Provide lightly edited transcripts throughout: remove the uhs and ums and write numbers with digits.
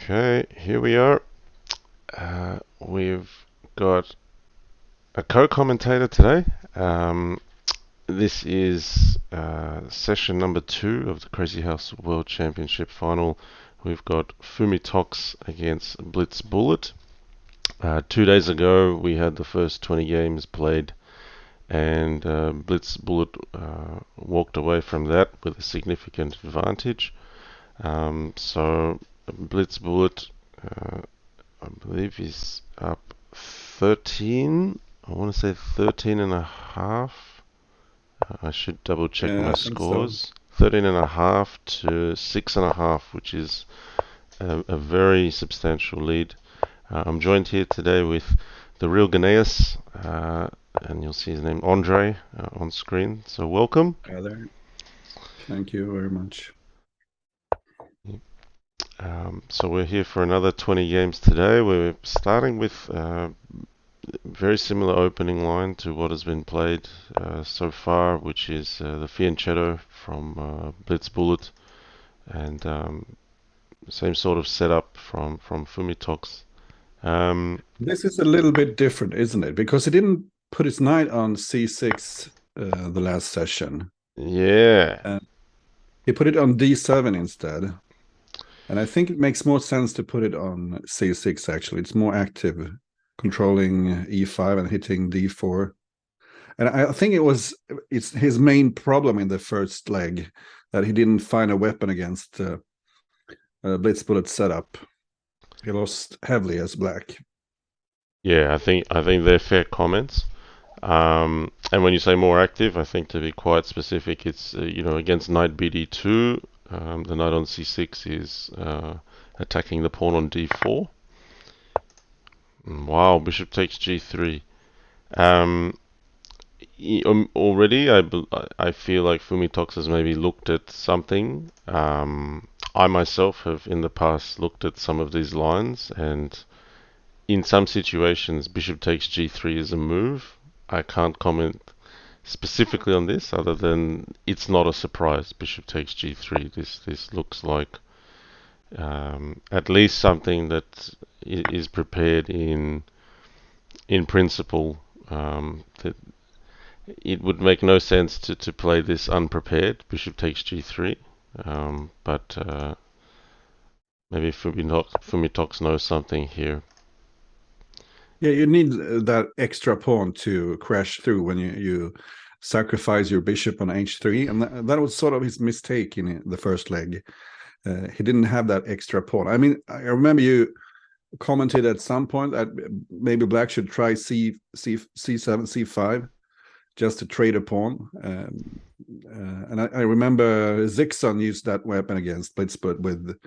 Okay, here we are. We've got a co-commentator today. This is session number 2 of the Crazyhouse World Championship final. We've got Fumitoks against blitzbullet. 2 days ago, we had the first 20 games played, and blitzbullet walked away from that with a significant advantage. So blitzbullet I believe he's up 13. I want to say 13 and a half. I should double check Yeah, my I think so. scores. 13 and a half to 6.5, which is a very substantial lead. I'm joined here today with the real Gnejs, and you'll see his name Andre on screen. So welcome. Hi there. Thank you very much. So we're here for another 20 games today. We're starting with very similar opening line to what has been played so far, which is the Fianchetto from blitzbullet, and same sort of setup from Fumitoks. This is a little bit different, isn't it? Because he didn't put his knight on c6 the last session. Yeah, And he put it on d7 instead. And I think it makes more sense to put it on c6, actually. It's more active, controlling e5 and hitting d4. And I think it's his main problem in the first leg that he didn't find a weapon against blitzbullet setup. He lost heavily as black. yeah. I think they're fair comments. And when you say more active, I think to be quite specific, it's against knight bd2. The knight on c6 is attacking the pawn on d4. Wow, bishop takes g3. Um, Already, I feel like Fumitox has maybe looked at something. I myself have in the past looked at some of these lines, and in some situations, bishop takes g3 is a move. I can't comment specifically on this, other than it's not a surprise. Bishop takes g3. This looks like at least something that is prepared in principle. That it would make no sense to play this unprepared. Bishop takes g3. But maybe Fumitox knows something here. Yeah, you need that extra pawn to crash through when you sacrifice your bishop on h3, and that was sort of his mistake in the first leg. He didn't have that extra pawn. I mean, I remember you commented at some point that maybe black should try c7, c5 just to trade a pawn. And I remember Zixon used that weapon against blitzbullet with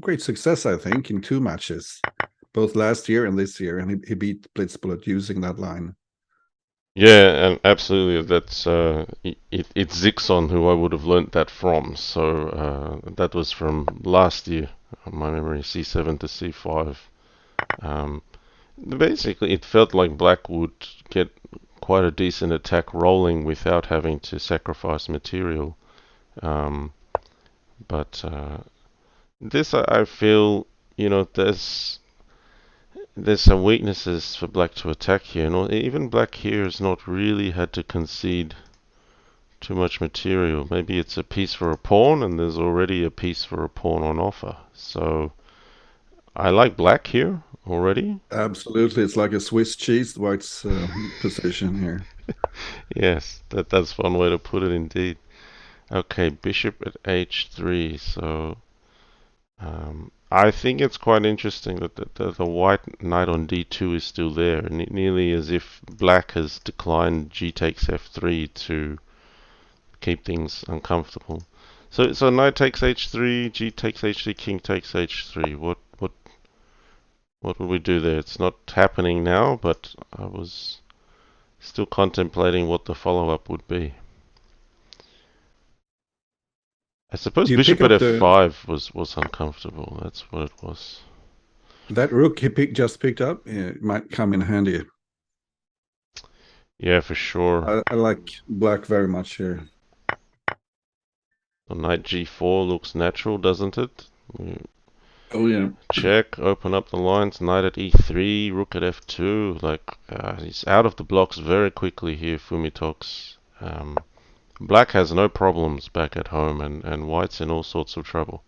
great success, I think, in 2 matches, both last year and this year, and he beat blitzbullet using that line. Yeah, and absolutely. That's it's Zixon who I would have learnt that from. So that was from last year. My memory, C7 to C5. Um, Basically, it felt like black would get quite a decent attack rolling without having to sacrifice material. Um, but this, I feel, there's some weaknesses for black to attack here. Even black here has not really had to concede too much material. Maybe it's a piece for a pawn, and there's already a piece for a pawn on offer. So I like black here already. Absolutely, it's like a Swiss cheese, White's position here. Yes, that's one way to put it indeed. Okay, bishop at h3. So I think it's quite interesting that the white knight on d2 is still there, nearly as if black has declined g takes f3 to keep things uncomfortable. So knight takes h3, g takes h3, king takes h3. What would we do there? It's not happening now, but I was still contemplating what the follow-up would be. I suppose You pick bishop at up the f5 was uncomfortable. That's what it was. that rook just picked up. It might come in handy. Yeah, for sure. I like black very much here. So knight g4 looks natural, doesn't it? Oh yeah. Check, open up the lines, knight at e3, rook at f2. Like, he's out of the blocks very quickly here, Fumitoks. Black has no problems back at home, and white's in all sorts of trouble.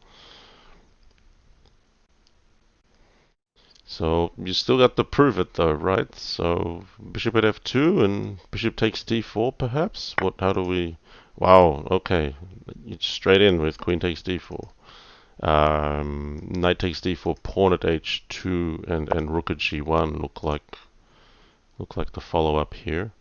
So you still got to prove it though, right? So bishop at f2 and bishop takes d4 perhaps? What, how do we... Wow, okay. It's straight in with queen takes d4. Knight takes d4, pawn at h2, and rook at g1 look like the follow-up here.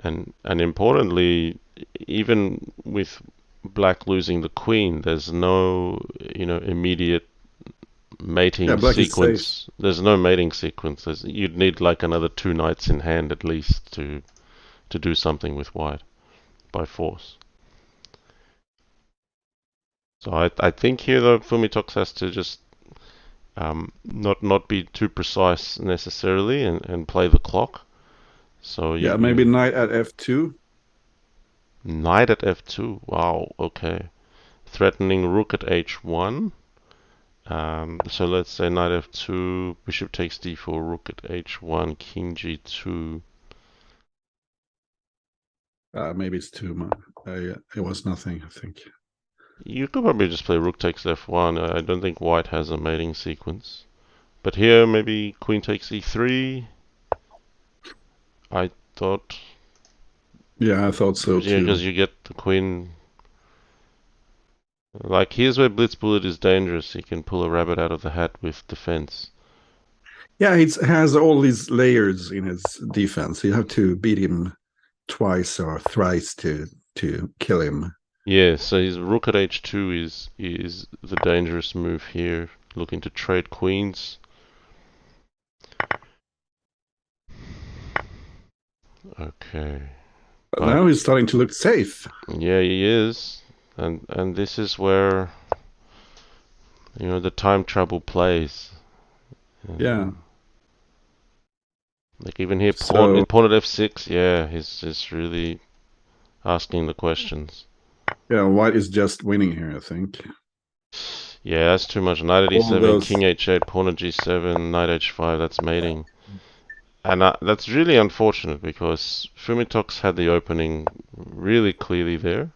And importantly, even with black losing the queen, there's no immediate Yeah, mating black is safe. sequence. There's no mating sequence. You'd need like another two knights in hand at least to do something with white by force. So I think here though Fumitoks has to just not be too precise necessarily and play the clock. So Yeah, you maybe knight at f2. knight at f2. Wow, okay. Threatening rook at h1. So let's say knight f2, bishop takes d4, rook at h1, king g2. Maybe it's too much. Yeah, it was nothing, I think. You could probably just play rook takes f1. I don't think white has a mating sequence. But here maybe queen takes e3. I thought, Yeah, I thought so yeah, because too. you get the queen. Like here's where blitzbullet is dangerous. He can pull a rabbit out of the hat with defense. Yeah, it has all these layers in his defense. You have to beat him twice or thrice to kill him. Yeah, so his rook at h2 is the dangerous move here. Looking to trade queens. Okay, But but now he's starting to look safe. yeah, he is, and this is where the time travel plays. Yeah. And, like even here, So pawn at f6. Yeah, he's really asking the questions. yeah, white is just winning here, I think. Yeah, that's too much. Knight at All e7, those. king h8, pawn at g7, knight h5. That's mating, and that's really unfortunate because Fumitoks had the opening really clearly there.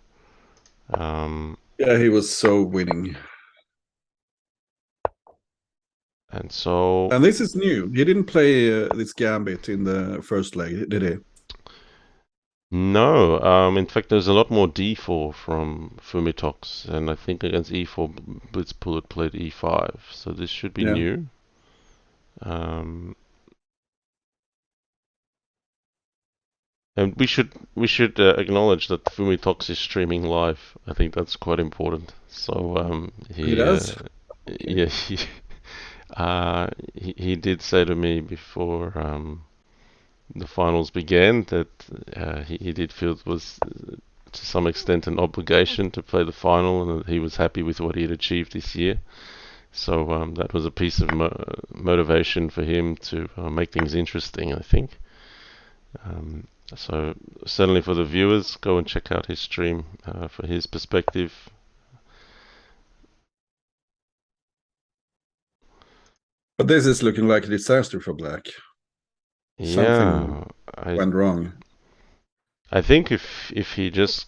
Um, Yeah, he was so winning. and so And this is new. He didn't play this gambit in the first leg, did he? no, in fact, there's a lot more d4 from Fumitoks, and I think against e4, Blitzbullet played e5, so this should be Yeah. new. Um, and we should acknowledge that Fumitoks is streaming live. I think that's quite important. So He does. Okay. yeah, he did say to me before the finals began that he did feel it was to some extent an obligation to play the final, and that he was happy with what he had achieved this year. So that was a piece of motivation for him to make things interesting, I think. Um, so certainly for the viewers, go and check out his stream for his perspective. But this is looking like a disaster for black. Something Yeah, I went wrong. I think if he just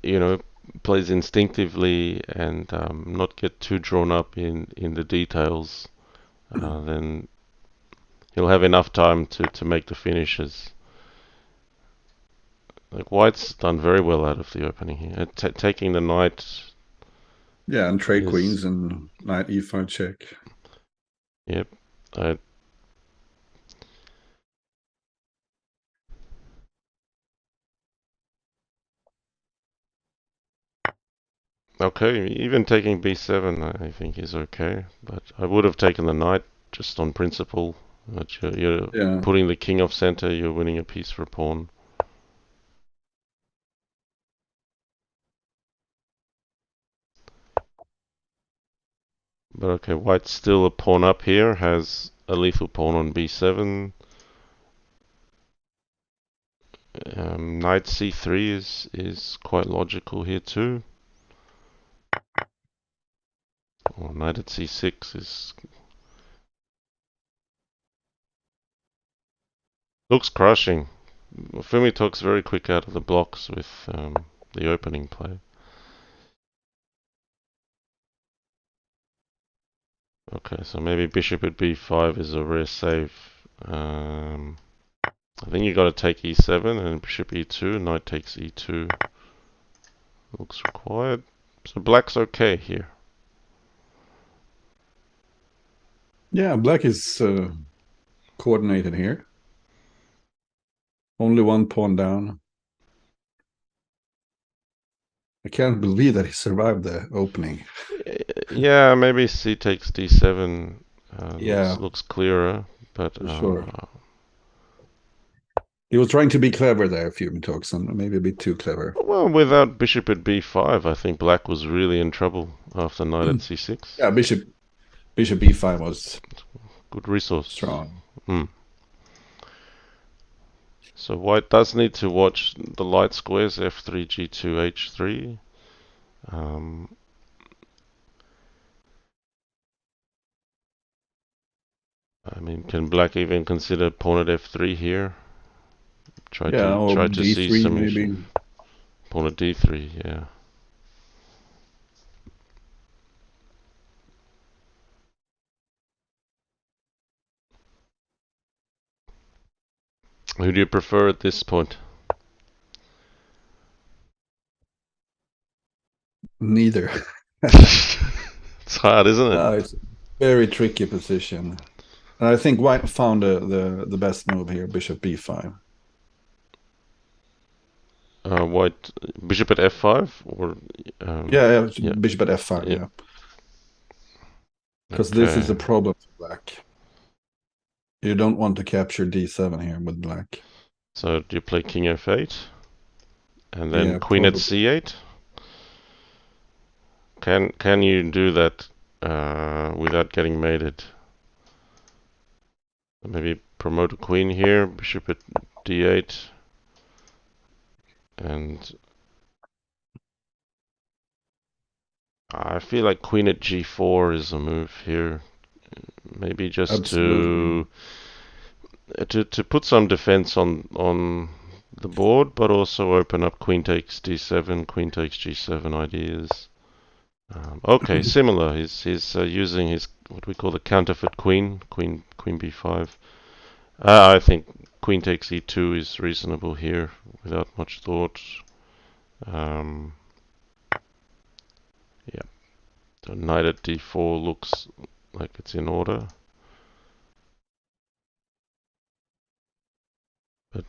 you know plays instinctively and not get too drawn up in the details, then he'll have enough time to make the finishes. Like White's done very well out of the opening here. Taking the knight Yeah, and trade is queens and knight e5 check. yep. I, okay, even taking b7 I think is okay, but I would have taken the knight just on principle. But you're Yeah. putting the king off center. You're winning a piece for a pawn. But okay, White's still a pawn up here. Has a lethal pawn on b7. Knight c3 is quite logical here too. or knight at c6 is looks crushing. Fumitoks very quick out of the blocks with the opening play. Okay, so maybe bishop at b5 is a rare save. I think you got to take e7 and bishop e2. Knight takes e2. Looks required. So black's okay here. Yeah, black is coordinated here. Only one pawn down. I can't believe that he survived the opening. Yeah, maybe c takes d7 Yeah, looks clearer, but for sure. He was trying to be clever there, Fumitoks, and maybe a bit too clever. well, without bishop at b5, I think black was really in trouble after knight at c6. Yeah, bishop e5 was Good resource. strong. Mm. So white does need to watch the light squares f3, g2, h3. I mean, can black even consider pawn at f3 here? Try Yeah, to or see d3 some maybe. pawn at d3. Yeah. Who do you prefer at this point? Neither. It's hard, isn't it? It's a very tricky position. And I think white found the best move here, bishop b5. White bishop at f5 or Yeah, yeah, bishop at f5, yeah. yeah. Because this is Okay. a problem for black. You don't want to capture d7 here with black. So do you play king f8 and then Yeah, queen at probably. c8? Can you do that without getting mated? Maybe promote a queen here, bishop at d8, and I feel like queen at g4 is a move here. Maybe just Absolutely. to put some defense on the board, but also open up queen takes d7, queen takes g7 ideas. Okay, similar. He's using his what we call the counterfeit queen b5. I think queen takes e2 is reasonable here without much thought. Um, yeah, so knight at d4 looks like it's in order. But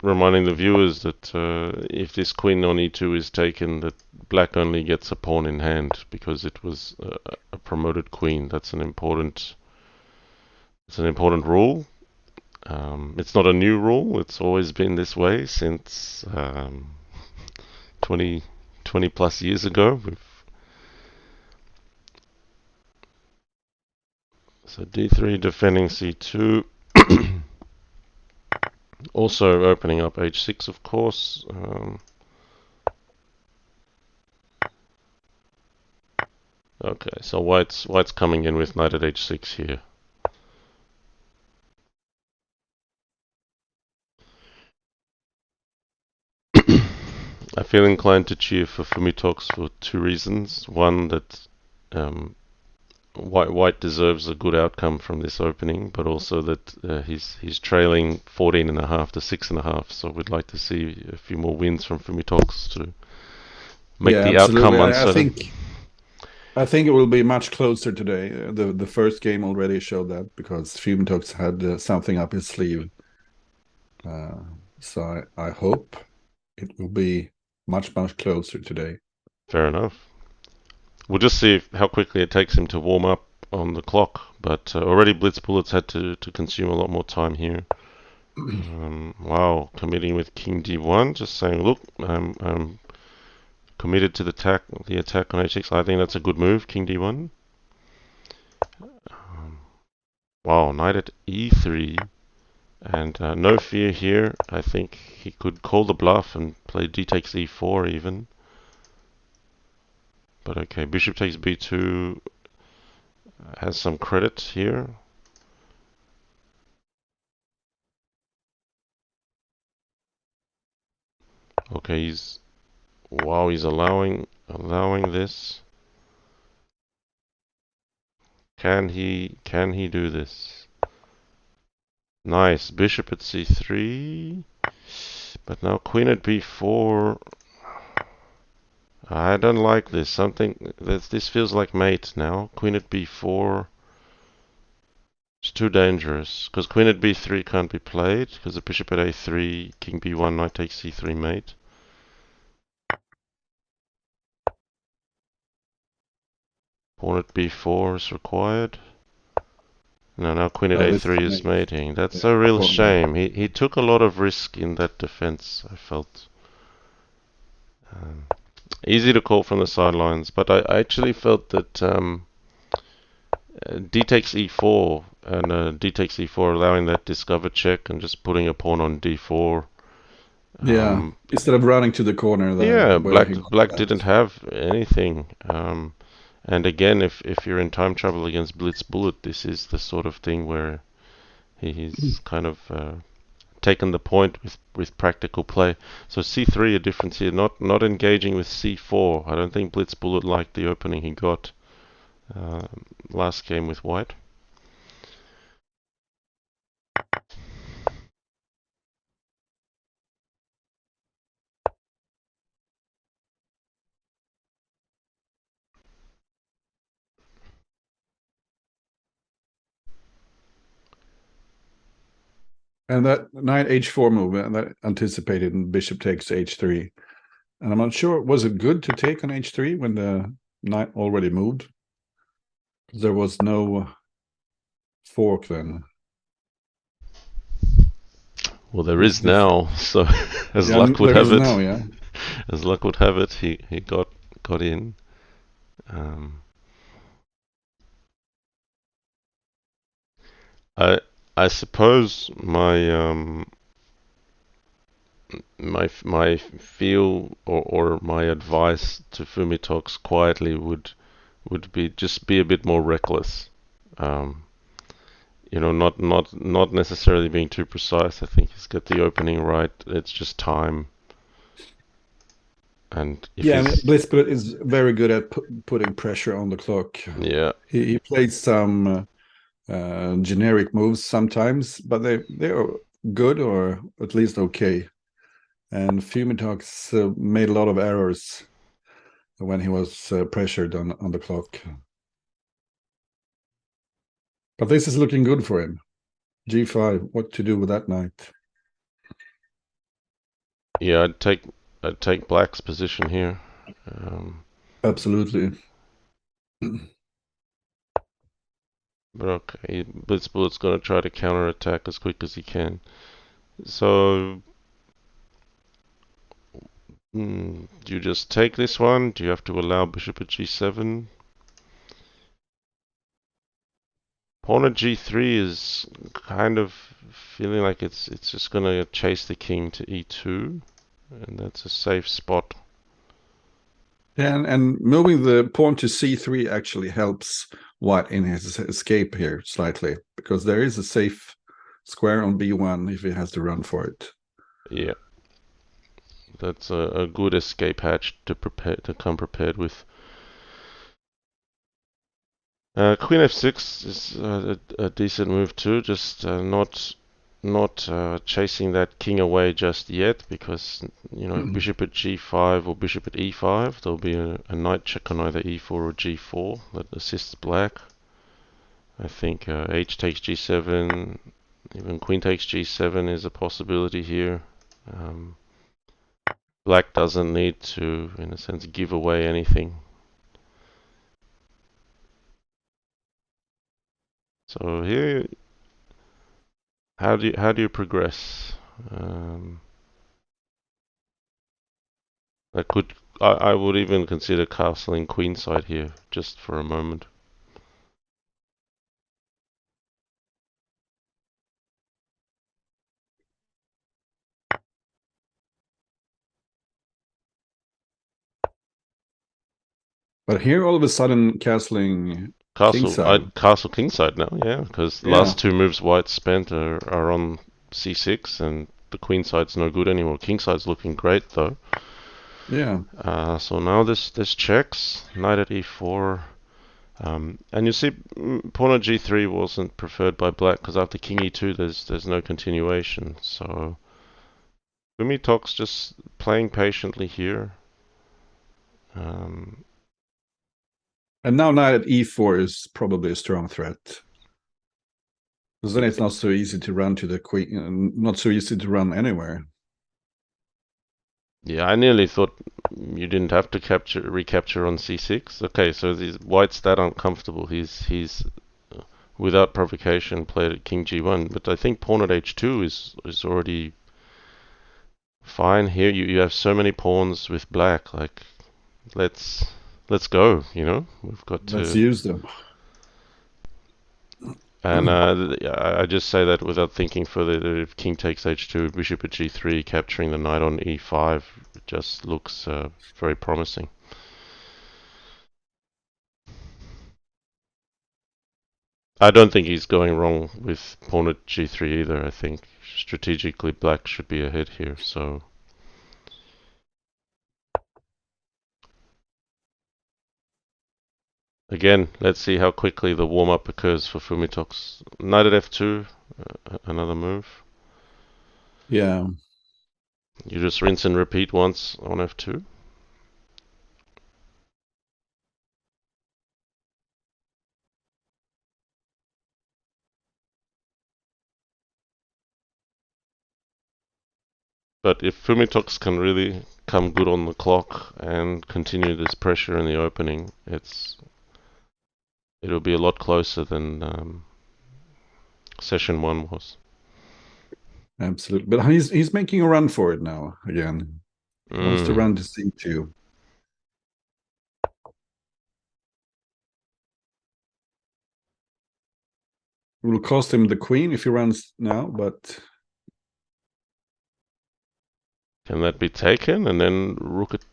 reminding the viewers that if this queen on e2 is taken, that black only gets a pawn in hand because it was a promoted queen. That's an important rule. It's not a new rule. It's always been this way since 20, 20 plus years ago. So d3 defending c2. Also opening up h6, of course. Okay, so white's coming in with knight at h6 here. I feel inclined to cheer for Fumitoks for two reasons. One, that um, white deserves a good outcome from this opening, but also that he's trailing 14.5 to 6.5. So we'd like to see a few more wins from Fumitoks to make Yeah, the outcome absolutely. uncertain. I think it will be much closer today. The first game already showed that because Fumitoks had something up his sleeve. So I hope it will be much closer today. Fair enough. We'll just see how quickly it takes him to warm up on the clock. But already blitzbullets had to consume a lot more time here. Wow, committing with king d1, just saying, look, I'm committed to the attack on h6. I think that's a good move, king d1. Wow, knight at e3, and no fear here. I think he could call the bluff and play d takes e4 even. But okay, bishop takes b2. has some credit here. Okay, he's wow, he's allowing this. Can he do this? Nice. Bishop at c3. But now queen at b4. I don't like this. This feels like mate now. Queen at b4. It's too dangerous. Because queen at b3 can't be played. Because the bishop at a3, king b1, knight takes c3 mate. Pawn at b4 is required. No, now queen at Oh, this is a3 is mate. mating. That's Yeah, a real pawn mate. shame. He took a lot of risk in that defense, I felt. Um, Easy to call from the sidelines, but I actually felt that d takes e4 and d takes e4, allowing that discover check and just putting a pawn on d4. Yeah, instead of running to the corner there Yeah, where black he got black that. didn't have anything. And again, if you're in time trouble against blitzbullet, this is the sort of thing where he's kind of taken the point with practical play. So c3 a difference here, not engaging with c4. I don't think blitzbullet liked the opening he got uh, last game with white. And that knight h4 movement that anticipated bishop takes h3. And I'm not sure, was it good to take on h3 when the knight already moved? There was no fork then. Well, there This is this now. So as yeah, luck would there have is now, it, yeah. as luck would have it, he got in. Um, I I suppose my feel or my advice to Fumitoks quietly would be just be a bit more reckless. Um, not necessarily being too precise. I think he's got the opening right. It's just time. And if Yeah, I mean, he's Blitzbullet is very good at putting pressure on the clock. yeah He plays some generic moves sometimes, but they are good or at least okay. And Fumitox made a lot of errors when he was pressured on the clock. But this is looking good for him. G5, what to do with that knight? yeah I'd take black's position here. Um, Absolutely. but okay, Blitzbullet's gonna try to counterattack as quick as he can. So do you just take this one? Do you have to allow bishop at g7? Pawn at g3 is kind of feeling like it's just gonna chase the king to e2, and that's a safe spot. And moving the pawn to c3 actually helps White in his escape here slightly, because there is a safe square on b1 if he has to run for it. Yeah, that's a good escape hatch to come prepared with. Queen f6 is a decent move too, just not chasing that king away just yet, because if bishop at g5 or bishop at e5, there'll be a knight check on either e4 or g4 that assists black. I think h takes g7, even queen takes g7 is a possibility here. Um, Black doesn't need to, in a sense, give away anything. So here, how do you progress? Um, I would even consider castling queenside here just for a moment. But here, all of a sudden, castling Kingside. Castle kingside now, yeah, because the Yeah. last two moves White spent are on c6, and the queenside's no good anymore. Kingside's looking great though. Yeah. So now this checks, knight at e4, and you see pawn at g3 wasn't preferred by black because after king e2 there's no continuation. So Fumitoks just playing patiently here. Um, And now knight at e4 is probably a strong threat. Because then it's not so easy to run to the queen, not so easy to run anywhere. yeah, I nearly thought you didn't have to recapture on c6. Okay, so White's that uncomfortable. He's without provocation played at king g1, but I think pawn at h2 is already fine here. You have so many pawns with black. Like let's let's go. You know, we've got Let's to. use them. And I just say that without thinking further. That if king takes h2, bishop at g3, capturing the knight on e5 just looks very promising. I don't think he's going wrong with pawn at g3 either. I think strategically black should be ahead here. So again, let's see how quickly the warm-up occurs for Fumitoks. Knight at f2, another move. Yeah. You just rinse and repeat once on f2. But if Fumitoks can really come good on the clock and continue this pressure in the opening, it'll be a lot closer than session one was. Absolutely. But he's making a run for it now again. He wants to Mm. run to c2. It will cost him the queen if he runs now, but Can that be taken? And then rook at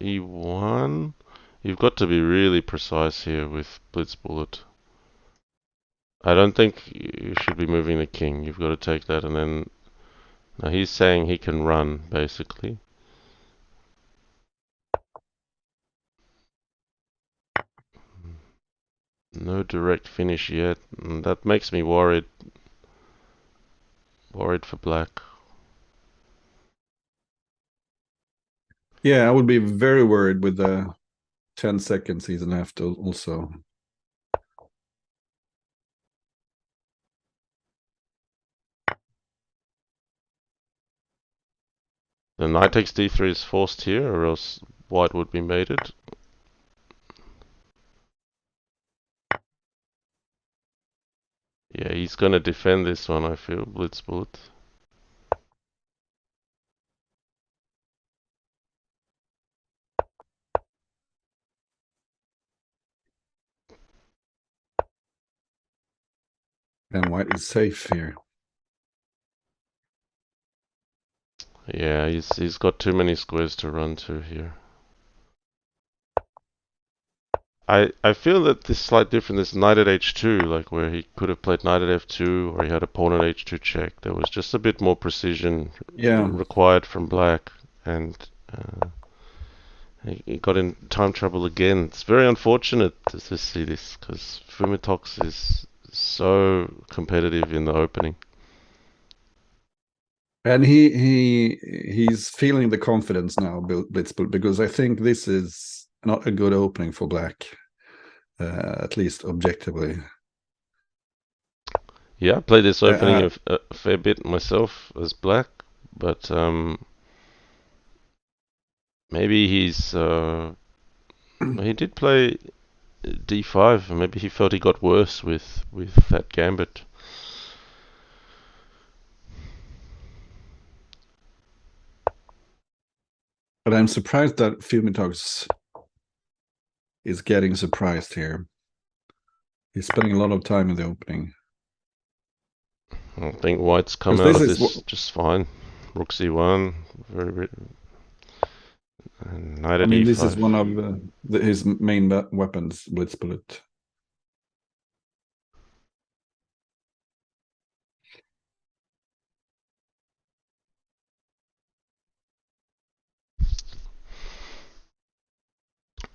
e1. You've got to be really precise here with blitzbullet. I don't think you should be moving the king. You've got to take that and then. Now he's saying he can run basically. No direct finish yet. And that makes me worried. Worried for black. yeah, I would be very worried with the 10 seconds he's left also. The knight takes d3 is forced here, or else white would be mated. Yeah, he's gonna defend this one, I feel. Blitzbullet. And white is safe here. Yeah, he's got too many squares to run to here. I feel that this slight difference, this knight at h2, like where he could have played knight at f2, or he had a pawn at h2 check. There was just a bit more precision Yeah. required from black, and he got in time trouble again. It's very unfortunate to see this because Fumitoks is so competitive in the opening. And he's feeling the confidence now, Blitzbullet, because I think this is not a good opening for black, at least objectively. Yeah, I played this opening Uh, a fair bit myself as black, but maybe he did play d5, and maybe he felt he got worse with that gambit. but I'm surprised that Fumitoks is getting surprised here. He's spending a lot of time in the opening. I think White's come Because out this of is this just fine. Rook c1, very and knight I at mean, this is e5. one of his main weapons, Blitzbullet.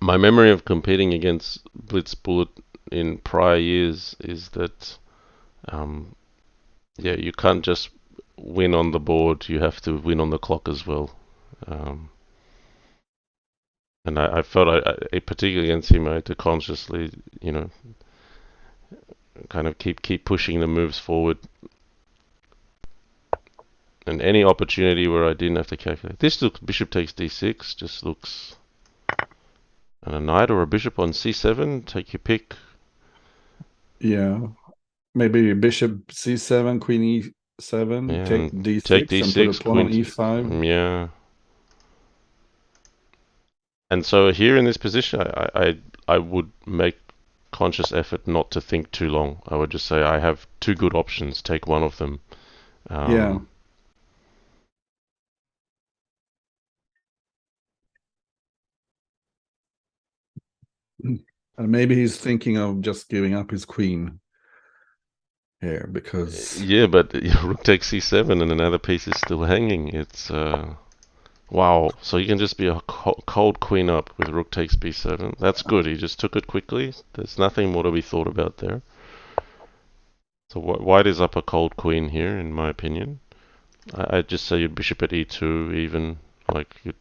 My memory of competing against blitzbullet in prior years is that um, yeah, you can't just win on the board, you have to win on the clock as well. Um, and I felt particularly against him, I had to consciously, you know, kind of keep pushing the moves forward. And any opportunity where I didn't have to calculate. This looks bishop takes d6, just looks. And a knight or a bishop on c7, take your pick. Yeah, maybe bishop c7, queen e7, Yeah, take and take d6, and put a d6, pawn on queen. e5. Yeah. And so here in this position, I would make conscious effort not to think too long. I would just say I have two good options. Take one of them. Yeah. Um, And maybe he's thinking of just giving up his queen here because yeah, but rook takes c7 and another piece is still hanging. It's wow. So you can just be a cold queen up with rook takes b7. That's good. He just took it quickly. There's nothing more to be thought about there. So white is up a cold queen here, in my opinion. I'd just say your bishop at e2, even like you'd.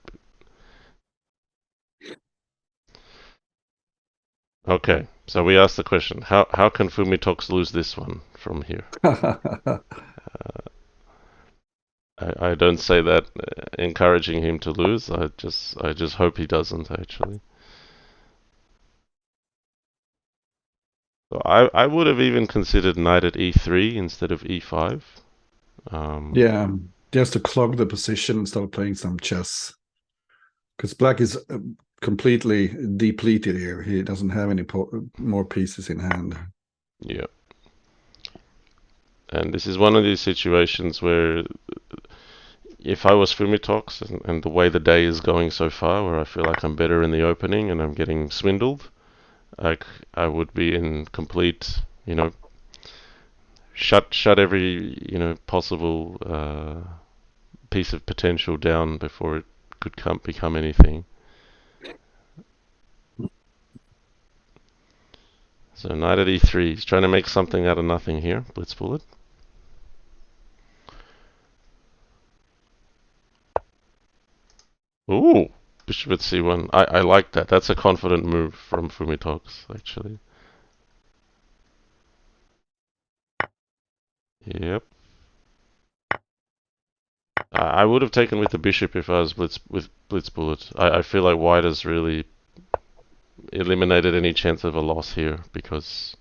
Okay, so we asked the question: how can Fumitoks lose this one from here? I don't say that encouraging him to lose. I just hope he doesn't actually. So I would have even considered knight at e3 instead of e5. yeah, just to clog the position and start playing some chess. Because black is completely depleted here. He doesn't have any more pieces in hand. Yeah, and this is one of these situations where if I was Fumitoks and the way the day is going so far, where I feel like I'm better in the opening and I'm getting swindled, like I would be in complete, shut every possible piece of potential down before it could become anything. So knight at e3. He's trying to make something out of nothing here. Blitzbullet. Ooh, bishop at c1. I like that. That's a confident move from Fumitoks, actually. Yep. I would have taken with the bishop if I was with Blitzbullet. I feel like white has really eliminated any chance of a loss here because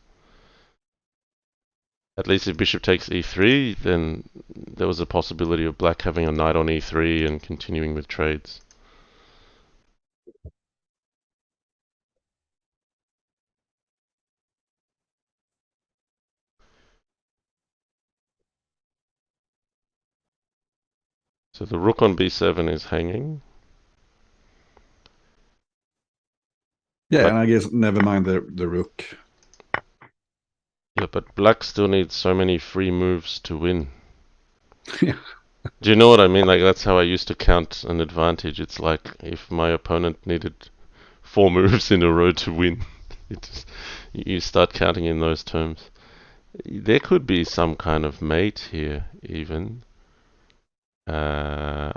at least if bishop takes e3, then there was a possibility of black having a knight on e3 and continuing with trades. So the rook on b7 is hanging. Yeah, and But I guess never mind the rook. yeah, but black still needs so many free moves to win. Yeah. Do you know what I mean? Like that's how I used to count an advantage. It's like if my opponent needed four moves in a row to win, you start counting in those terms. There could be some kind of mate here, even.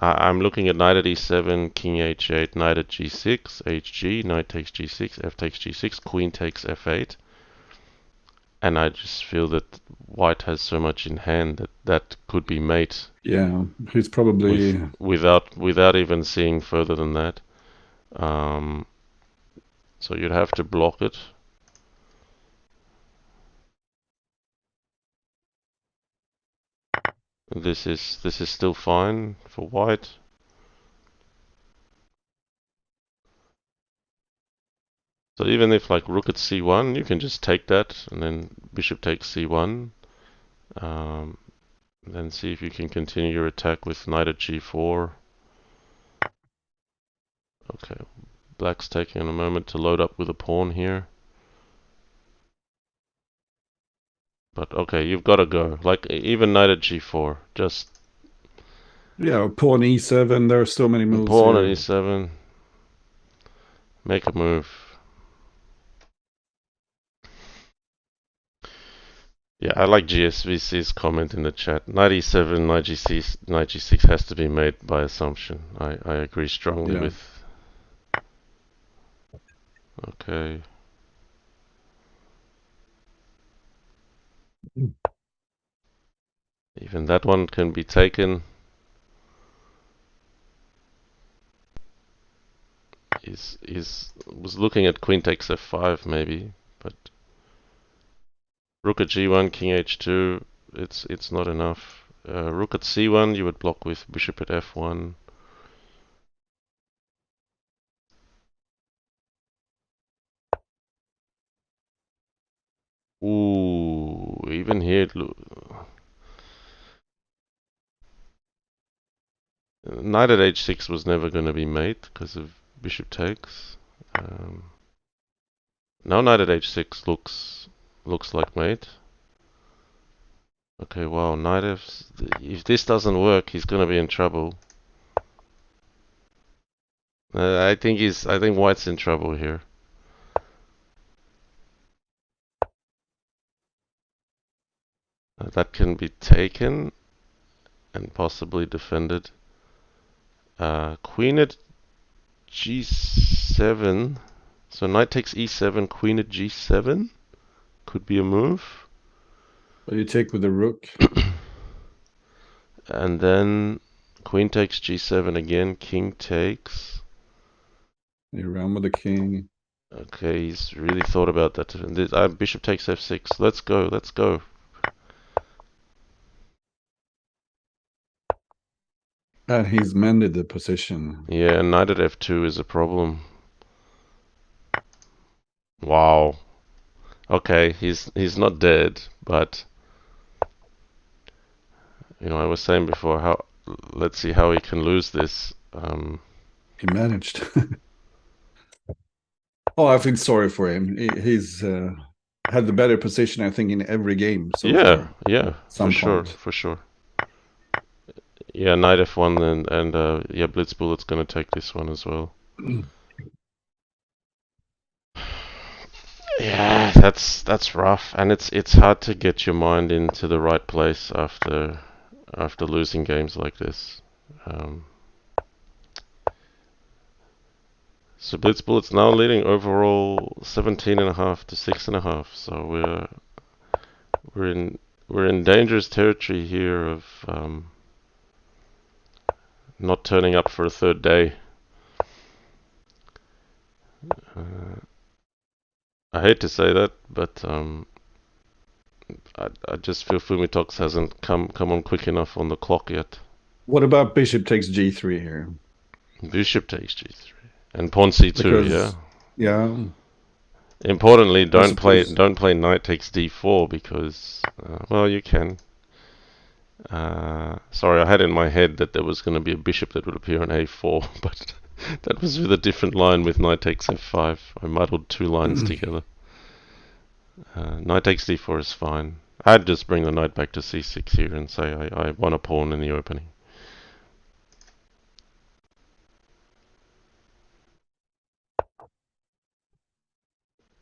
I'm looking at knight at e7, king h8, knight at g6, hg, knight takes g6, f takes g6, queen takes f8. And I just feel that white has so much in hand that that could be mate Yeah, he's probably without even seeing further than that. Um, so you'd have to block it. This is still fine for white. So even if like rook at c1, you can just take that and then bishop takes c1. Um, then see if you can continue your attack with knight at g4. Okay, black's taking a moment to load up with a pawn here. But okay, you've got to go. Like even knight at g4, just pawn e7. There are so many moves pawn at here. e7. Make a move. Yeah, I like GSVC's comment in the chat. 97, 96 has to be made by assumption. I agree strongly Yeah. with. Okay. Even that one can be taken. Is was looking at queen takes f5 maybe, but rook at g1, king h2. It's not enough. Rook at c1, you would block with bishop at f1. Ooh, even here, knight at h6 was never going to be made because of bishop takes. Now knight at h6 looks like mate. Okay, wow, knight f. If this doesn't work, he's going to be in trouble. I think white's in trouble here. That can be taken and possibly defended. Queen at g7. So knight takes e7, queen at g7 could be a move. But you take with the rook. And then queen takes g7 again, king takes. You run with the king. Okay, he's really thought about that. Bishop takes f6. Let's go, let's go. And he's mended the position. Yeah, knight at f2 is a problem. Wow. Okay, he's not dead, but I was saying before how let's see how he can lose this. He managed. Oh, I feel sorry for him. He's had the better position, I think, in every game so far. Yeah, Some point. for sure. Yeah, knight f1 and yeah, blitzbullet's gonna take this one as well. Yeah, that's rough, and it's hard to get your mind into the right place after losing games like this. So blitzbullet's now leading overall 17.5 to 6.5. So we're in dangerous territory here of not turning up for a third day. I hate to say that, but I just feel Fumitoks hasn't come on quick enough on the clock yet. What about bishop takes g3 here? Bishop takes g3 and pawn c2. Because, yeah. Importantly, don't play suppose knight takes d4 because well, you can. Sorry, I had in my head that there was going to be a bishop that would appear on a4, but that was with a different line with knight takes f5. I muddled two lines together. Knight takes d4 is fine. I'd just bring the knight back to c6 here and say I won a pawn in the opening.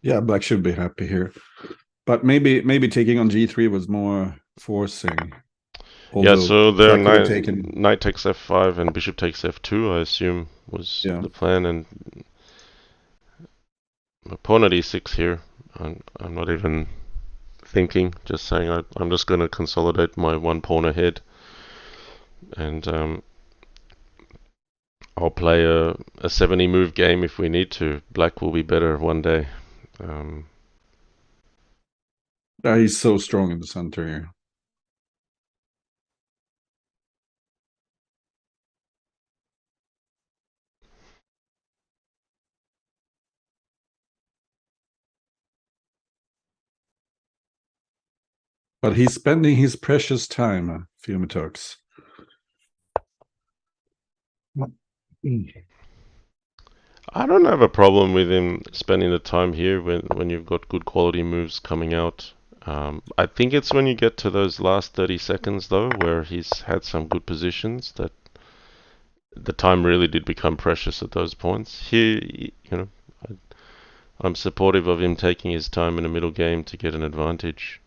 Yeah, black should be happy here. But maybe taking on g3 was more forcing. Yeah, so there knight takes f5 and bishop takes f2, I assume, was the plan, and pawn at e6 here. I'm not even thinking, just saying I'm just going to consolidate my one pawn ahead, and I'll play a 70 move game if we need to. Black will be better one day. He's so strong in the center here. But he's spending his precious time, Fumitoks. I don't have a problem with him spending the time here when you've got good quality moves coming out. I think it's when you get to those last 30 seconds though, where he's had some good positions, that the time really did become precious at those points. Here, I'm supportive of him taking his time in the middle game to get an advantage.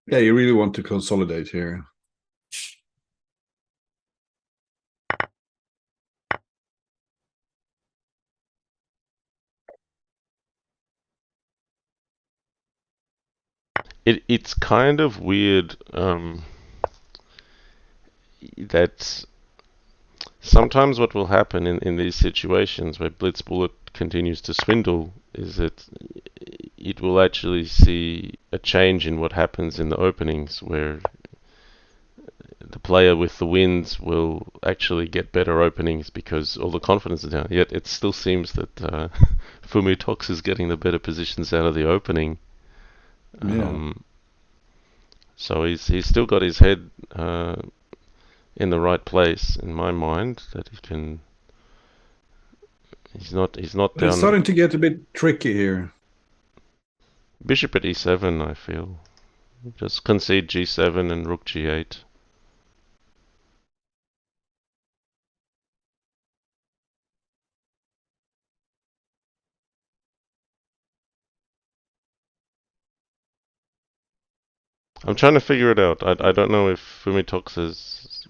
Yeah, you really want to consolidate here. It's kind of weird that sometimes what will happen in these situations where blitzbullet continues to swindle is that it will actually see a change in what happens in the openings, where the player with the wins will actually get better openings because all the confidence is down. Yet it still seems that Fumitoks is getting the better positions out of the opening. Yeah. So he's still got his head in the right place in my mind, that he can. He's not But it's down. starting to get a bit tricky here. Bishop at e7, I feel. Just concede g7 and rook g8. I'm trying to figure it out. I don't know if Fumitoks has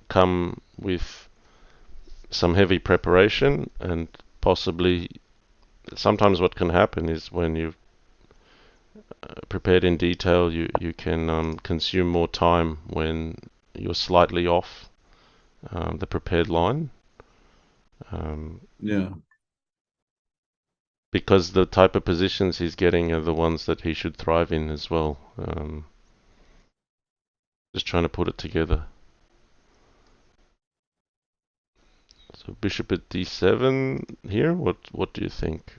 come with some heavy preparation, and possibly sometimes what can happen is when you've prepared in detail, you can consume more time when you're slightly off the prepared line. Yeah. Because the type of positions he's getting are the ones that he should thrive in as well. Just trying to put it together. So bishop at d7 here. What do you think?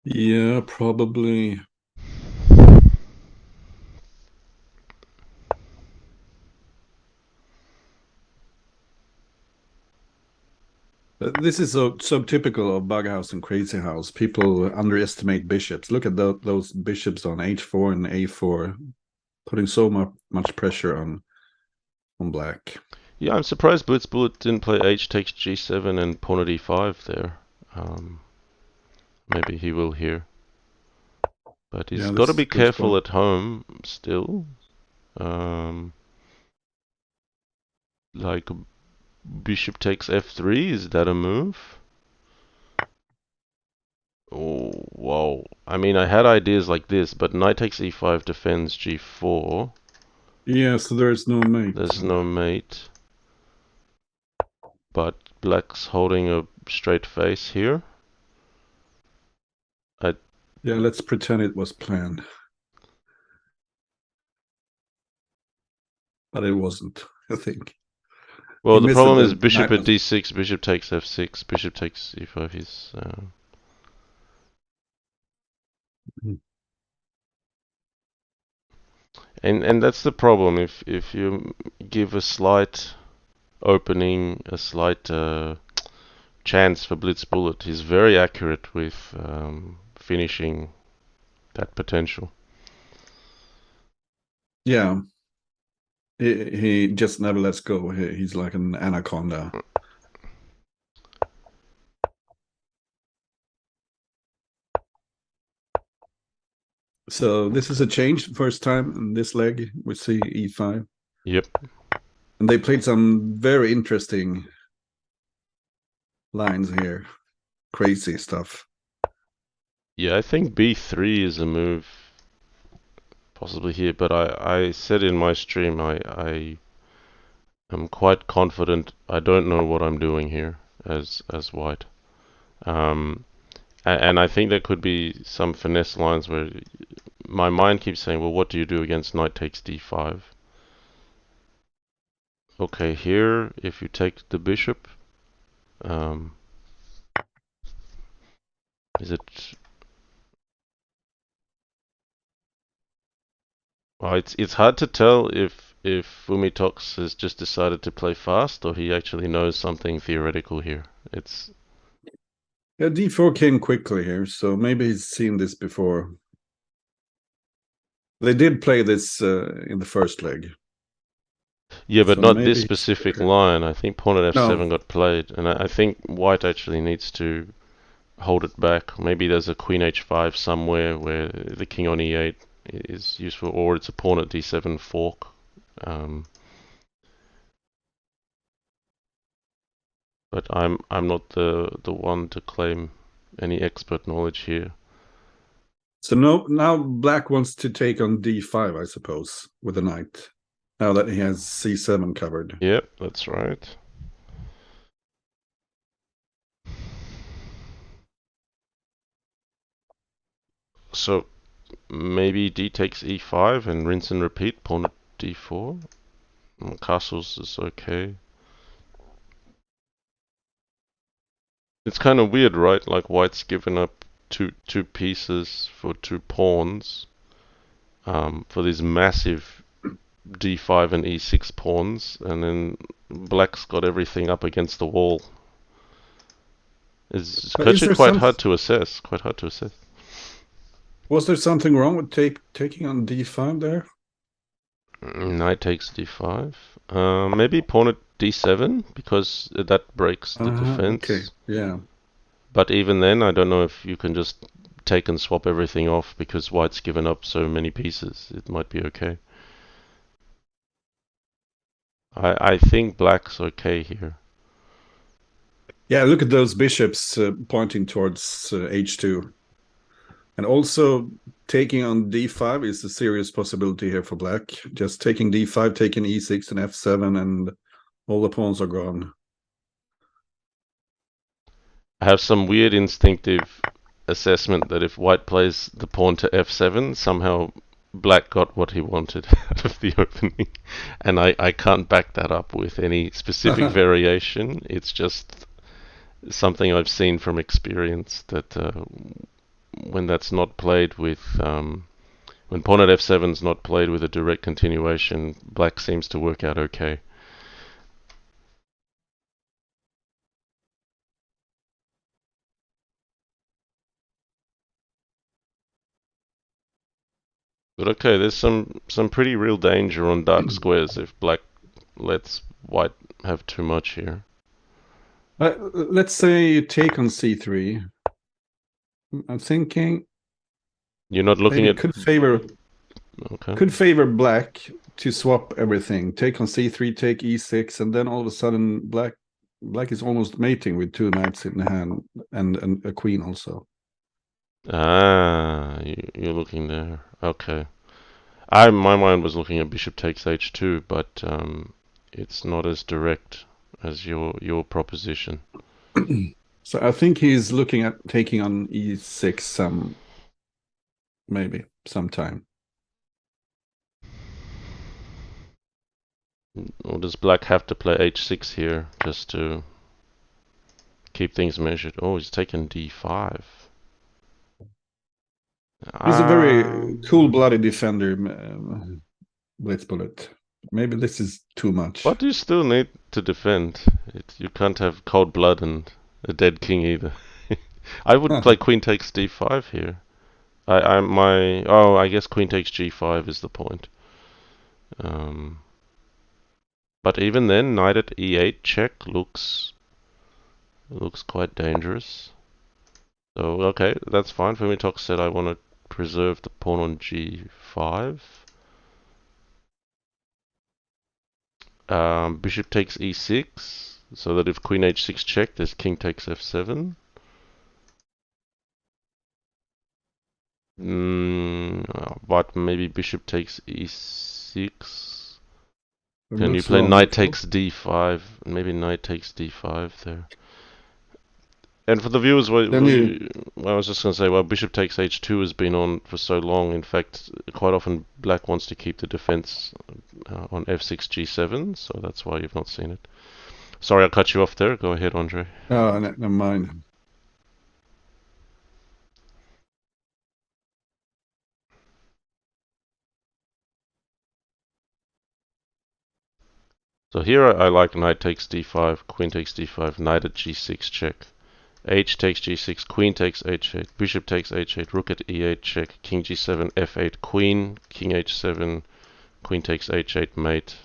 Yeah, probably. This is so typical of Bughouse and Crazyhouse. People underestimate bishops. Look at those bishops on h4 and a4, putting so much pressure on black. Yeah, I'm surprised blitzbullet didn't play h takes g7 and pawn at e5 there. Maybe he will here. But he's Yeah, got this to is be a good careful spot. at home still. Like bishop takes f3, is that a move? Oh, whoa. I mean, I had ideas like this, but knight takes e5 defends g4. Yeah, so there is no mate. There's no mate. But black's holding a straight face here. Yeah, let's pretend it was planned. But it wasn't, I think. He Well, the missed problem the is bishop knight. at d6, bishop takes f6, bishop takes e5. He's and that's the problem. If you give a slight opening, a slight chance for blitzbullet, he's very accurate with finishing that potential. Yeah, he just never lets go. He's like an anaconda. So this is a change. First time in this leg, we see e5. Yep. And they played some very interesting lines here. Crazy stuff. Yeah, I think b3 is a move possibly here, but I said in my stream I am quite confident I don't know what I'm doing here as white. Um, and I think there could be some finesse lines where my mind keeps saying, well, what do you do against knight takes d5? Okay, here, if you take the bishop, um, is it... Well, it's hard to tell if Fumitoks has just decided to play fast or he actually knows something theoretical here. It's Yeah, d4 came quickly here, so maybe he's seen this before. They did play this in the first leg. Yeah, but So not this maybe specific line. I think pawn at no. f7 got played, and I think white actually needs to hold it back. Maybe there's a queen h5 somewhere where the king on e8 is useful, or it's a pawn at d7 fork. Um, but I'm not the one to claim any expert knowledge here. So no, now black wants to take on d5, I suppose, with the knight. Now that he has c7 covered. Yep, that's right. So maybe d takes e5 and rinse and repeat, pawn at d4. Castles is okay. It's kind of weird, right? Like white's given up two pieces for two pawns, for these massive d5 and e6 pawns, and then black's got everything up against the wall. It's But is actually there quite some? hard to assess. Quite hard to assess. Was there something wrong with taking on d5 there? Knight takes d5. Maybe pawn at d7 because that breaks the Okay, defense. yeah. But even then, I don't know if you can just take and swap everything off because white's given up so many pieces. It might be okay. I think black's okay here. Yeah, look at those bishops pointing towards h2. And also taking on d5 is a serious possibility here for black. Just taking d5, taking e6 and f7, and all the pawns are gone. I have some weird instinctive assessment that if white plays the pawn to f7, somehow black got what he wanted out of the opening. And I can't back that up with any specific variation. It's just something I've seen from experience that when that's not played with, when pawn at f7 is not played with a direct continuation, black seems to work out okay. But okay, there's some pretty real danger on dark squares if black lets white have too much here. Let's say you take on c3. I'm thinking You're not looking maybe at okay. could favor black to swap everything. Take on c3, take e6, and then all of a sudden black is almost mating with two knights in hand and a queen also. Ah, you're looking there. Okay. My mind was looking at bishop takes h2, but it's not as direct as your proposition. So I think he's looking at taking on e6 maybe sometime. Or does black have to play h6 here just to keep things measured? Oh, he's taken d5. He's a very Um, cool-blooded defender, blitzbullet. Maybe this is too much. but you still need to defend. You can't have cold blood and a dead king either. I would play queen takes d5 here. I guess queen takes g5 is the point. Um, but even then, knight at e8 check looks quite dangerous. So okay, that's fine. Fumitoks said I want to preserve the pawn on g5. Bishop takes e6, so that if queen h6 check, there's king takes f7. But maybe bishop takes e6. It Can you looks play knight logical. takes d5? Maybe knight takes d5 there. And for the viewers, Then you I was just going to say, well, bishop takes h2 has been on for so long. In fact, quite often black wants to keep the defense on f6 g7, so that's why you've not seen it. Sorry, I cut you off there. Go ahead, Andre. oh, never mind. So here I like knight takes d5, queen takes d5, knight at g6 check. H takes g6, queen takes h8, bishop takes h8, rook at e8 check, king g7, f8, queen, king h7, queen takes h8 mate.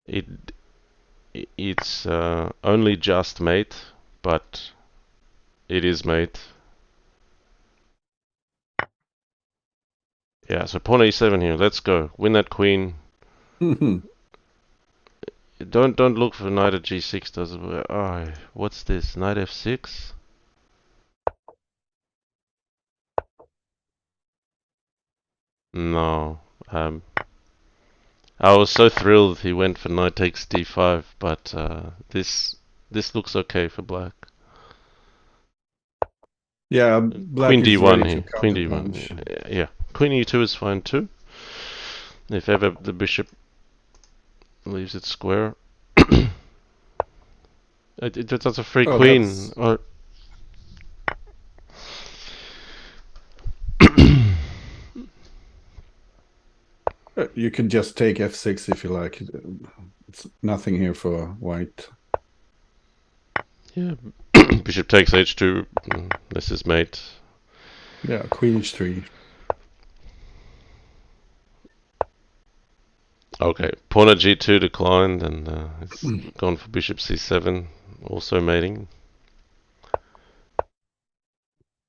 It it's only just mate, but it is mate. Yeah, so pawn a7 here. Let's go. Win that queen. Don't look for knight at g6. Does it? Oh, what's this? Knight f6. No. I was so thrilled he went for knight takes d5, but this looks okay for black. Yeah, Queen black is d1 ready to here. Queen counterpunch. d1. Yeah. Queen e2 is fine too. If ever the bishop leaves it square. That's a free Oh, queen. that's Or you can just take f6 if you like. It's nothing here for white. yeah, bishop takes h2. This is mate. Yeah, queen h3. Okay, pawn at g2 declined, and it's gone for bishop c7, also mating.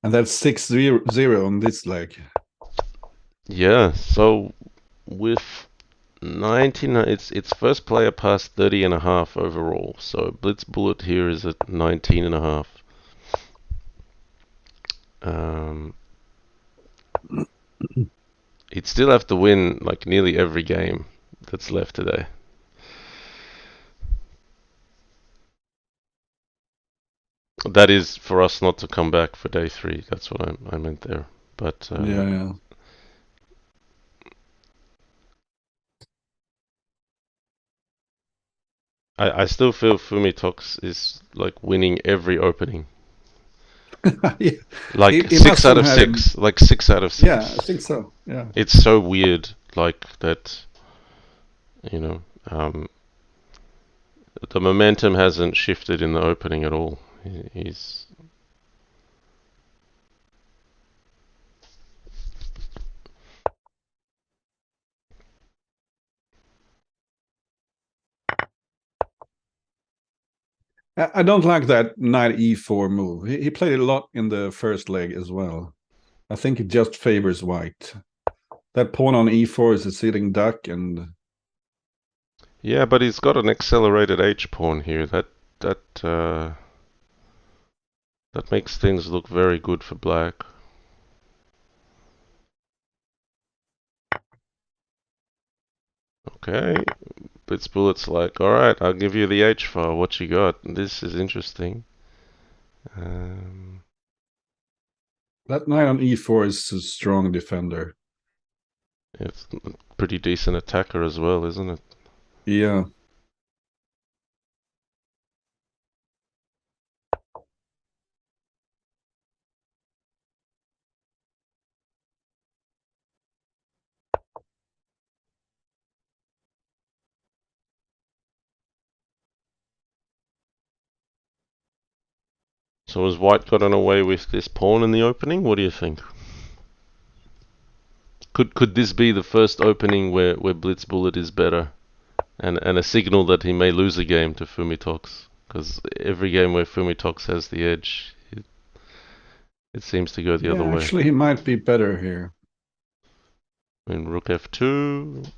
And that's 6-0 on this leg. Yeah, so with 99, it's first player past 30 and a half overall. So blitzbullet here is at 19 and a half. He'd still have to win like nearly every game that's left today. That is for us not to come back for day 3. That's what I meant there. But Yeah. I still feel Fumitoks is like winning every opening. Yeah. Like He six must out have of had six. Like 6 out of yeah, I 6. think so. Yeah. It's so weird, like that. You know, the momentum hasn't shifted in the opening at all. He's I don't like that knight e4 move. He played it a lot in the first leg as well. I think it just favors white. That pawn on e4 is a sitting duck, and yeah, but he's got an accelerated H pawn here. That that makes things look very good for black. Okay, blitzbullet's like, all right, I'll give you the H file. What you got? This is interesting. Um, that knight on e4 is a strong defender. it's a pretty decent attacker as well, isn't it? Yeah. So has white gotten away with this pawn in the opening? What do you think? Could this be the first opening where blitzbullet is better? And a signal that he may lose a game to Fumitoks. Because every game where Fumitoks has the edge, it seems to go the other Yeah, way. actually he might be better here. In rook f2, do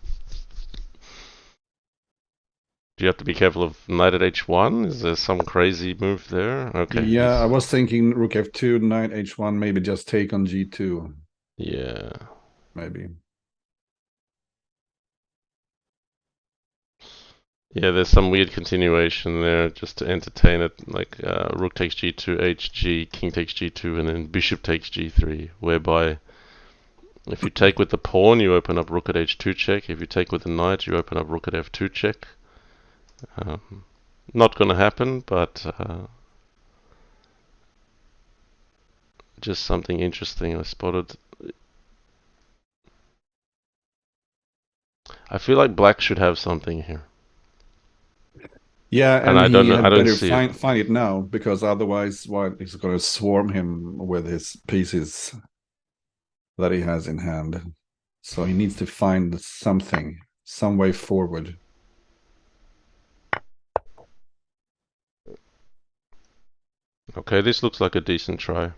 you have to be careful of knight at h1? Is there some crazy move there? Okay, Yeah, I was thinking rook f2, knight h1, maybe just take on g2. yeah. Maybe. Yeah, there's some weird continuation there just to entertain it, like rook takes g2, hg, king takes g2, and then bishop takes g3, whereby if you take with the pawn, you open up rook at h2 check. If you take with the knight, you open up rook at f2 check. Not going to happen, but just something interesting I spotted. I feel like black should have something here, Yeah, and and I don't he know. I had don't better see it. find it now, because otherwise white is going to swarm him with his pieces that he has in hand. So he needs to find something, some way forward. Okay, this looks like a decent try.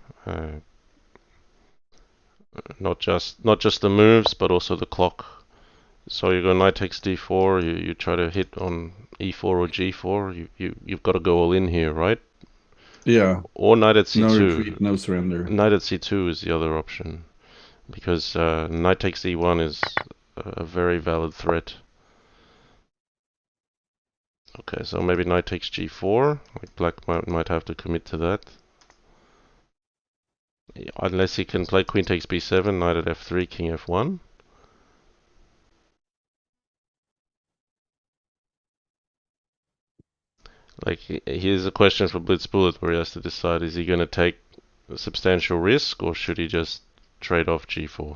Not just the moves, but also the clock. So you go knight takes d4. You try to hit on e4 or g4. You've got to go all in here, right? Yeah. Or knight at No c2. retreat, no surrender. Knight at c2 is the other option because knight takes e1 is a very valid threat. Okay, so maybe knight takes g4. Like black might have to commit to that. Unless he can play queen takes b7, knight at f3, king f1. Like, here's a question for blitzbullet where he has to decide, is he going to take a substantial risk or should he just trade off g4?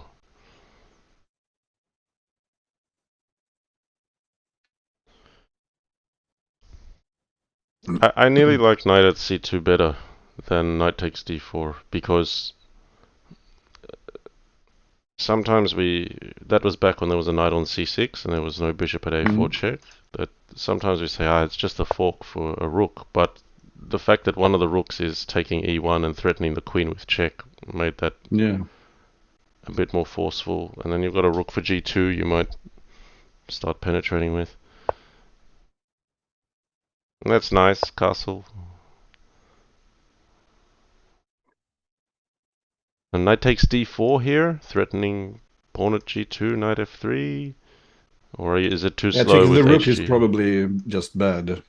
I nearly like knight at c2 better than knight takes d4 because sometimes that was back when there was a knight on c6 and there was no bishop at a4 check. That sometimes we say, it's just a fork for a rook, but the fact that one of the rooks is taking e1 and threatening the queen with check made that a bit more forceful. And then you've got a rook for g2 you might start penetrating with. That's nice, castle. And knight takes d4 here, threatening pawn at g2, knight f3. Or is it too slow Taking with the rook is hg? probably just bad.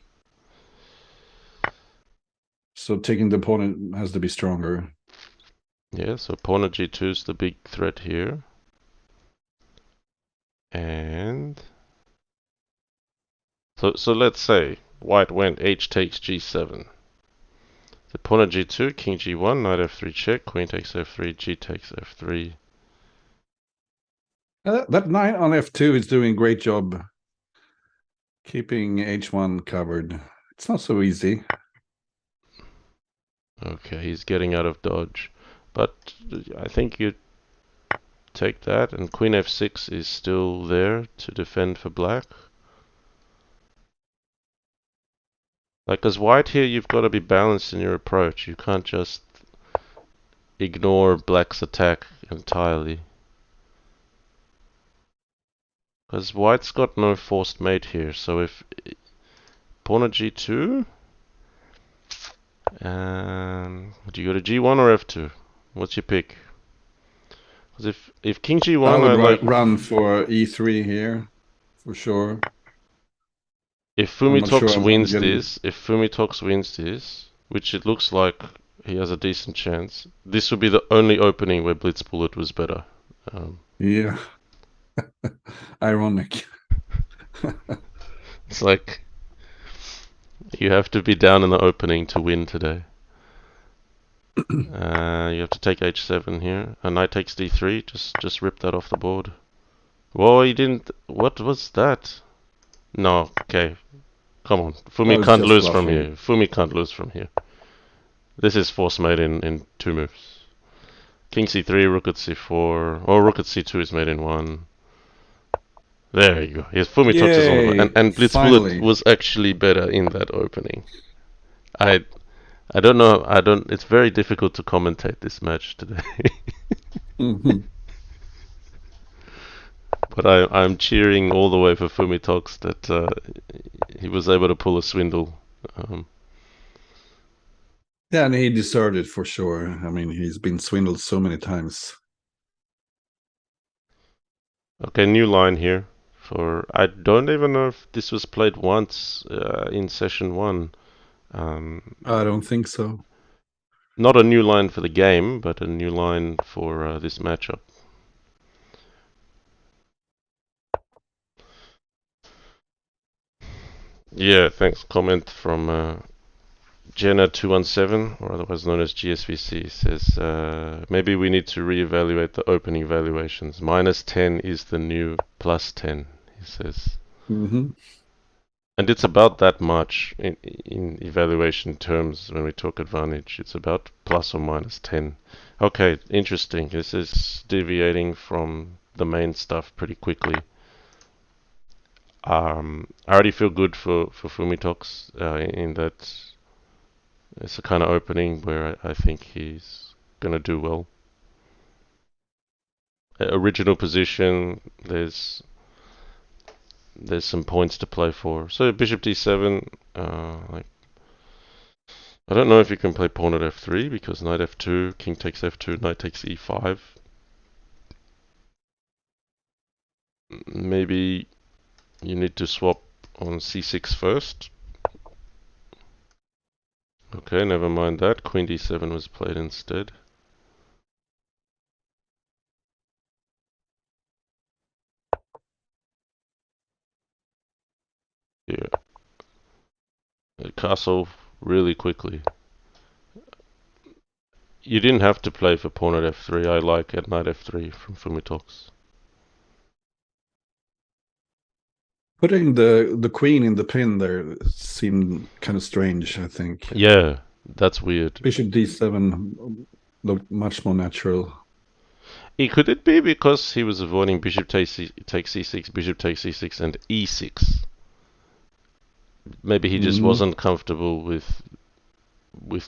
So taking the pawn has to be stronger. Yeah, so pawn at g2 is the big threat here. And so let's say white went h takes g7. The pawn at g2, king g1, knight f3 check, queen takes f3, g takes f3. That knight on f2 is doing a great job keeping h1 covered. It's not so easy. Okay, he's getting out of dodge. But I think you take that, and queen f6 is still there to defend for black. Like, as white here, you've got to be balanced in your approach. You can't just ignore black's attack entirely. Because white's got no forced mate here, so if pawn at g2, do you go to g1 or f2? What's your pick? Because if king I g1, would I like. run for e3 here, for sure. If I'm not sure Fumitoks I'm wins getting... this, which it looks like he has a decent chance, this would be the only opening where blitzbullet was better. Yeah. Ironic. It's like you have to be down in the opening to win today. You have to take h7 here. A knight takes d3. Just rip that off the board. Whoa, he didn't. What was that? No, okay. Come on. That Fumi was can't just lose from bluffing. here. Fumi can't lose from here. This is force made in two moves. King c3, rook at c4, or rook at c2 is made in one. There you go. Yes, Fumitoks is on the board. Yay! And Blitzbullet Finally. was actually better in that opening. I I don't know. I don't. It's very difficult to commentate this match today. Mhm. But I'm cheering all the way for Fumitoks that he was able to pull a swindle. Um, Yeah, and he deserved it for sure. I mean, he's been swindled so many times. okay, new line here. I don't even know if this was played once in session one. Um, I don't think so. Not a new line for the game, but a new line for this matchup. Yeah, thanks. Comment from Jenna217, or otherwise known as GSVC, says maybe we need to reevaluate the opening valuations. -10 is the new +10, he says. Mm-hmm. And it's about that much in evaluation terms when we talk advantage. It's about plus or -10. Okay, interesting. This is deviating from the main stuff pretty quickly. I already feel good for Fumitoks in that It's a kind of opening where I think he's gonna do well. Original position, there's some points to play for. So bishop d7, like I don't know if you can play pawn at f3 because knight f2, king takes f2, knight takes e5. Maybe you need to swap on c6 first. Okay, never mind that. Queen d7 was played instead. Yeah, castle really quickly. You didn't have to play for pawn at f3. I like at knight f3 from Fumitoks. Putting the queen in the pin there seemed kind of strange, I think. Yeah, that's weird. Bishop d7 looked much more natural. Could it be because he was avoiding bishop takes c6, bishop takes c6, and e6? Maybe he just wasn't comfortable with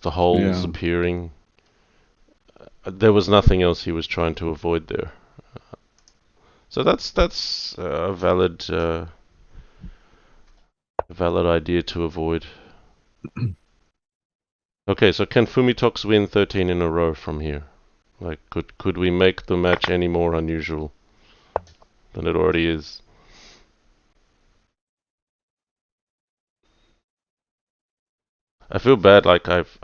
the holes Yeah. appearing. There was nothing else he was trying to avoid there. So that's a valid idea to avoid. Okay, so can Fumitoks win 13 in a row from here? Like, could we make the match any more unusual than it already is? I feel bad. Like I've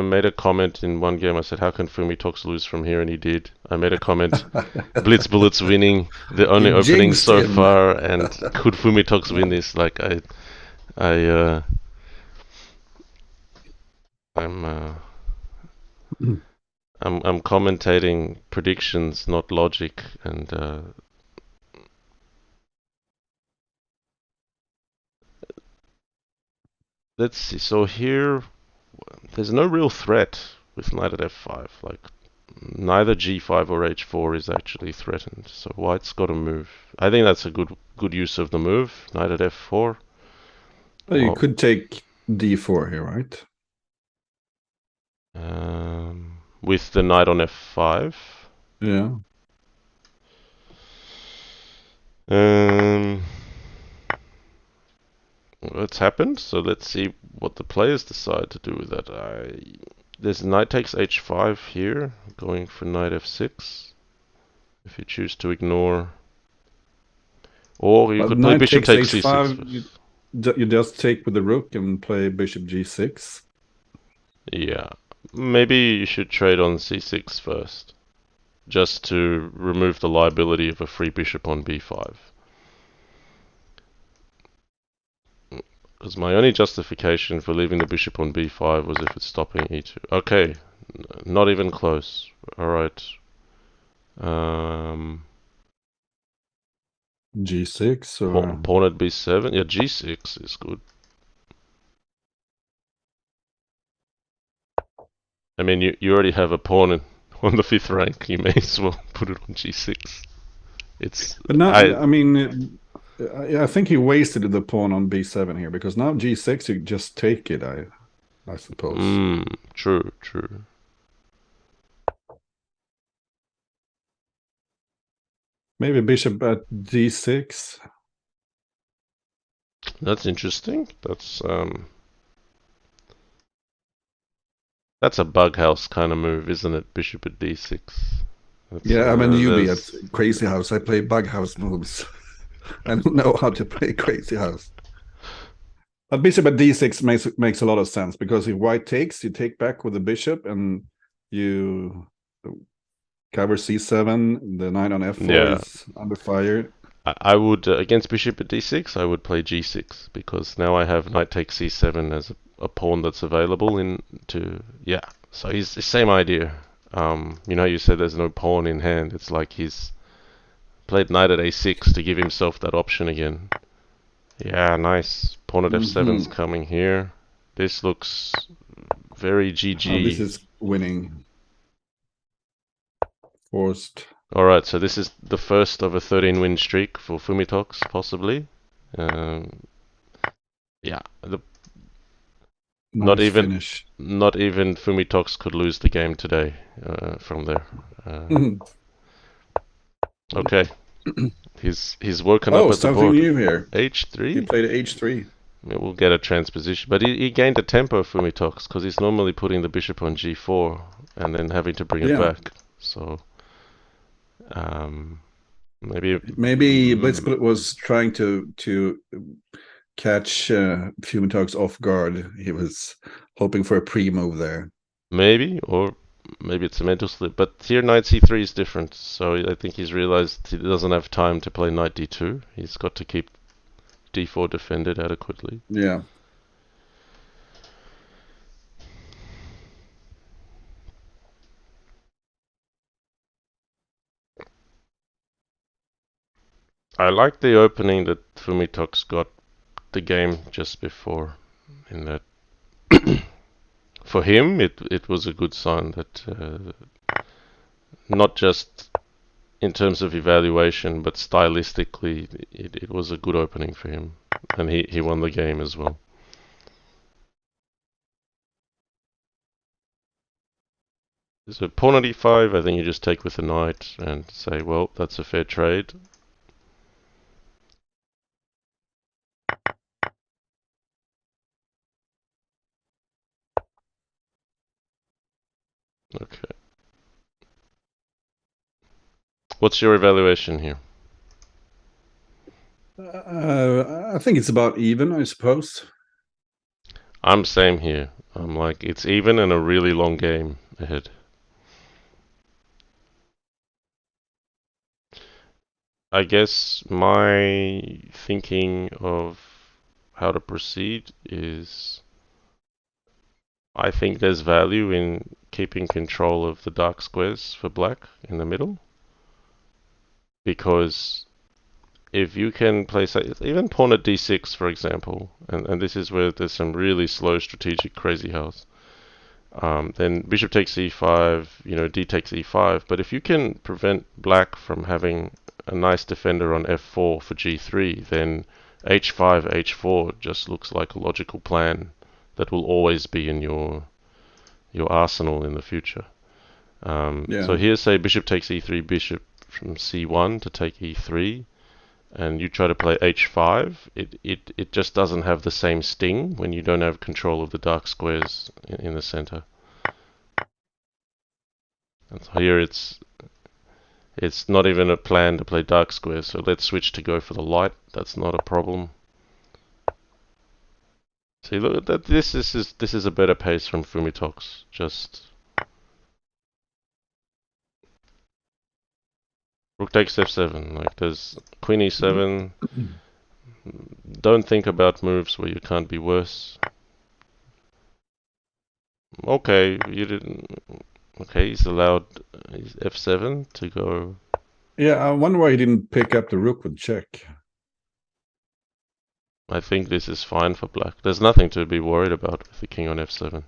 made a comment in one game. I said, "How can Fumitoks lose from here?" And he did. I made a comment. Blitzbullet's winning the only You opening jinxed so him. far, and could Fumitoks win this? Like I, I'm, I'm commentating predictions, not logic, and let's see. So here, there's no real threat with knight at f5. Like neither g5 or h4 is actually threatened. So white's got to move. I think that's a good use of the move. Knight at f4. Well, you Well, could take d4 here, right? with the knight on f5. Yeah. Um, it's happened. So let's see what the players decide to do with that. There's knight takes h5 here, going for knight f6. If you choose to ignore, or you But could play knight bishop takes takes c6 h5, first. you just take with the rook and play bishop g6. Yeah, maybe you should trade on c6 first, just to remove the liability of a free bishop on b5. Because my only justification for leaving the bishop on b5 was if it's stopping e2. Okay, not even close. Alright. Um, g6 or pawn at b7. Yeah, g6 is good. I mean, you already have a pawn on the 5th rank. You may as well put it on g6. It's but not I I mean I think he wasted the pawn on b7 here because now g6 you just take it, I suppose. true. Maybe bishop at d6. That's interesting. That's a bug house kind of move, isn't it? Bishop at d6. That's Yeah, I'm a newbie at there's Crazyhouse. I play bug house moves. I don't know how to play Crazyhouse. But bishop at d6 makes a lot of sense because if white takes, you take back with the bishop and you cover c7. The knight on f4 yeah. is under fire. I would against bishop at d6. I would play g6 because now I have knight takes c7 as a pawn that's available in to yeah. So he's the same idea. You said there's no pawn in hand. It's like he's played knight at a6 to give himself that option again. Yeah, nice. Pawn at f7's Mm-hmm. coming here. This looks very Oh, this GG. is winning. Forced. Alright, so this is the first of a 13 win streak for Fumitoks, possibly. Um, yeah, Not Nice even finish. not even Fumitoks could lose the game today from there. Uh, okay, he's woken up Oh, at the something board. new here. He H3. played H3. We'll get a transposition, but he gained a tempo Fumitoks because he's normally putting the bishop on G4 and then having to bring it Yeah. back. So maybe Maybe blitzbullet was trying to catch Fumitoks off guard. He was hoping for a pre-move there. or maybe it's a mental slip. But here knight c3 is different, so I think he's realized he doesn't have time to play knight d2. He's got to keep d4 defended adequately. Yeah. I like the opening that Fumitoks got the game just before. In that, for him, it was a good sign that not just in terms of evaluation, but stylistically, it was a good opening for him, and he won the game as well. So pawn at e5, I think you just take with the knight and say, well, that's a fair trade. Okay. What's your evaluation here? I think it's about even, I suppose. I'm same here. I'm like, it's even and a really long game ahead. I guess my thinking of how to proceed is I think there's value in keeping control of the dark squares for black in the middle, because if you can place even pawn at d6 for example, and this is where there's some really slow strategic crazy house, then bishop takes e5, d takes e5, but if you can prevent black from having a nice defender on f4 for g3, then h5, h4 just looks like a logical plan that will always be in your arsenal in the future. So Yeah. here, say bishop takes e3, bishop from c1 to take e3, and you try to play h5. It just doesn't have the same sting when you don't have control of the dark squares in the center. And so here it's not even a plan to play dark squares. So let's switch to go for the light. That's not a problem. See, look, that this is a better pace from Fumitoks. Just rook takes f7. Like there's queen e7. Don't think about moves where you can't be worse. Okay, you didn't. Okay, he's allowed f7 to go. Yeah, I wonder why he didn't pick up the rook with check. I think this is fine for black. There's nothing to be worried about with the king on f7.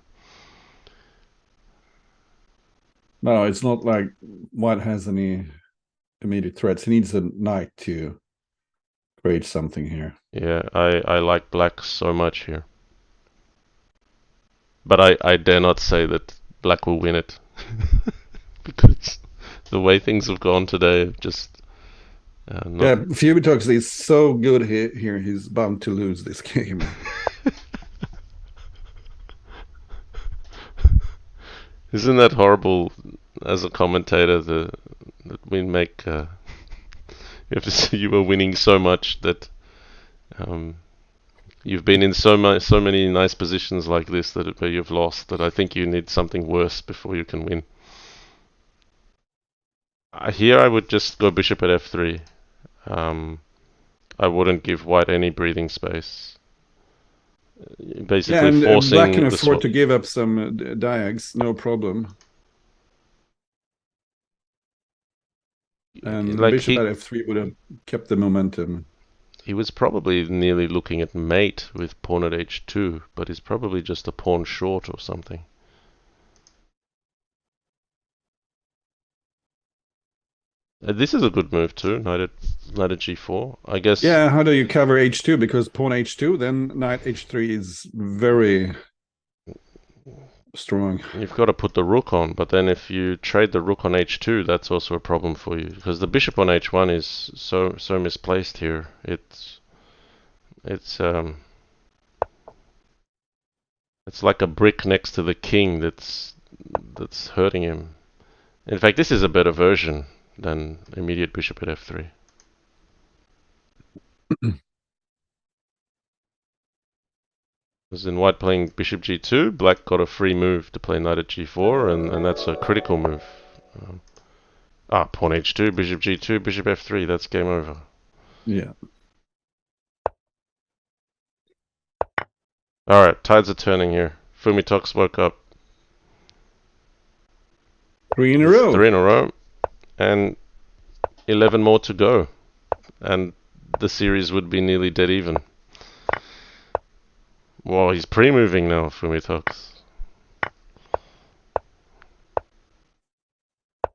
No, it's not like white has any immediate threats. He needs a knight to create something here. Yeah, I like black so much here. But I dare not say that black will win it. Because the way things have gone today, just Yeah, not. Fumitoks is so good here. He's bound to lose this game. Isn't that horrible as a commentator that we make. You have to say you were winning so much that you've been in so many nice positions like this where you've lost, that I think you need something worse before you can win. Here I would just go bishop at f3. I wouldn't give white any breathing space. Yeah, Basically and black can forcing the afford swap. to give up some diags, no problem. And Like bishop at f3 would have kept the momentum. he was probably nearly looking at mate with pawn at h2, but he's probably just a pawn short or something. This is a good move too, knight at g4. I guess. Yeah, how do you cover h2? Because pawn h2, then knight h3 is very strong. You've got to put the rook on, but then if you trade the rook on h2, that's also a problem for you because the bishop on h1 is so misplaced here. It's it's like a brick next to the king that's hurting him. In fact, this is a better version than immediate bishop at f3. Because in white playing bishop g2, black got a free move to play knight at g4, and that's a critical move. Um, Pawn h2, bishop g2, bishop f3, that's game over. Yeah. Alright, tides are turning here. Fumitoks woke up. 3 in a row. 3 in a row, and 11 more to go. And the series would be nearly dead even. Well, he's pre-moving now, Fumitoks.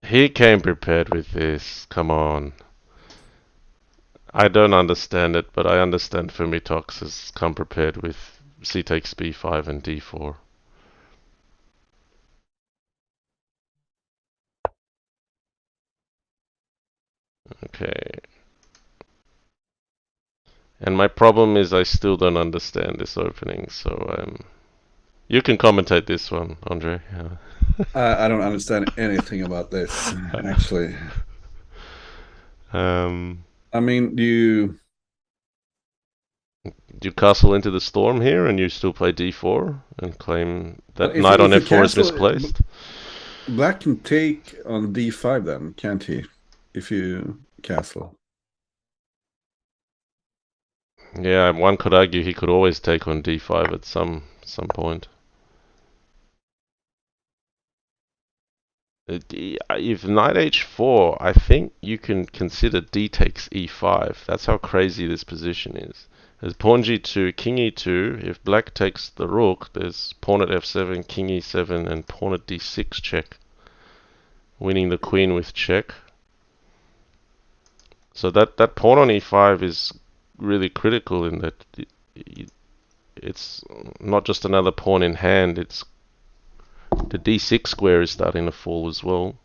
He came prepared with this. Come on. I don't understand it, but I understand Fumitoks has come prepared with c takes b5 and d4. Okay. And my problem is I still don't understand this opening, so you can commentate this one, Andre. Yeah. I don't understand anything about this, actually. um, I mean, you. you castle into the storm here, and you still play d4 and claim But that knight on if you f4 is cancel, misplaced. black can take on d5 then, can't he? If you castle. Yeah, one could argue he could always take on d5 at some point. If knight h4, I think you can consider d takes e5. That's how crazy this position is. There's pawn g2, king e2. If black takes the rook, there's pawn at f7, king e7, and pawn at d6 check. Winning the queen with check. So that pawn on e5 is really critical in that it's not just another pawn in hand, it's the d6 square is starting to fall as well.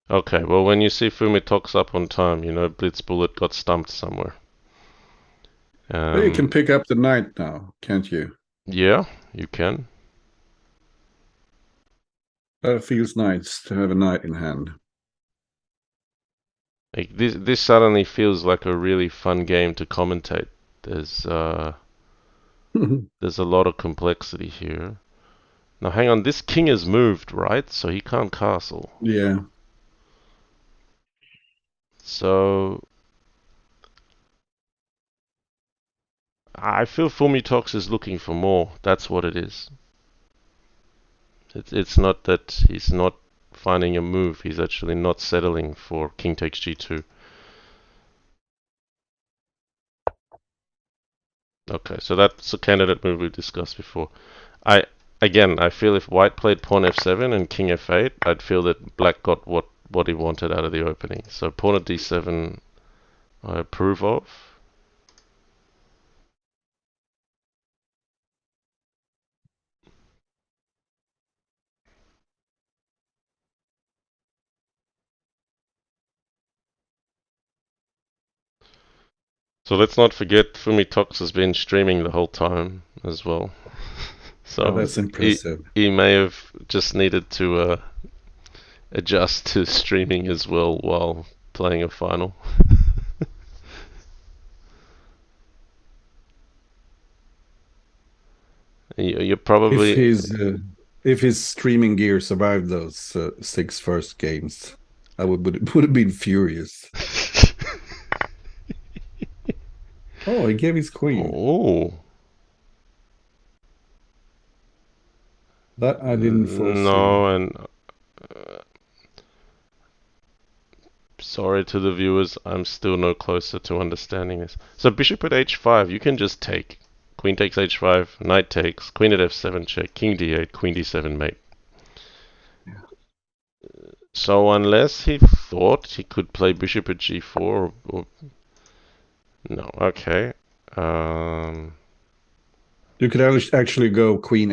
Okay, well when you see Fumitoks up on time, you know blitzbullet got stumped somewhere. But you can Um, pick up the knight now, can't you? yeah, you can. That feels nice to have a knight in hand. Like this suddenly feels like a really fun game to commentate. There's uh, there's a lot of complexity here. Now hang on, this king has moved, right? So he can't castle. Yeah. So I feel Fumitoks is looking for more. That's what it is. It's not that he's not finding a move. He's actually not settling for king takes g2. Okay, so that's a candidate move we discussed before. I I feel if white played pawn f7 and king f8, I'd feel that black got what he wanted out of the opening. So pawn at d7, I approve of. So let's not forget Fumitoks has been streaming the whole time as well. Oh, So that's impressive. he may have just needed to adjust to streaming as well while playing a final. You're If probably his streaming gear survived those 6 first games, I would have been furious. Oh, he gave his queen. oh That I didn't foresee. no, and sorry to the viewers, I'm still no closer to understanding this. So bishop at h5, you can just take. Queen takes h5, knight takes, queen at f7 check, king d8, queen d7 mate. So unless he thought he could play bishop at g4, or no, okay. Um, You could actually go queen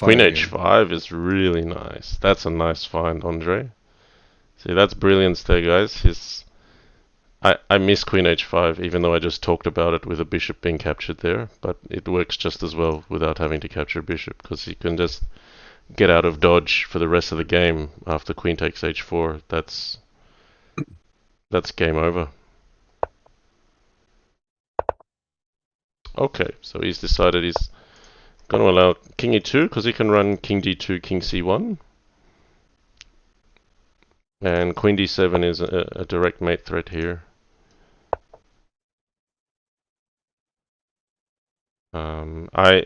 Queen h5 here. h5 is really nice. That's a nice find, Andre. See, that's brilliance there, guys. I miss Queen h5, even though I just talked about it with a bishop being captured there, but it works just as well without having to capture a bishop, because you can just get out of dodge for the rest of the game after queen takes h4. That's game over. Okay, so he's decided he's going to allow king e2 because he can run king d2, king c1, and queen d7 is a direct mate threat here. I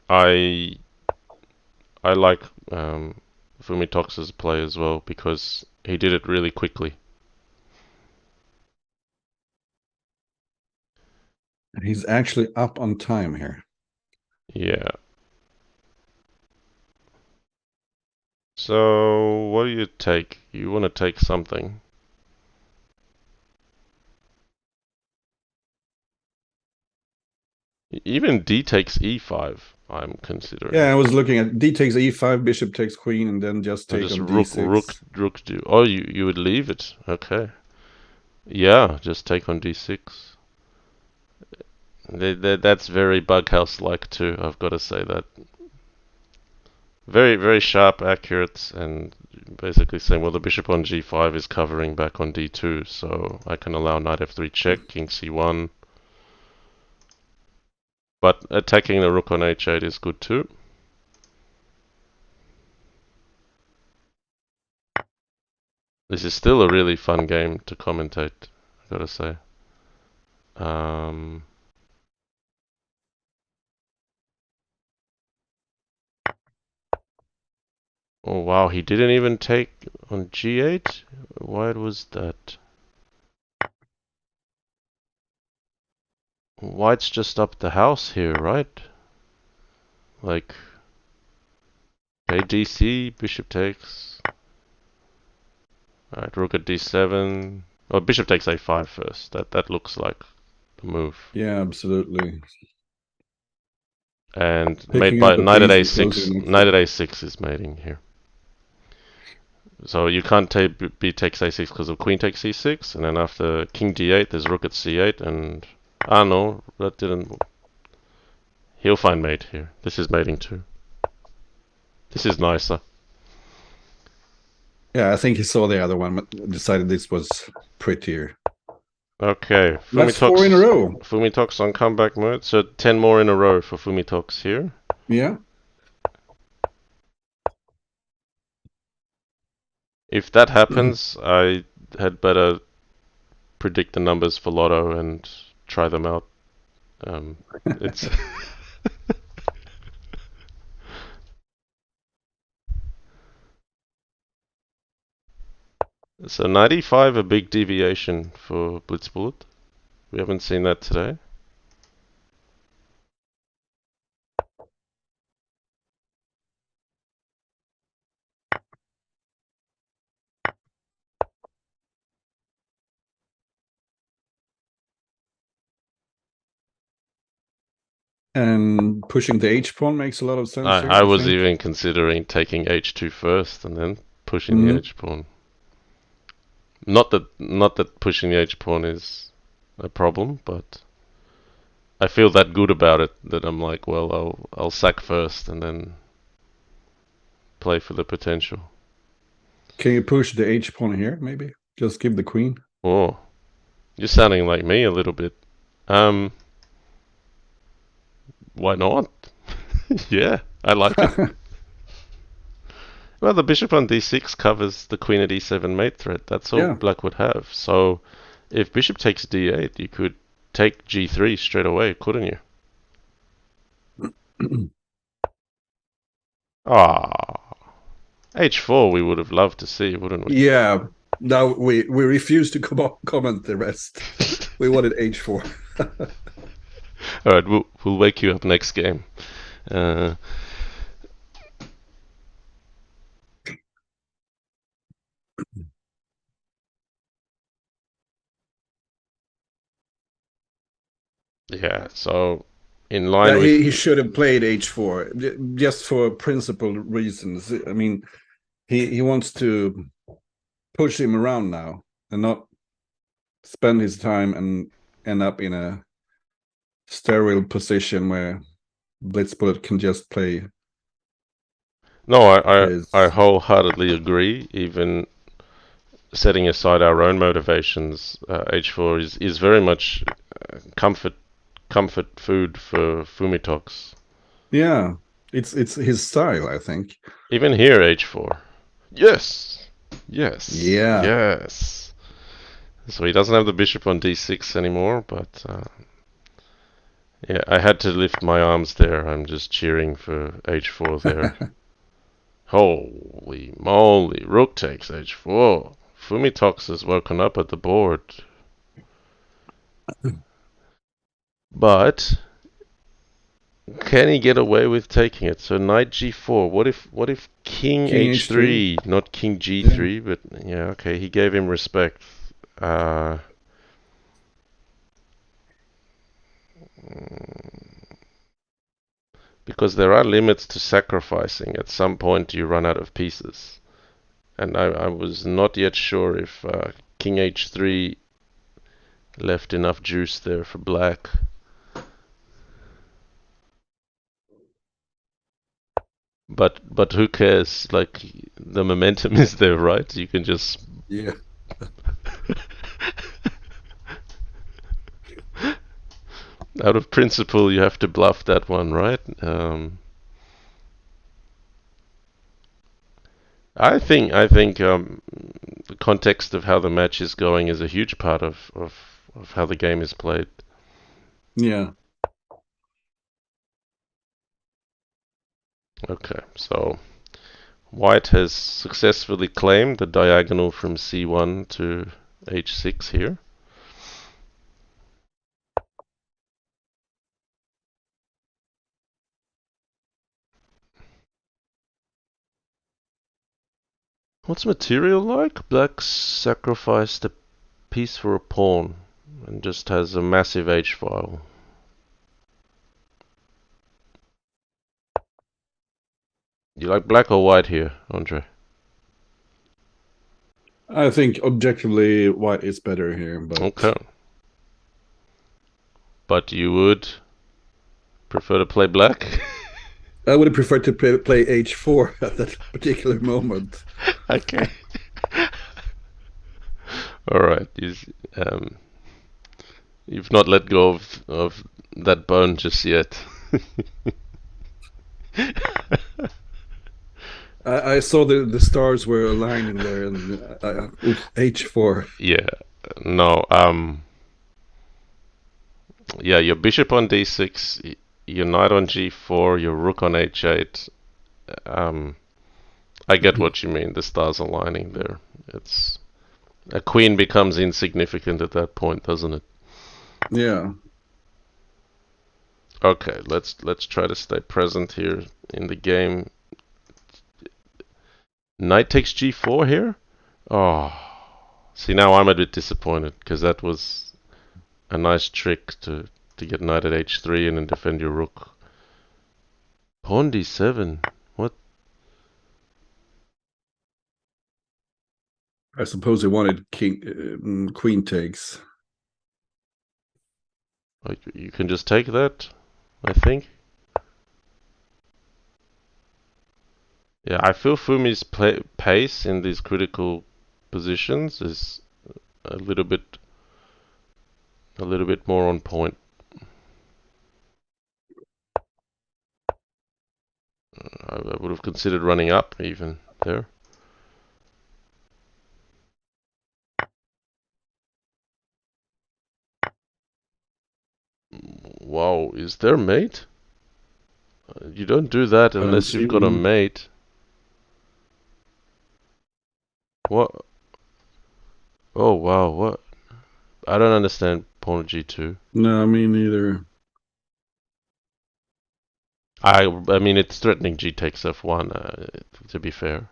I I like Fumitoks' play as well because he did it really quickly. He's actually up on time here. Yeah. So what do you take? You want to take something. Even d takes e5, I'm considering. Yeah, I was looking at d takes e5, bishop takes queen, and then just Or take just on rook d6. do. Oh, you would leave it. Okay. Yeah, just take on d6. That's very Bughouse-like too, I've got to say that. Very, very sharp, accurate, and basically saying, well, the bishop on g5 is covering back on d2, so I can allow knight f3 check, king c1. But attacking the rook on h8 is good too. This is still a really fun game to commentate, I gotta say. Um, oh wow, he didn't even take on g8? Why was that? White's just up the house here, right? Like, okay, dc, bishop takes. Alright, rook at d7. Oh, bishop takes a5 first. That looks like the move. Yeah, absolutely. And mate Picking by up a knight at piece and closing a6. the next Knight at one. a6 is mating here. So you can't take b takes a6 because of queen takes c6, and then after king d8, there's rook at c8, and ah no, that didn't. He'll find mate here. This is mating too. This is nicer. Yeah, I think he saw the other one, but decided this was prettier. Okay, That's four in a row. Fumitoks on comeback mode. So 10 more in a row for Fumitoks here. Yeah. If that happens, I had better predict the numbers for Lotto and try them out. It's so 95, a big deviation for blitzbullet. We haven't seen that today. And pushing the H pawn makes a lot of sense here, I I was think. even considering taking h2 first and then pushing the Mm. h pawn. Not that pushing the h pawn is a problem, but I feel that good about it that I'm like, well, I'll sack first and then play for the potential. Can you push the H pawn here, maybe? Just give the queen. Oh, you're sounding like me a little bit. Um, why not? Yeah, I like it. Well, the bishop on d6 covers the queen at e7 mate threat. That's all Yeah. black would have. So if bishop takes d8, you could take g3 straight away, couldn't you? Ah, h4 we would have loved to see, wouldn't we? Yeah. Now we refuse to comment the rest. We wanted H4. All right, we'll wake you up next game. Uh, Yeah, so in line Yeah, with he should have played h4 just for principled reasons. I mean, he wants to push him around now and not spend his time and end up in a sterile position where blitzbullet can just play no, I his. wholeheartedly agree. Even setting aside our own motivations, H4 is very much comfort food for Fumitoks. Yeah, it's his style, I think. Even here, H4. Yes, yes, Yeah. yes. So he doesn't have the bishop on D6 anymore, but yeah, I had to lift my arms there. I'm just cheering for H4 there. Holy moly, rook takes H4. Fumitox has woken up at the board. But can he get away with taking it? So knight G4. What if King King h3. H3, not King Yeah. G3, but yeah, okay, he gave him respect. Uh, because there are limits to sacrificing. At some point, you run out of pieces. And I was not yet sure if King H3 left enough juice there for black. But who cares? Like the momentum is there, right? You can just Yeah. out of principle you have to bluff that one, right? I think the context of how the match is going is a huge part of how the game is played. Yeah. Okay, so White has successfully claimed the diagonal from C1 to H6 here. What's material like? Black sacrificed a piece for a pawn and just has a massive H file. You like black or white here, Andre? I think objectively white is better here, Okay. but But you would prefer to play black? I would have preferred to play h4 at that particular moment. Okay. Alright. Um, you've not let go of that bone just yet. I saw the stars were aligning there, and h4. Yeah. No. Yeah, your bishop on d6, your knight on g4, your rook on h8. Um, I get what you mean. The stars aligning there. It's a queen becomes insignificant at that point, doesn't it? Yeah. Okay, let's try to stay present here in the game. Knight takes g4 here. Oh, see now I'm a bit disappointed because that was a nice trick to get knight at h3 and then defend your rook. Pawn d7. What? I suppose he wanted queen takes. You can just take that, I think. Yeah, I feel Fumi's pace in these critical positions is a little bit more on point. I would have considered running up even there. Wow, is there mate? You don't do that I don't unless see you've got a one. mate. What? Oh wow, what? I don't understand pawn g2. No, me neither. I mean it's threatening g takes f1. To be fair.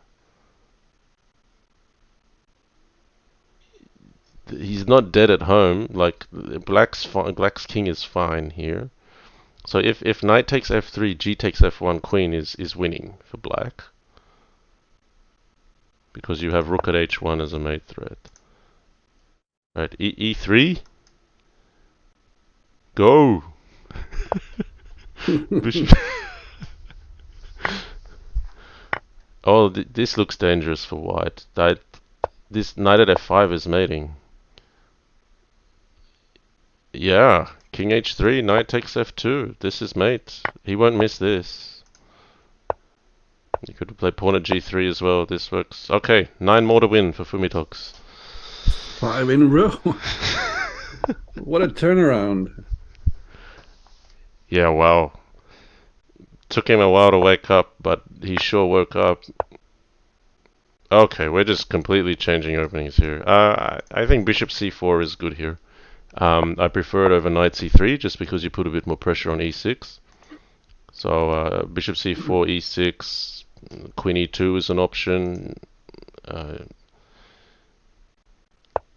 he's not dead at home. Like Black's king is fine here. So if knight takes f3, g takes f1, queen is winning for black because you have rook at h1 as a mate threat. Right, e3, go. Bishop. Oh, this looks dangerous for white. This knight at f5 is mating. Yeah, king h3, knight takes f2. This is mate. He won't miss this. You could play pawn at g3 as well. This works. Okay, 9 more to win for Fumitoks. 5 in a row. What a turnaround. Yeah, wow. Took him a while to wake up, but he sure woke up. Okay, we're just completely changing openings here. I think bishop c4 is good here. I prefer it over knight c3 just because you put a bit more pressure on e6. So bishop c4, e6, queen e2 is an option.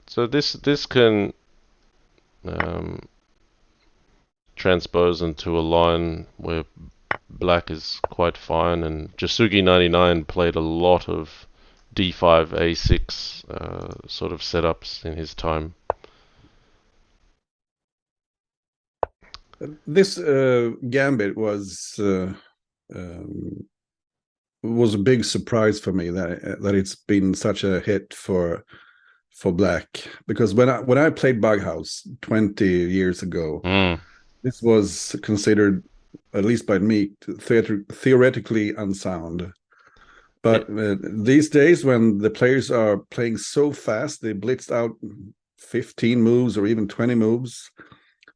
So this can transpose into a line where black is quite fine, and Jasugi99 played a lot of d5, a6 sort of setups in his time. This gambit was a big surprise for me that it's been such a hit for black, because when I played Bughouse 20 years ago, this was considered, at least by me, theoretically unsound. But these days, when the players are playing so fast, they blitzed out 15 moves or even 20 moves,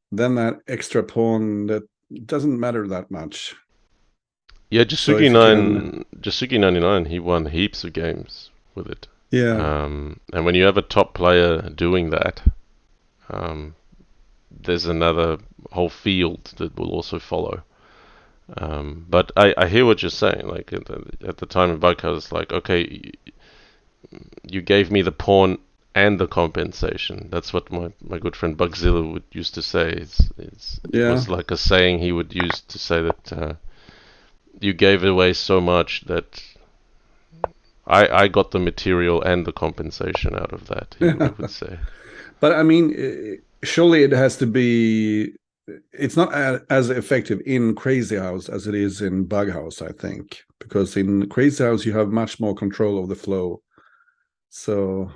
then that extra pawn, that doesn't matter that much. Yeah, Jasugi99, he won heaps of games with it. Yeah. And when you have a top player doing that, there's another whole field that will also follow. But I hear what you're saying. Like at the time of Bughouse, it's like, okay, you gave me the pawn and the compensation. That's what my good friend Bugzilla used to say. It was like a saying he would use to say that you gave away so much that I got the material and the compensation out of that, he would say. But I mean, surely it has to be, it's not as effective in Crazyhouse as it is in Bughouse, I think, because in Crazyhouse you have much more control of the flow. So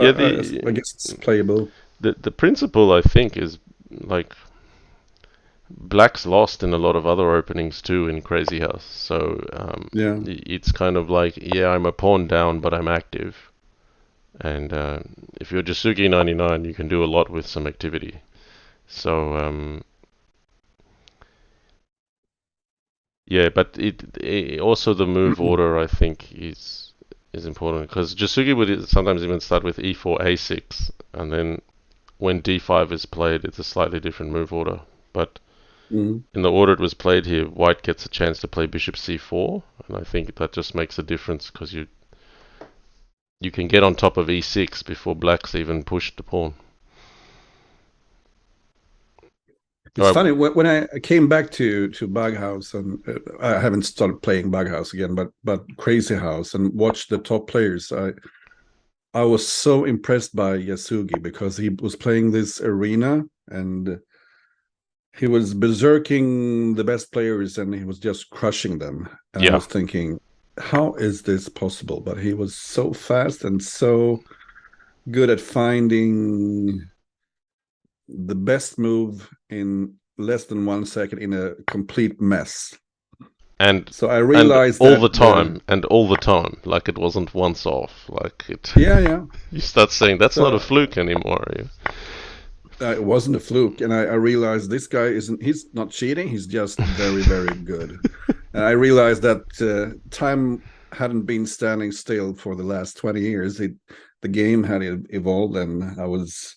yeah, I guess it's playable. The principle, I think, is like black's lost in a lot of other openings too in Crazyhouse. So it's kind of like, yeah, I'm a pawn down, but I'm active. And if you're Jasugi99, you can do a lot with some activity. So yeah, but it also the move order, I think, is important, because Jasugi would sometimes even start with e4, a6, and then when d5 is played, it's a slightly different move order. But in the order it was played here, white gets a chance to play bishop c4, and I think that just makes a difference, because you can get on top of e6 before black's even pushed the pawn. It's funny, when I came back to Bughouse, and I haven't started playing Bughouse again, but Crazyhouse, and watched the top players, I was so impressed by Yasugi, because he was playing this arena and he was berserking the best players and he was just crushing them. And I was thinking, how is this possible? But he was so fast and so good at finding the best move in less than 1 second in a complete mess. And so I realized all the time, like it wasn't once off. Like it. Yeah. You start saying that's not a fluke anymore. It wasn't a fluke, and I realized this guy he's not cheating, he's just very, very good. And I realized that time hadn't been standing still for the last 20 years. The game had evolved, and I was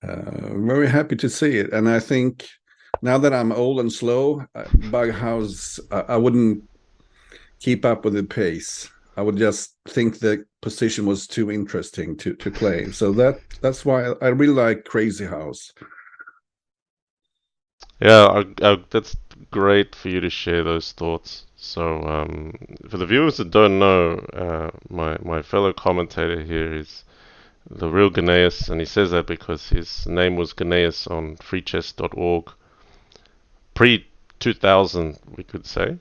very happy to see it. And I think now that I'm old and slow, Bughouse, I wouldn't keep up with the pace. I would just think the position was too interesting to play. So that's why I really like Crazyhouse. Yeah, that's great for you to share those thoughts. So, for the viewers that don't know, my fellow commentator here is the real Gnejs, and he says that because his name was Gnejs on freechess.org pre 2000, we could say.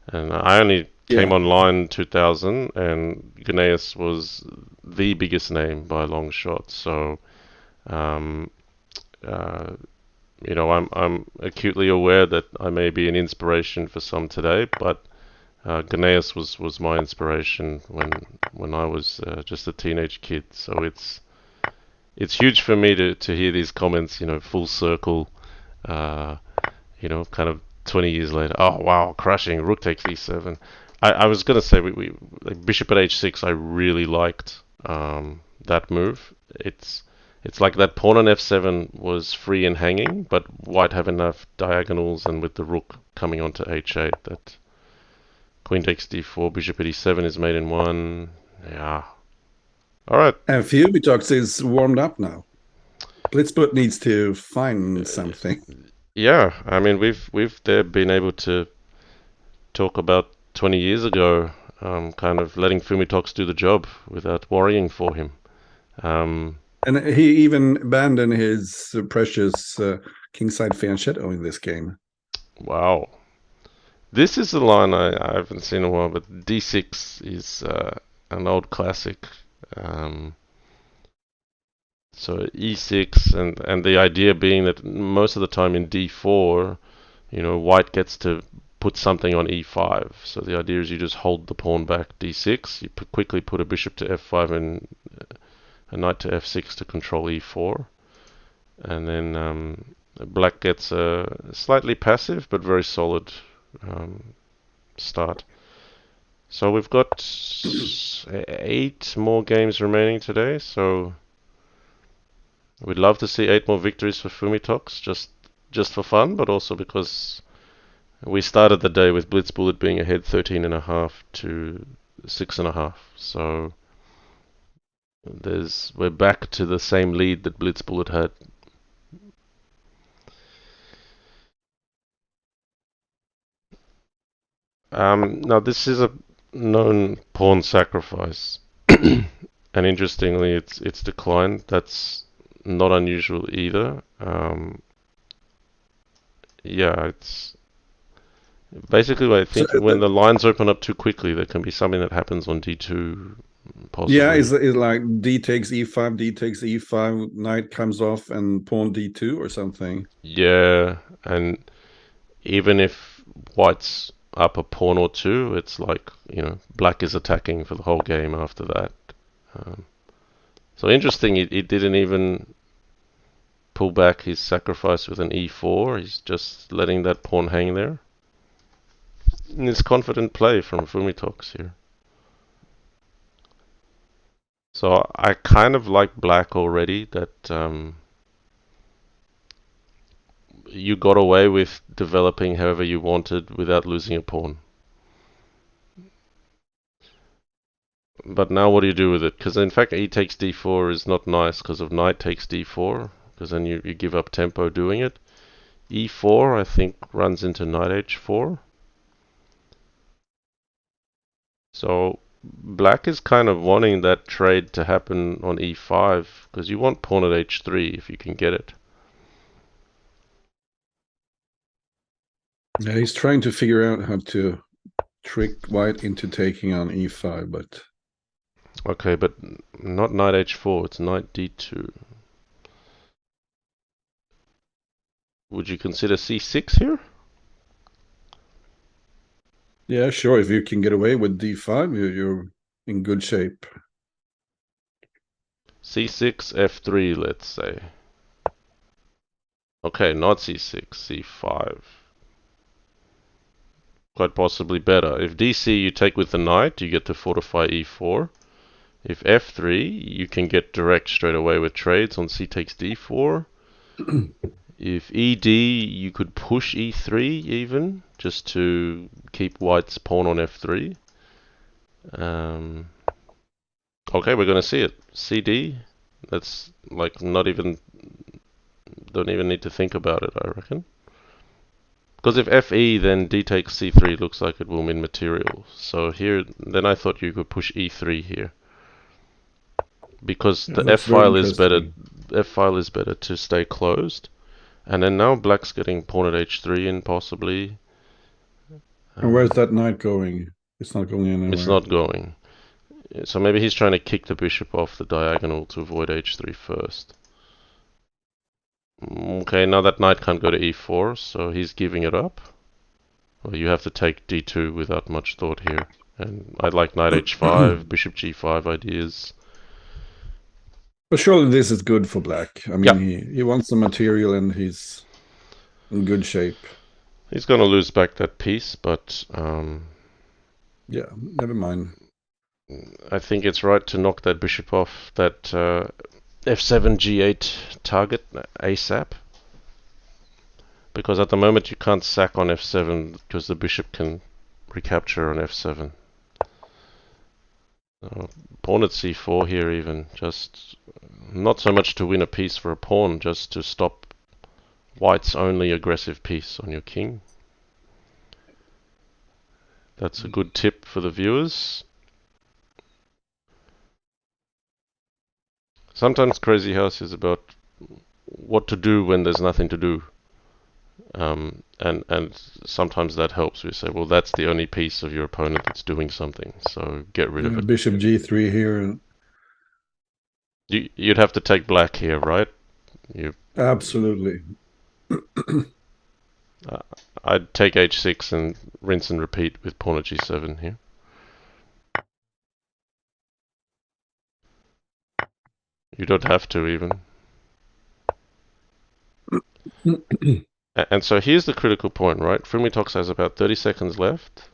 And I only came Yeah. online in 2000, and Gnejs was the biggest name by a long shot. So, um, uh, I'm acutely aware that I may be an inspiration for some today, but Gnejs was my inspiration when I was just a teenage kid. So it's huge for me to hear these comments, full circle, uh, kind of 20 years later. Oh wow, crushing rook takes e7. I was gonna say we like bishop at h6. I really liked that move. It's like that pawn on f7 was free and hanging, but white have enough diagonals, and with the rook coming onto h8, that queen takes d4, bishop at e7 is made in one. Yeah. All right. And Fumitoks is warmed up now. Blitzbullet needs to find Uh, something. yeah. I mean, we've there been able to talk about 20 years ago, kind of letting Fumitoks do the job without worrying for him. Um, And he even abandoned his precious kingside fianchetto in this game. wow. This is a line I haven't seen in a while, but d6 is an old classic. Um, so e6, and the idea being that most of the time in d4, white gets to put something on e5. So the idea is you just hold the pawn back d6, you quickly put a bishop to f5 and a knight to f6 to control e4, and then black gets a slightly passive but very solid um, start. So we've got 8 more games remaining today, so we'd love to see 8 more victories for Fumitoks, just for fun, but also because we started the day with blitzbullet being ahead 13.5 to 6.5. So we're back to the same lead that blitzbullet had. Now this is a known pawn sacrifice, and interestingly, it's declined. That's not unusual either. Yeah, it's basically I So think when the lines open up too quickly, there can be something that happens on d2, yeah, possibly. is like d takes e5, d takes e5, knight comes off, and pawn d2 or something. Yeah, and even if white's up a pawn or two, it's like black is attacking for the whole game after that. Um, so interesting, he didn't even pull back his sacrifice with an e4. He's just letting that pawn hang there. And it's confident play from Fumitoks here. So I kind of like black already, that you got away with developing however you wanted without losing a pawn. But now what do you do with it? Because in fact e takes d4 is not nice because of knight takes d4, because then you give up tempo doing it. e4 I think runs into knight h4. So black is kind of wanting that trade to happen on e5 because you want pawn at h3 if you can get it. Yeah, he's trying to figure out how to trick white into taking on e5, but Okay, but not knight h4, it's knight d2. Would you consider c6 here? yeah, sure. If you can get away with d5, you're in good shape. c6, f3, let's say. Okay, not c6, c5. Quite possibly better. If dc you take with the knight, you get to fortify e4. If f3, you can get direct straight away with trades on c takes d4. If ed, you could push e3 even, just to keep white's pawn on f3. Um, okay, we're gonna see it. CD. That's like not even. Don't even need to think about it, I reckon. Because if FE, then D takes C3 looks like it will min material. So here, then I thought you could push E3 here. Because Yeah, the F that's very file is better. interesting. F file is better to stay closed. And then now black's getting pawn at H3 in possibly. And where's Um, that knight going? It's not going it's anywhere. not going. So maybe he's trying to kick the bishop off the diagonal to avoid H3 first. Okay, now that knight can't go to E4, so he's giving it up. Well, you have to take D2 without much thought here. And I like knight H5, bishop G5 ideas. But surely this is good for black. I Yeah, mean, he wants the material and he's in good shape. he's gonna lose back that piece, but Yeah, never mind. I think it's right to knock that bishop off that F7 G8 target ASAP. Because at the moment you can't sack on F7 because the bishop can recapture on F7. Pawn at C4 here even, just not so much to win a piece for a pawn, just to stop white's only aggressive piece on your king. That's a good tip for the viewers. Sometimes Crazyhouse is about what to do when there's nothing to do. And sometimes that helps. We say, well, that's the only piece of your opponent that's doing something, so get rid of Yeah, it. bishop G3 here. You'd have to take black here, right? You, Absolutely. uh, I'd take H6 and rinse and repeat with pawn at G7 here. You don't have to even. And so here's the critical point, right? Fumitoks has about 30 seconds left,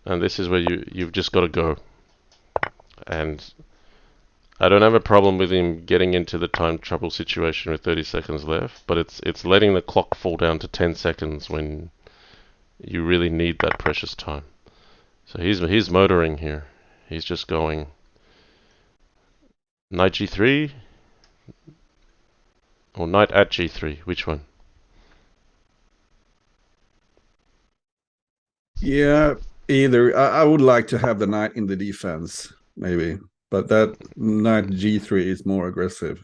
and this is where you've just got to go. And I don't have a problem with him getting into the time trouble situation with 30 seconds left, but it's letting the clock fall down to 10 seconds when you really need that precious time. So he's motoring here. He's just going knight G3 or knight at G3. Which one? Yeah, either. I would like to have the knight in the defense, maybe. But that knight G3 is more aggressive.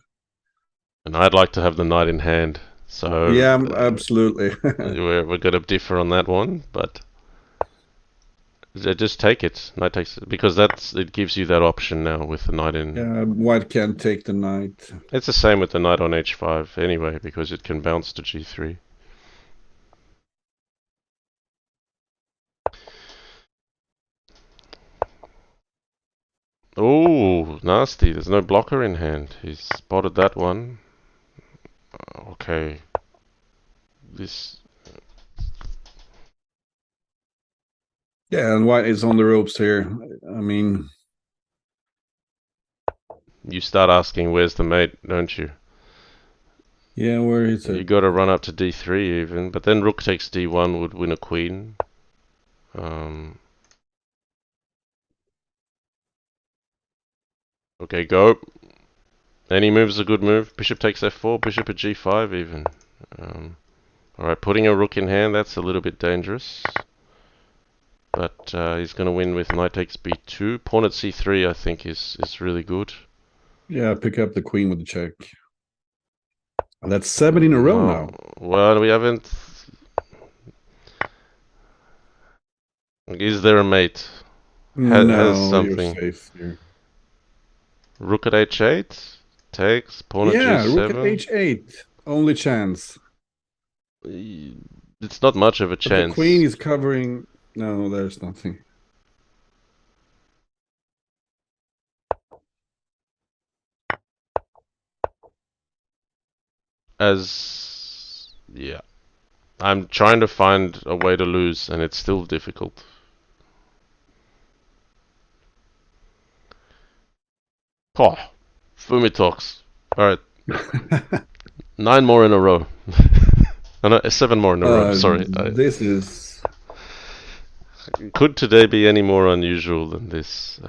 And I'd like to have the knight in hand. So Yeah, absolutely. we're going to differ on that one, but just take it. Knight takes it because it gives you that option now with the knight in. Yeah, white can't take the knight. It's the same with the knight on H5 anyway because it can bounce to G3. Oh, nasty. There's no blocker in hand. He's spotted that one. Okay. This. Yeah, and white is on the ropes here. I mean, You start asking where's the mate, don't you? yeah, where is You it? got to run up to D3 even, but then rook takes D1 would win a queen. Okay, go. Any move's a good move. Bishop takes F4, bishop at G5 even. Alright, putting a rook in hand, that's a little bit dangerous. But he's going to win with knight takes B2. Pawn at C3 I think is really good. Yeah, pick up the queen with the check. That's 7 in a row now. Well, we haven't. Is there a mate? Has No, you're something. safe here. Rook at H8 takes. Pawn at Yeah, rook at G7. H8. Only chance. It's not much of a But the queen chance. is covering. No, there's nothing. Yeah. I'm trying to find a way to lose, and it's still difficult. Oh, Fumitoks. Alright, 9 more in a row. Oh, no, 7 more in a row. Sorry. This is Could today be any more unusual than this?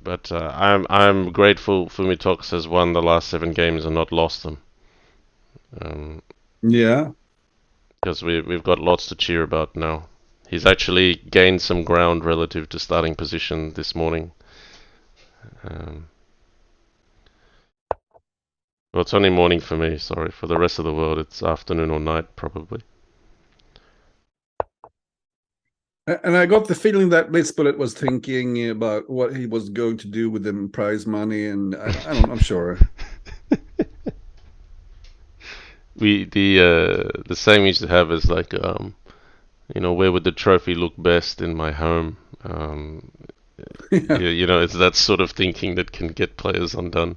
But I'm grateful Fumitoks has won the last 7 games and not lost them. Yeah. Because we've got lots to cheer about now. He's actually gained some ground relative to starting position this morning. Well, it's only morning for me, sorry. For the rest of the world, it's afternoon or night, probably. And I got the feeling that blitzbullet was thinking about what he was going to do with the prize money, and I'm sure. The saying we used to have is like, where would the trophy look best in my home? Yeah. It's that sort of thinking that can get players undone.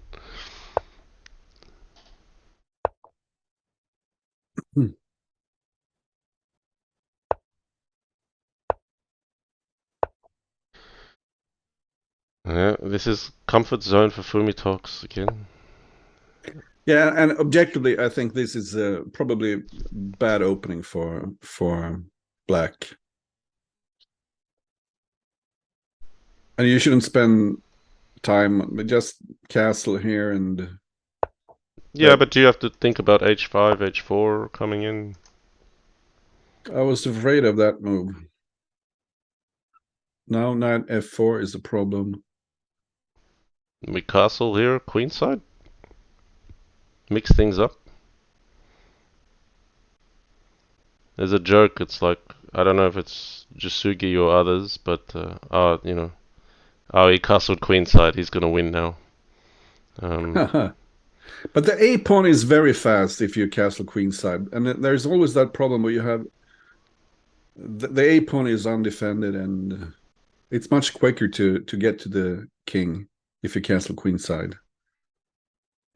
Yeah, this is comfort zone for Fumitoks again. Yeah, and objectively, I think this is probably bad opening for black. And you shouldn't spend time with just castle here and Yeah, but do you have to think about h5, h4 coming in? I was afraid of that move. Now knight f4 is a problem. We castle here, queenside. Mix things up. There's a joke. It's like, I don't know if it's Jasugi or others, but he castled queenside. He's gonna win now. But the a pawn is very fast if you castle queenside, and there's always that problem where you have the a pawn is undefended, and it's much quicker to get to the king if you castle queenside.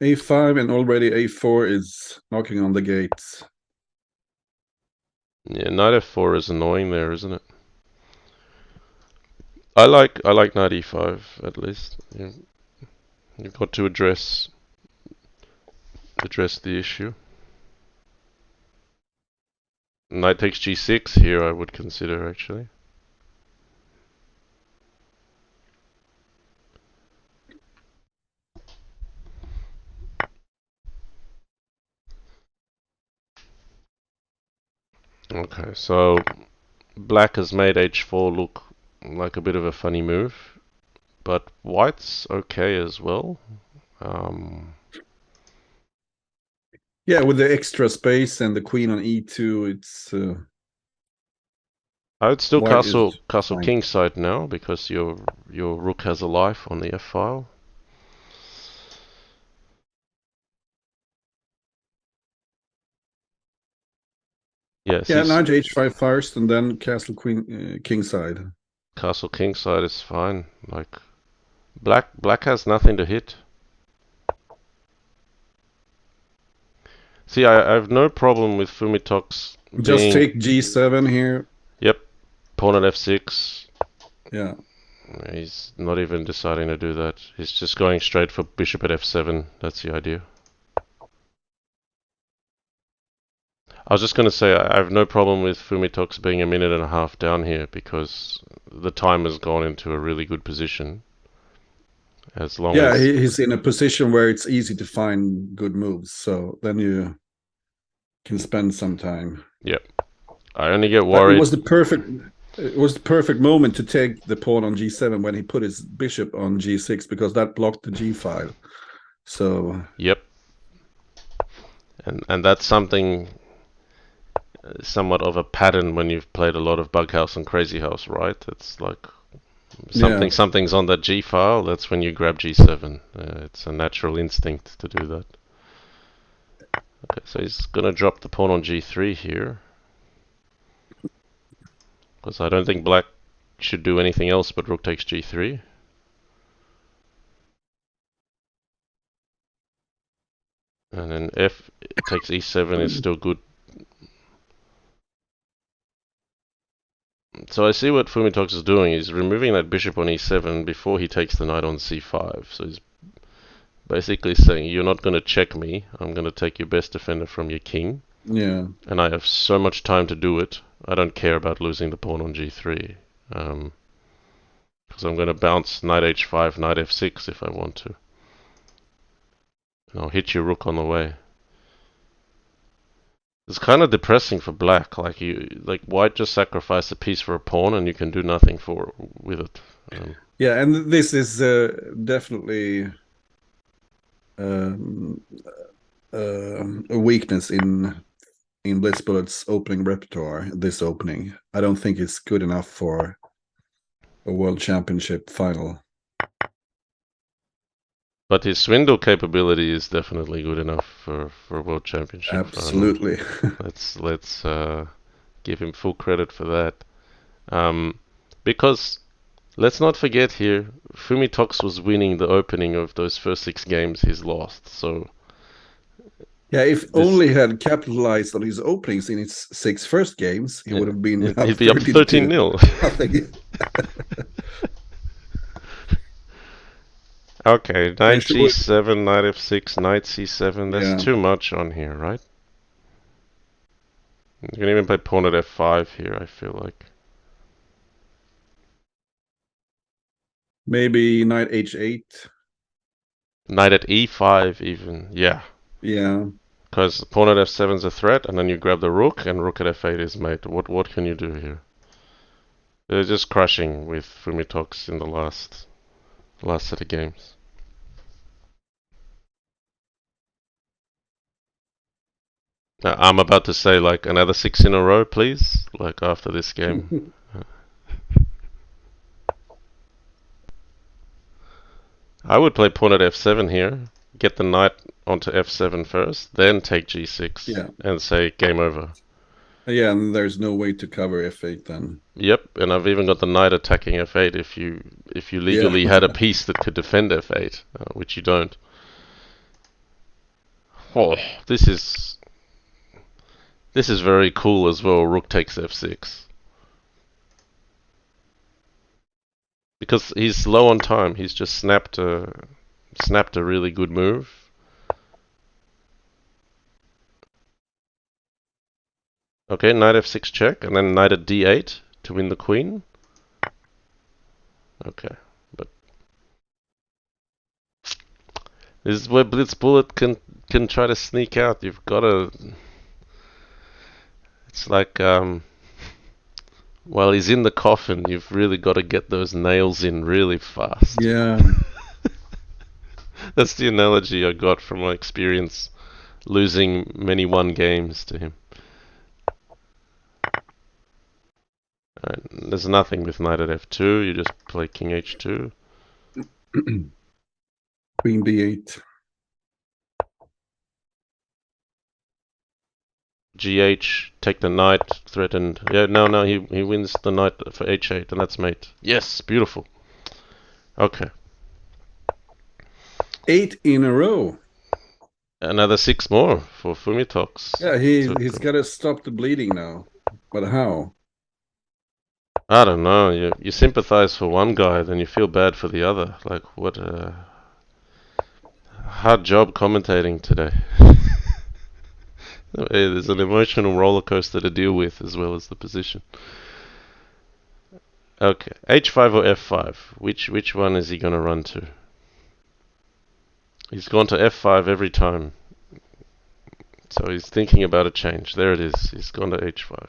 A5 and already a4 is knocking on the gates. Yeah, knight f4 is annoying there, isn't it? I like knight e5 at least. Yeah. You've got to address the issue. Knight takes g6 here. I would consider actually. Okay, so black has made h4 look like a bit of a funny move, but white's okay as well. Yeah, with the extra space and the queen on e2, it's I would still white castle is fine. kingside now because your rook has a life on the f file. Yes, Yeah, he's knight h5 first, and then castle queen kingside. castle kingside is fine. Like black has nothing to hit. See, I have no problem with Fumitoks Just being, take g7 here. yep, pawn at f6. Yeah. He's not even deciding to do that. He's just going straight for bishop at f7. That's the idea. I was just going to say I have no problem with Fumitoks being a minute and a half down here because the time has gone into a really good position. As long Yeah, as he's in a position where it's easy to find good moves. So then you can spend some time. yep, I only get But worried. it was the perfect moment to take the pawn on g7 when he put his bishop on g6 because that blocked the g file. So Yep, and that's something somewhat of a pattern when you've played a lot of Bughouse and Crazyhouse, right? It's like yeah. something's on that G file. That's when you grab G7. It's a natural instinct to do that. Okay, so he's gonna drop the pawn on G3 here because I don't think black should do anything else but rook takes G3. And then F takes E7 is still good. So I see what Fumitoks is doing. He's removing that bishop on E7 before he takes the knight on C5. So he's basically saying, you're not going to check me. I'm going to take your best defender from your king. Yeah. and I have so much time to do it. I don't care about losing the pawn on g3. Because I'm going to bounce knight h5, knight f6 if I want to. And I'll hit your rook on the way. It's kind of depressing for black. Like white just sacrifice a piece for a pawn, and you can do nothing with it. Yeah, and this is definitely um, a weakness in blitzbullet's opening repertoire. This opening, I don't think it's good enough for a world championship final. But his swindle capability is definitely good enough for a world championship final. Absolutely. Let's give him full credit for that. Because let's not forget here, Fumitoks was winning the opening of those first 6 games he's lost. So Yeah, if this only had capitalized on his openings in his 6 first games, he yeah, would have been up he'd be up 13 13 to 0 nothing. Okay, Yeah, knight sure. g7, knight f6, knight c7. That's Yeah, too much on here, right? You can even play pawn at f5 here, I feel like. maybe knight h8. Knight at e5 even, yeah. Yeah, Because pawn at f7 is a threat, and then you grab the rook, and rook at f8 is mate. What can you do here? They're just crushing with Fumitoks in the last set of games. I'm about to say like another 6 in a row, please. Like after this game. I would play pawn at f7 here, get the knight onto f7 first, then take g6, yeah, and say game over. yeah. And there's no way to cover f8 then. Yep, and I've even got the knight attacking f8 if you Yeah, legally had a piece that could defend f8, which you don't. Oh, this is very cool as well. Rook takes f6 because he's low on time. He's just snapped a really good move. Okay, knight f6 check, and then knight at d8 to win the queen. Okay, but this is where blitzbullet can try to sneak out. You've got to. It's like while he's in the coffin, you've really got to get those nails in really fast. yeah. That's the analogy I got from my experience losing many one games to him. There's nothing with knight at f2. You just play king h2. Queen d8. Gh, take the knight, threatened. Yeah, no, he wins the knight for h8, and that's mate. Yes, beautiful. Okay, 8 in a row. another 6 more for Fumitoks. Yeah, he's got to stop the bleeding now. But how? I don't know. You sympathize for one guy, then you feel bad for the other. Like what a hard job commentating today. There's an emotional roller coaster to deal with as well as the position. Okay, h5 or f5? Which one is he gonna run to? He's gone to f5 every time, so he's thinking about a change. There it is. He's gone to h5.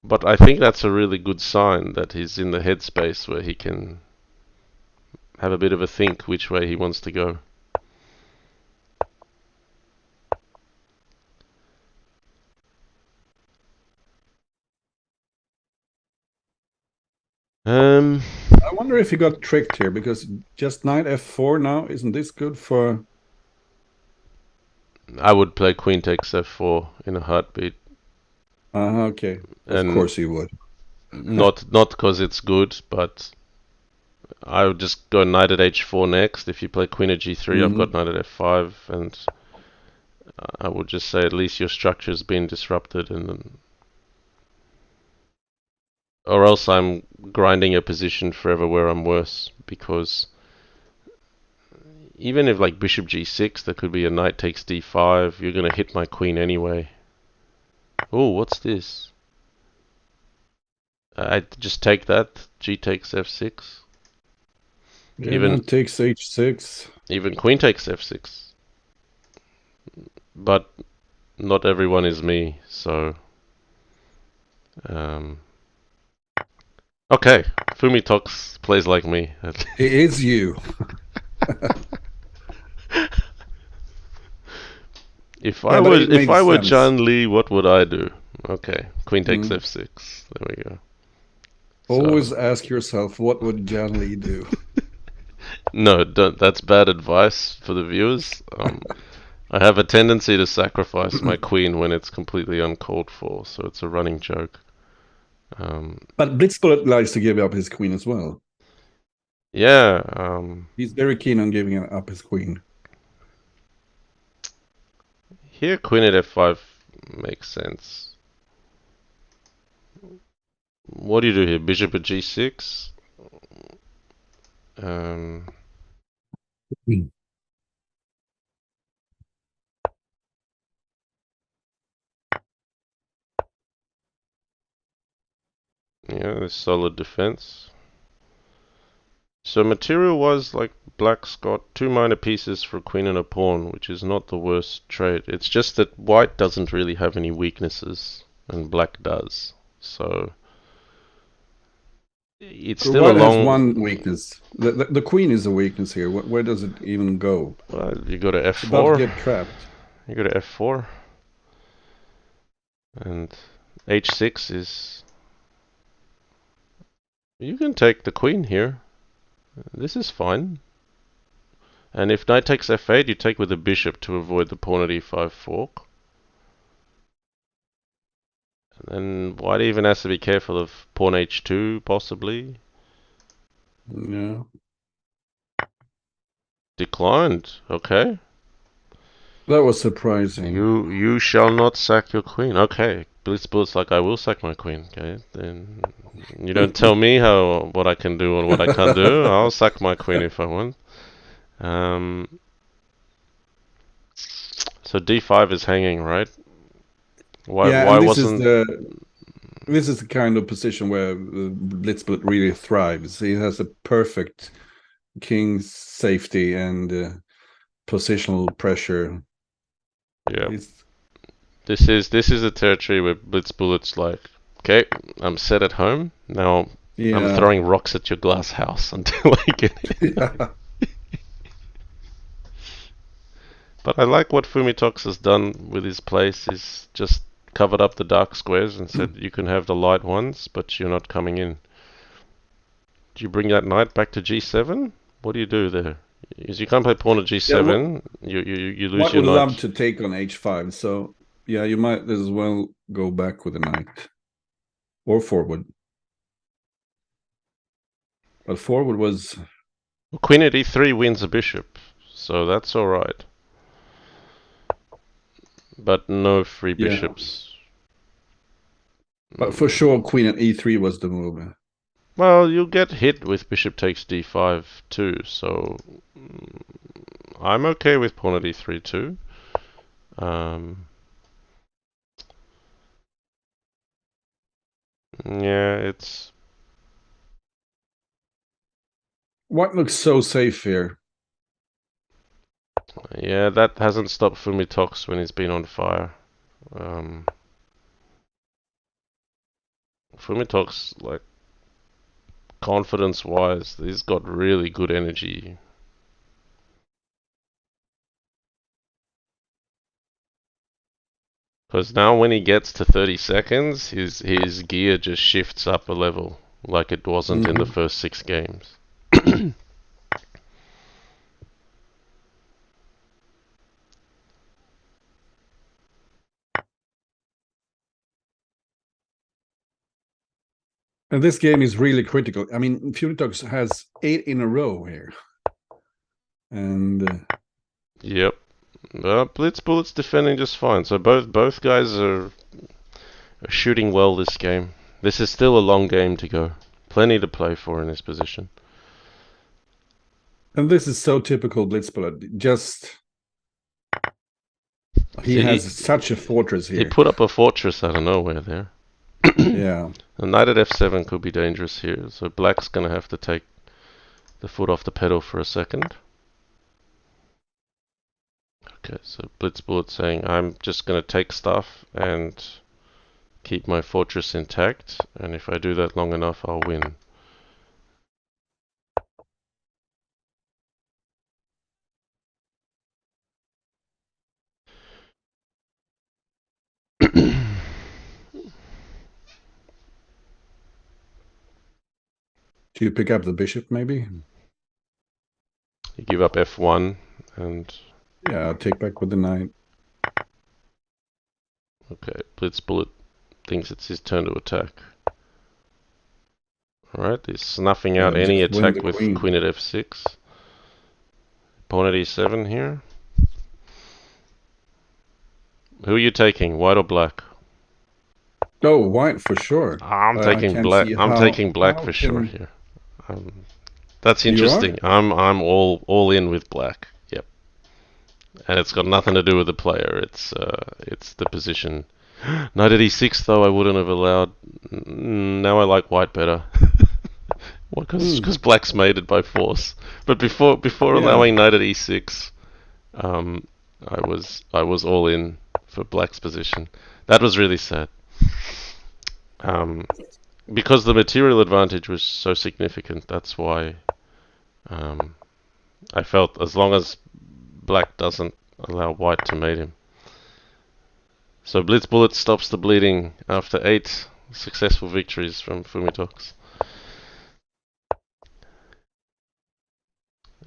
But I think that's a really good sign that he's in the headspace where he can have a bit of a think which way he wants to go. Um, I wonder if he got tricked here because just knight f4 now, isn't this good for? I would play queen takes f4 in a heartbeat, Okay. Of and course he would. not because it's good, but I would just go knight at h4 next. If you play queen at g3, I've got Hmm. knight at f5, and I would just say at least your structure's been disrupted, and or else I'm grinding a position forever where I'm worse because even if like bishop g6, there could be a knight takes d5. You're gonna hit my queen anyway. Oh, what's this? I just take that. G takes f6. Yeah, Even knight takes h6. even queen takes f6. But not everyone is me, so um, okay. Fumitoks plays like me. It is you. Yeah, but it If makes I were sense. John Lee, what would I do? Okay, queen takes Mm. f6. There we go. Always So ask yourself, what would Jan Lee do? no, don't, that's bad advice for the viewers. I have a tendency to sacrifice my queen when it's completely uncalled for, so it's a running joke. Um, But blitzbullet likes to give up his queen as well. yeah, He's very keen on giving up his queen. here queen at f5 makes sense. What do you do here? Bishop at g6? Um, Mm. yeah, there's solid defense. So material-wise, like black's got two minor pieces for a queen and a pawn, which is not the worst trade. It's just that white doesn't really have any weaknesses, and black does. So it's still a White has long. one weakness. The queen is a weakness here. Where does it even go? Well, you go to It's about to f4. get trapped. You go to f4, and h6 is. You can take the queen here. This is fine. And if knight takes f8, you take with the bishop to avoid the pawn at e5 fork. And then white even has to be careful of pawn h2, possibly. Yeah. Declined. Okay. That was surprising. You shall not sack your queen. Okay. Blitzbullet's like, I will sack my queen. Okay. Then you don't tell me how what I can do and what I can't do. I'll sack my queen if I want. Um. So d5 is hanging, right? Why Yeah, why and wasn't this is the kind of position where Blitzbullet really thrives. He has a perfect king safety and positional pressure. yeah. He's This is a territory where Blitzbullet's like, okay, I'm set at home. Now I'm yeah. throwing rocks at your glass house until I get it. Yeah. But I like what Fumitoks has done with his place. He's just covered up the dark squares and said you can have the light ones, but you're not coming in. Do you bring that knight back to g7? What do you do there? Is you can't play pawn at Yeah, g7, you lose White your would love knight. to take on h5, so yeah, you might as well go back with a knight or forward. But forward was Queen at e3 wins a bishop, so that's alright. But no free yeah, bishops. but for sure queen at e3 was the move. Well, you'll get hit with bishop takes d5 too, so I'm okay with pawn at e3 too. Um, yeah, it's White looks so safe here. yeah that hasn't stopped Fumitoks when he's been on fire. Um, Fumitoks like confidence wise, he's got really good energy. Because now when he gets to 30 seconds, his gear just shifts up a level like it wasn't in the Mhm. first 6 games. And this game is really critical. I mean, Fumitoks has 8 in a row here, and Yep. Blitzbullet's defending just fine. So both guys are shooting well this game. This is still a long game to go. Plenty to play for in this position. And this is so typical blitzbullet. Just he See, has such a fortress he here. put up a fortress out of nowhere there. Yeah. A knight at f7 could be dangerous here, so black's gonna have to take the foot off the pedal for a second. Okay, so blitzbullet saying I'm just gonna take stuff and keep my fortress intact, and if I do that long enough, I'll win. Do you pick up the bishop, maybe? You give up f1, and Yeah, I'll take back with the knight. okay, blitzbullet thinks it's his turn to attack. Alright, he's snuffing Yeah, out any just win the attack with queen. queen at f6. Pawn at e7 here. Who are you taking, white or black? Oh, white for sure. I'm I taking can't black. see I'm taking black how for sure can here. That's you are? interesting. I'm all in with black. Yep, and it's got nothing to do with the player. It's the position. Knight at e6 though I wouldn't have allowed. Now I like white better. Because black's mated by force. But before Yeah. allowing knight at e6, um, I was all in for black's position. That was really sad. Um, because the material advantage was so significant. That's why um, I felt as long as black doesn't allow white to mate him. So blitzbullet stops the bleeding after 8 successful victories from Fumitoks.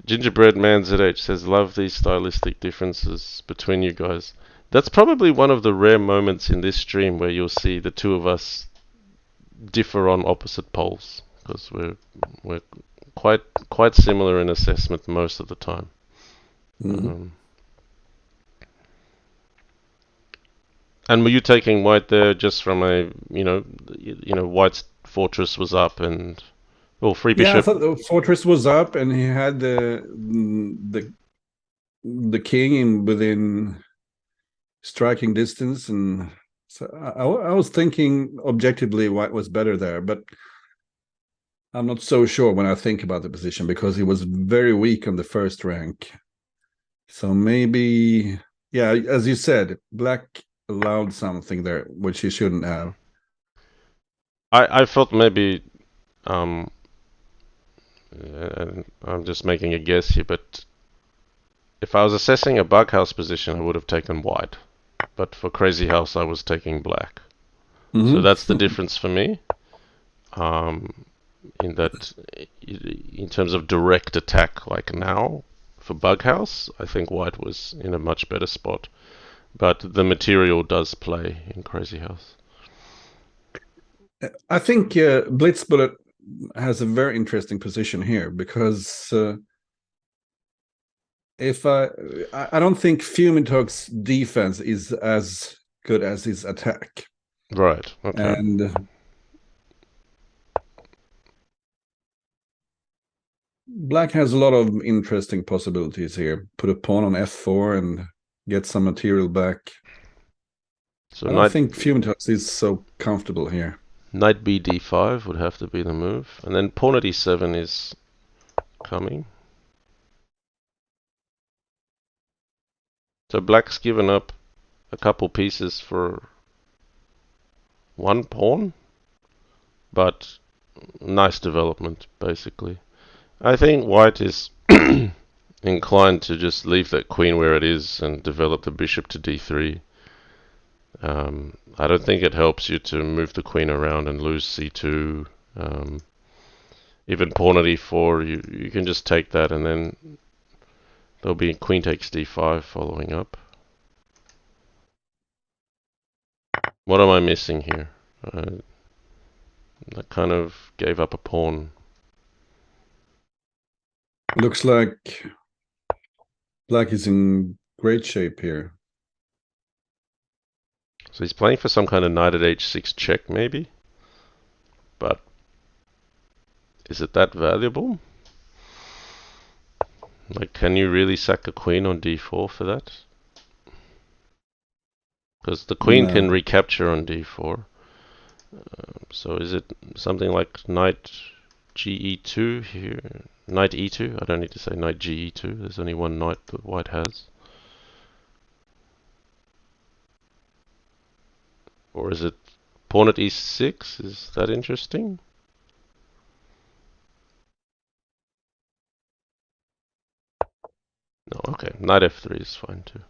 Gingerbread Man ZH says, love these stylistic differences between you guys. That's probably one of the rare moments in this stream where you'll see the two of us differ on opposite poles, because we're quite similar in assessment most of the time. Mhm. And were you taking white there just from a white's fortress was up and free Yeah, I bishop? thought the fortress was up, and he had the king in within striking distance, and so I was thinking objectively white was better there, but I'm not so sure when I think about the position because he was very weak on the first rank. So maybe, yeah, as you said, black allowed something there which he shouldn't have. I felt maybe um, I'm just making a guess here, but if I was assessing a bughouse position, I would have taken white. But for Crazyhouse, I was taking black. So that's the Mm-hmm. difference for me. Um, in that, in terms of direct attack, like now for bughouse, I think white was in a much better spot. But the material does play in Crazyhouse. I think blitzbullet has a very interesting position here because if I don't think Fumitoks' defense is as good as his attack, Right. Okay. and black has a lot of interesting possibilities here. Put a pawn on f4 and get some material back. So I don't knight think Fumitoks is so comfortable here. knight b d5 would have to be the move, and then pawn at e7 is coming. So black's given up a couple pieces for one pawn, but nice development basically. I think white is inclined to just leave that queen where it is and develop the bishop to d3. I don't think it helps you to move the queen around and lose c2. Even pawn at e4, you can just take that and then there'll be queen takes d5 following up. What am I missing here? I kind of gave up a pawn. Looks like black is in great shape here. So he's playing for some kind of knight at h6 check maybe? But is it that valuable? Like, can you really sack a queen on d4 for that? Because the queen can No. recapture on d4. So is it something like knight ge2 here? Knight e2? I don't need to say knight ge2. There's only one knight that white has. Or is it pawn at e6? Is that interesting? No, okay. Knight f3 is fine too.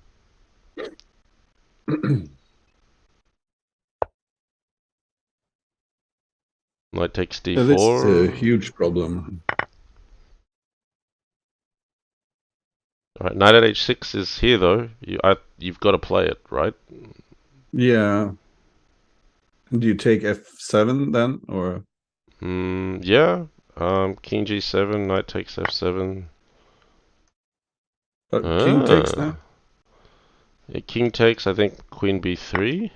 Knight takes Yeah, this is a d4. huge problem. Alright, knight at h6 is here though. You've got to play it, right? Yeah. Do you take f7 then, or? Yeah. King g7, knight takes f7. King takes now? Ah. Yeah, king takes, I think, queen b3.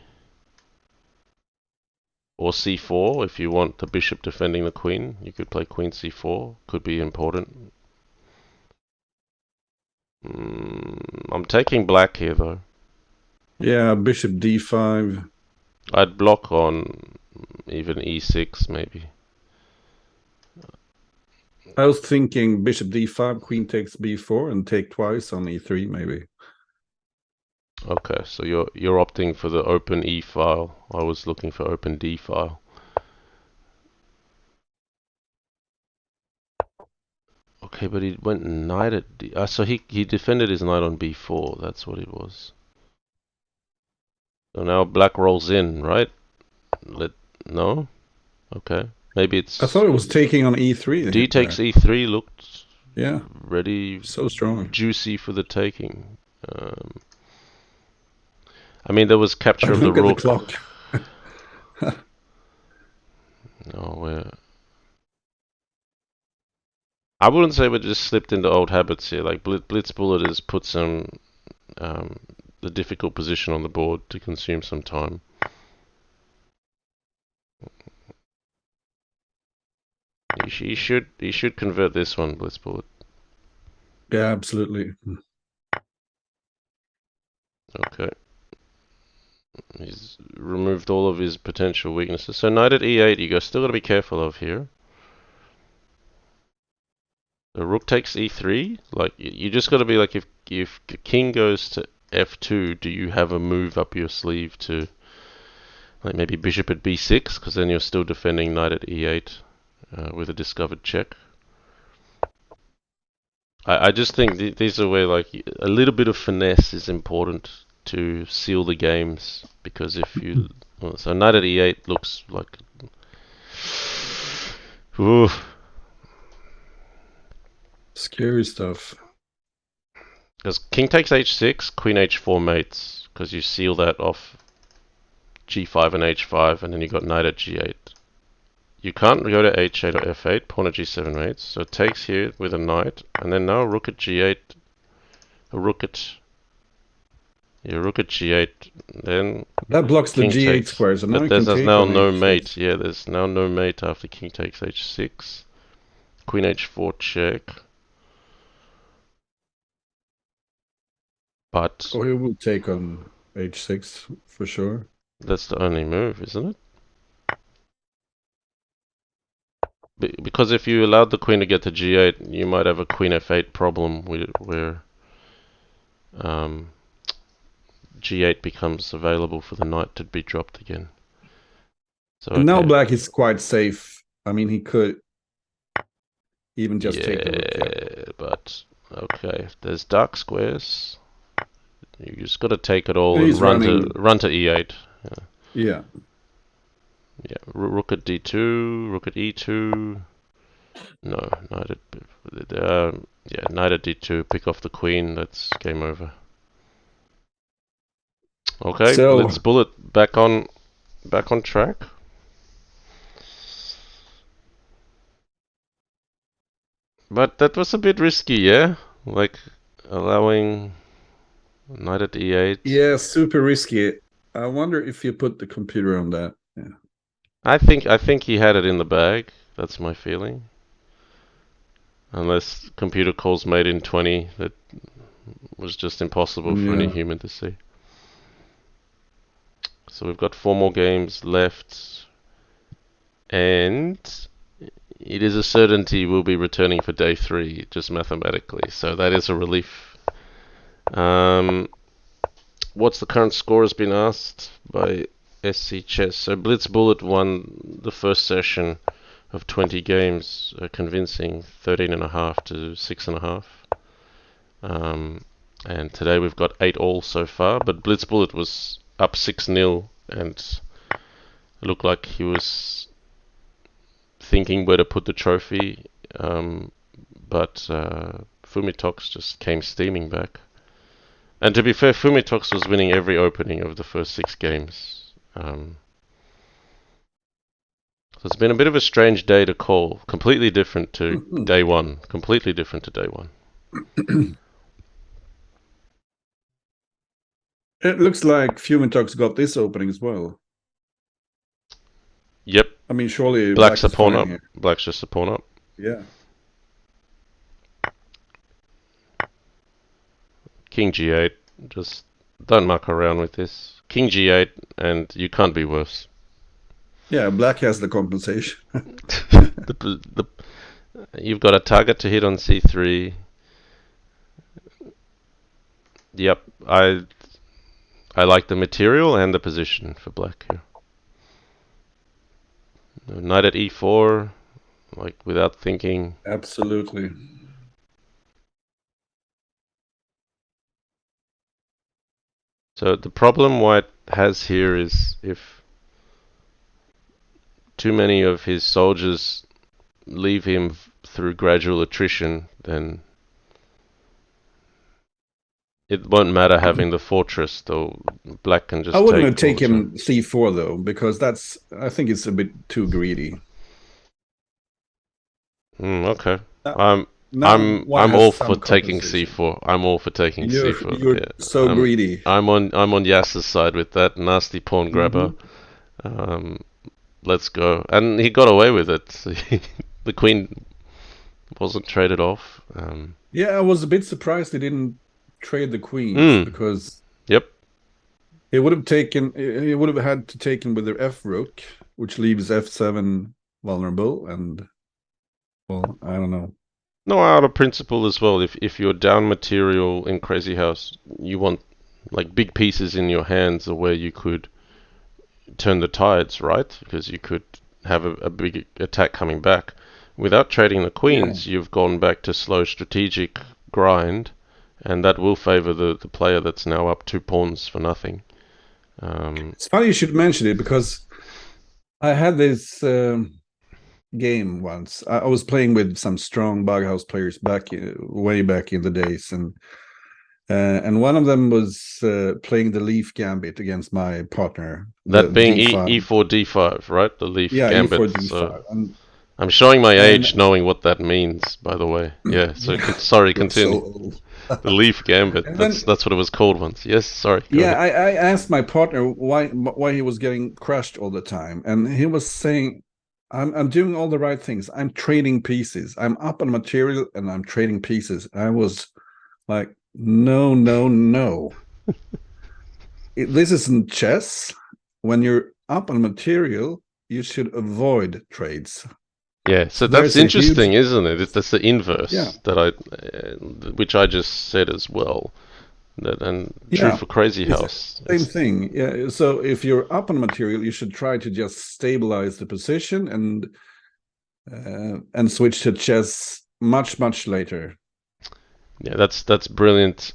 Or c4, if you want the bishop defending the queen. You could play queen c4. Could be important. I'm taking black here, though. Yeah, bishop d5. I'd block on even e6, maybe. I was thinking bishop d5, queen takes b4, and take twice on e3, maybe. Okay, so you're opting for the open e file. I was looking for open d file. Okay, but he went knight at d. So he defended his knight on b4. That's what it was. So now black rolls in, right? No. Okay. Maybe I it's thought it was taking on d e3 takes there. e3 looked Yeah, ready, so strong. juicy for the taking. I mean, there was capture of the Look at the rook. clock. Oh, I wouldn't say we just slipped into old habits here. Like blitzbullet has put some um, the difficult position on the board to consume some time. He should convert this one, blitzbullet. Yeah, absolutely. Okay. He's removed all of his potential weaknesses. So knight at e8, you guys still got to be careful of here. The rook takes e3. Like you just got to be like, if king goes to f2, do you have a move up your sleeve to like maybe bishop at b6? Because then you're still defending knight at e8 with a discovered check. I just think these are where like a little bit of finesse is important to seal the games, because if you so knight at e8 looks like ooh, Scary stuff. because king takes h6, queen h4 mates, because you seal that off g5 and h5, and then you got knight at g8. You can't go to h8 or f8, pawn at g7 mates, so it takes here with a knight, and then now rook at g8, a rook at rook at g8, then That blocks the king g8 takes. square, so now But you can there's take now on no h6. mate. Yeah, there's now no mate after king takes h6. Queen h4 check. But Or he will take on h6 for sure. that's the only move, isn't it? Because if you allowed the queen to get to g8, you might have a queen f8 problem where um, g8 becomes available for the knight to be dropped again. So And now okay, black is quite safe. I mean, he could even just take the rook. Yeah. yeah, but okay, there's dark squares. You just got to take it all and He's running. run to e8. Yeah. Yeah, rook at d2, rook at e2. No, knight at yeah, knight at d2. Pick off the queen. That's game over. Okay, So, blitzbullet back on track. But that was a bit risky, yeah. Like allowing knight at e8. yeah, super risky. I wonder if you put the computer on that. Yeah. I think he had it in the bag. That's my feeling. unless computer calls made in 20 that was just impossible for any Yeah. human to see. So we've got 4 more games left, and it is a certainty we'll be returning for day 3, just mathematically. So that is a relief. What's the current score has been asked by SC Chess. So blitzbullet won the first session of 20 games, convincing 13.5 to 6.5. And today we've got 8 all so far, but blitzbullet was up 6-0 and looked like he was thinking where to put the trophy, but Fumitoks just came steaming back. And to be fair, Fumitoks was winning every opening of the first 6 games. So it's been a bit of a strange day to call. Completely different to day 1. Completely different to day 1. It looks like Fumitoks got this opening as well. Yep. I mean, surely Black's Black a is pawn fine up. here. Black's just a pawn up. Yeah. King G8. Just don't muck around with this. King G8 and you can't be worse. Yeah, Black has the compensation. You've got a target to hit on C3. Yep, I like the material and the position for black here. Knight at E4, like without thinking. Absolutely. So the problem white has here is if too many of his soldiers leave him through gradual attrition, then it won't matter having the fortress, though black can just I wouldn't take have all the time. taken C4 though, because I think it's a bit too greedy. Okay. Now, I'm now I'm white I'm has all for some taking compensation. C4. I'm all for taking C4. You're Yeah. so greedy. I'm on Yas's side with that nasty pawn grabber. Hmm. Um, let's go. And he got away with it. The queen wasn't traded off. Yeah, I was a bit surprised they didn't trade the queens Mm, because yep. he would have taken. He would have had to take in with their F rook, which leaves F7 vulnerable. And well, I don't know. No, out of principle as well. If you're down material in Crazyhouse, you want like big pieces in your hands, or where you could turn the tides, right? Because you could have a big attack coming back. Without trading the Yeah, queens, you've gone back to slow strategic grind, and that will favor the player that's now up 2 pawns for nothing. it's funny you should mention it because I had this game once. I was playing with some strong Bughouse players way back in the days, and one of them was playing the Leaf Gambit against my partner, That the being D5. E4 D5, right? The Leaf Yeah, E4 Gambit. So D5, I'm showing my and age knowing what that means, by the way. Yeah, so yeah, sorry, you're so continue. old. The Leaf Gambit. And That's then that's what it was called once. Yes, sorry, go yeah, ahead. I asked my partner why he was getting crushed all the time, and he was saying, I'm doing all the right things. I'm trading pieces. I'm up on material and I'm trading pieces." I was like, no, no, no. This isn't chess. When you're up on material, you should avoid trades. Yeah, so So that's there's a huge, interesting, isn't it? That's the yeah, inverse that which I just said as well. That and true yeah. for Crazy It's the House. same It's thing. Yeah. So if you're up on material, you should try to just stabilize the position and switch to chess much later. yeah, that's brilliant.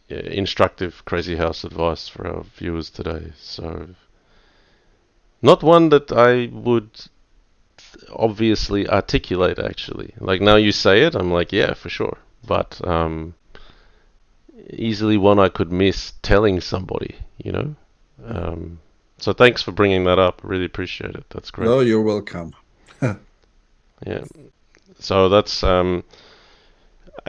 Yeah, instructive Crazy House advice for our viewers today. So not one that I would obviously articulate actually. Like now you say it, I'm like, yeah, for sure. But easily one I could miss telling somebody, you know. So thanks for bringing that up. Really appreciate it. That's great. Oh, you're welcome. Yeah. So that's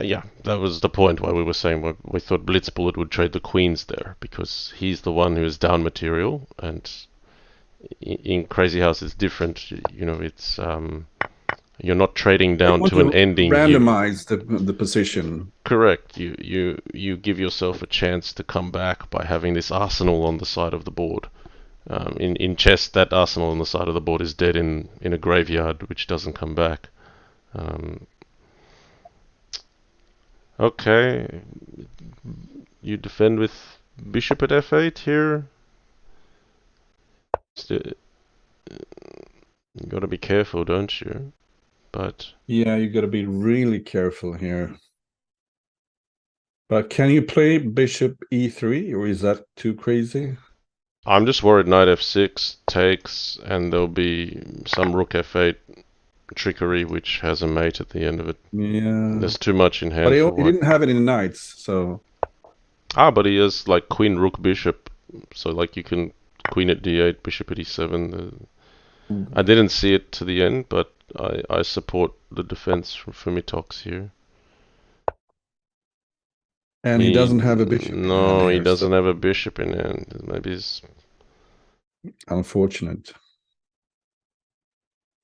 yeah, that was the point why we were saying we thought blitzbullet would trade the queens there because he's the one who is down material, and in Crazy House it's different. You know, it's You're not trading They down want to an to ending. randomize the position. Correct. You give yourself a chance to come back by having this arsenal on the side of the board. In chess, that arsenal on the side of the board is dead in a graveyard, which doesn't come back. Um, okay, you defend with bishop at f8 here. Still, you gotta be careful, don't you? But Yeah, you got to be really careful here. But can you play bishop e3, or is that too crazy? I'm just worried knight f6 takes, and there'll be some rook f8 trickery which has a mate at the end of it. Yeah, There's too much in but hand for he white. didn't have it in knights, so But he has like queen, rook, bishop, so like you can queen at d8, bishop at e7. I didn't see it to the end, but I support the defense from Fumitoks here. and he doesn't have a bishop in hand No, he here, so doesn't have a bishop in hand. Maybe he's. unfortunate.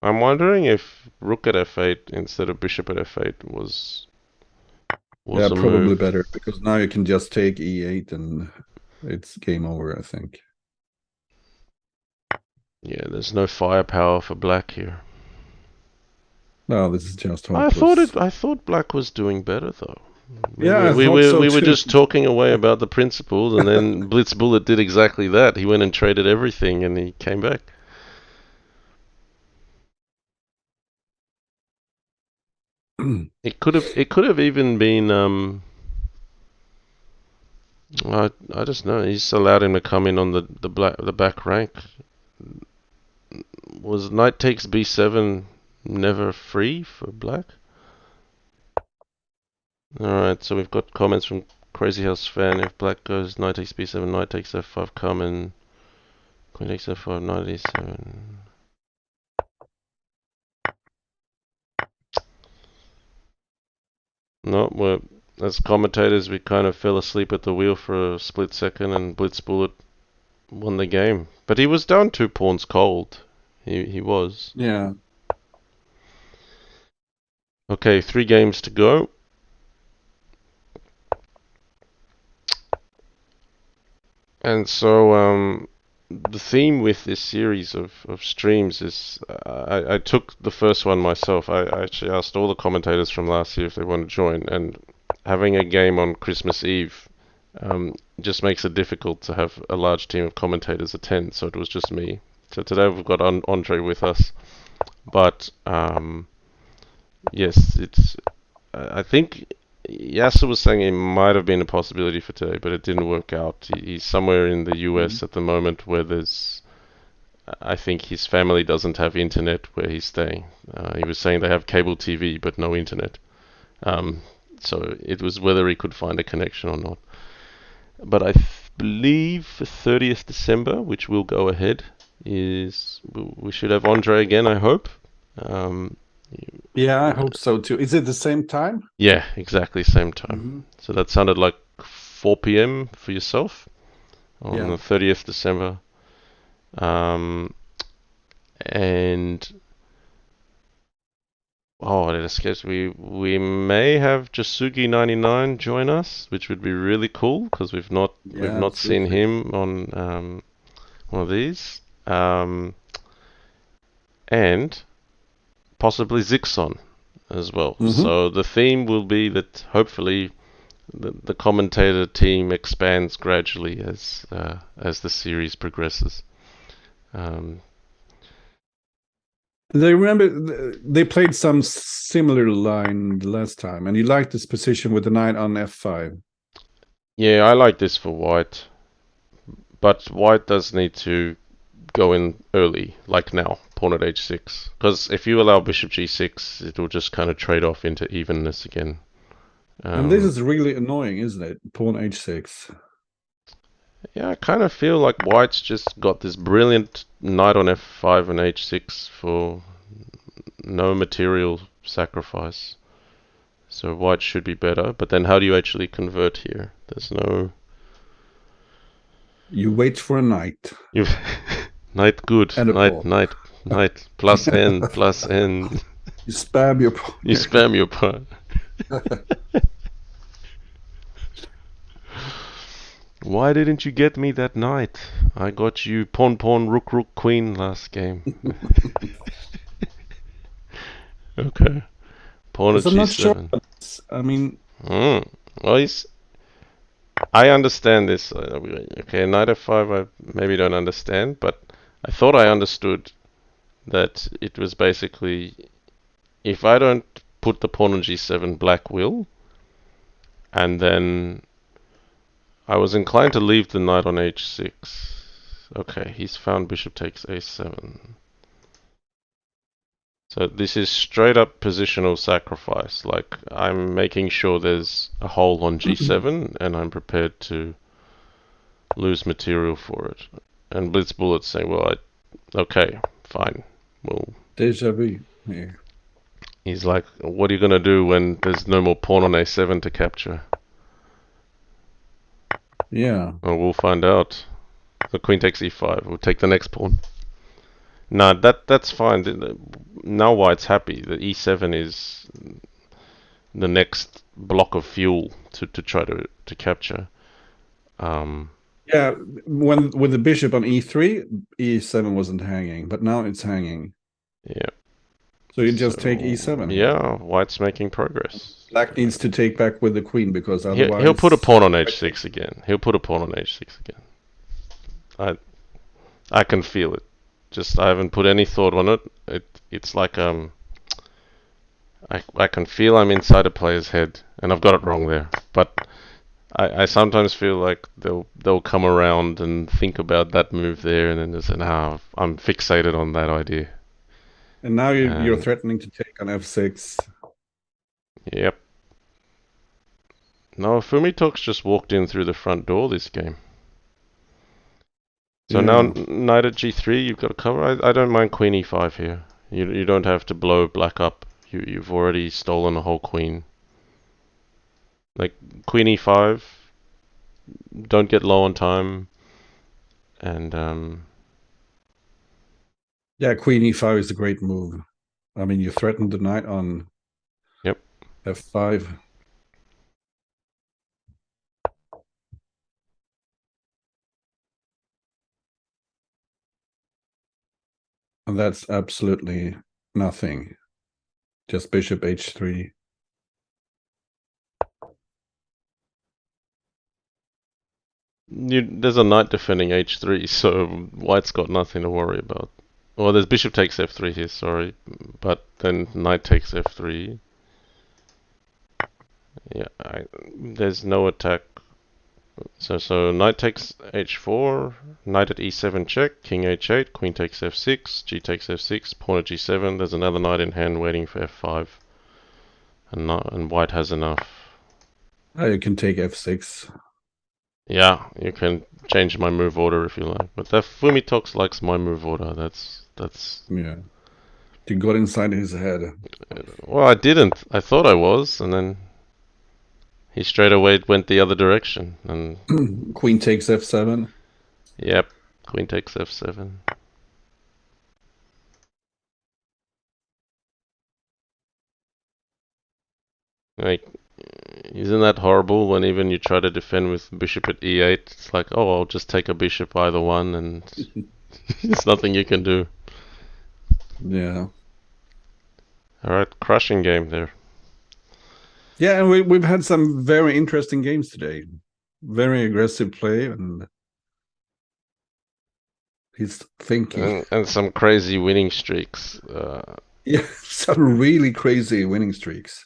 I'm wondering if rook at f8 instead of bishop at f8 Yeah, was a probably move. better because now you can just take e8 and it's game over, I think. Yeah, there's no firepower for black here. No, this is just I thought hopeless. I thought black was doing better though. Yeah, I thought so We were too. just talking away about the principles, and then blitzbullet did exactly that. He went and traded everything, and he came back. It could have even been I just know. He just allowed him to come in on the back rank. Was knight takes b7 never free for black? Alright, so we've got comments from Crazyhouse fan. If black goes knight takes b7, knight takes f5, come and queen takes f5, knight e7. No, well, as commentators, we kind of fell asleep at the wheel for a split second, and blitzbullet won the game. But he was down 2 pawns cold. He was. Yeah. Okay, 3 games to go. And so, the theme with this series of streams is I took the first one myself. I actually asked all the commentators from last year if they want to join, and having a game on Christmas Eve just makes it difficult to have a large team of commentators attend, so it was just me. So today we've got Andre with us, but yes, it's. I think Yasser was saying it might have been a possibility for today, but it didn't work out. He's somewhere in the US at the moment where there's. I think his family doesn't have internet where he's staying. He was saying they have cable TV but no internet. Um, so it was whether he could find a connection or not. But I believe for 30th December, which will go ahead, is we should have Andre again. I hope. Um, Yeah, I hope so too. Is it the same time? yeah, exactly same time. Mm-hmm. So that sounded like 4 p.m. for yourself on Yeah. the 30th December. Um, and oh, did I sketch? We may have Jasugi99 join us, which would be really cool because we've Yeah, not seen absolutely. him on one of these. And possibly Zixon as well. Mm-hmm. So the theme will be that hopefully the commentator team expands gradually as the series progresses. Um, They remember they played some similar line the last time, and you liked this position with the knight on f5. yeah, I like this for white, but white does need to go in early, like now, pawn at h6. Because if you allow bishop g6, it will just kind of trade off into evenness again. And this Um, is really annoying, isn't it? Pawn h6. yeah, I kind of feel like white's just got this brilliant knight on f5 and h6 for no material sacrifice. So white should be better, but then how do you actually convert here? There's no. You wait for a knight You knight good, and a pawn. knight plus n plus n. You spam your pawn. You spam your pawn. Why didn't you get me that knight? I got you pawn pawn rook rook queen last game. Okay. Pawn at Because I'm not sure. g7. I mean, Well, I understand this. Okay, knight f5 I maybe don't understand, but I thought I understood that it was basically if I don't put the pawn on g7, black will, and then I was inclined to leave the knight on h6. Okay, he's found bishop takes a7. So this is straight up positional sacrifice. Like I'm making sure there's a hole on g7 and I'm prepared to lose material for it. And blitzbullet's saying, well, okay, fine. Well, deja vu. Yeah. he's like, what are you gonna do when there's no more pawn on a7 to capture? Yeah. Well, we'll find out. The queen takes e5. We'll take the next pawn. No, that's fine. Now white's happy. The e7 is the next block of fuel to try to capture. Yeah. When with the bishop on e3, e7 wasn't hanging, but now it's hanging. Yeah. So you just take So e7. yeah, white's making progress. Black needs to take back with the queen because He'll put a otherwise. pawn on h6 again. He'll put a pawn on h6 again. I I can feel it. Just I haven't put any thought on it. It's like I can feel I'm inside a player's head, and I've got it wrong there. But I sometimes feel like they'll come around and think about that move there, and then just say, "Nah, I'm fixated on that idea." And now you're And threatening to take on f6. yep. No, Fumitoks just walked in through the front door this game. So now Yeah. knight at g3, you've got to cover. I don't mind queen e5 here. You don't have to blow black up. You've already stolen a whole queen. Like queen e5, don't get low on time, and Yeah, queen e5 is a great move. I mean, you threatened the knight on yep. f5. And that's absolutely nothing. Just bishop h3. There's a knight defending h3, so white's got nothing to worry about. Well, there's bishop takes f3 here, sorry, but then knight takes f3. Yeah, there's no attack. So knight takes h4, knight at e7 check, king h8, queen takes f6, g takes f6, pawn at g7. There's another knight in hand waiting for f5, and white has enough. You can take f6. Yeah, you can change my move order if you like, but that Fumitoks likes my move order. That's. Yeah. You got inside his head. Well, I didn't. I thought I was, and then he straight away went the other direction, and Queen takes f7. yep, queen takes f7. Like, isn't that horrible when even you try to defend with bishop at e8? It's like, oh, I'll just take a bishop either one, and there's nothing you can do. Yeah. All right, crushing game there. Yeah, and we've had some very interesting games today. Very aggressive play, and he's thinking. And some crazy winning streaks. Yeah, some really crazy winning streaks.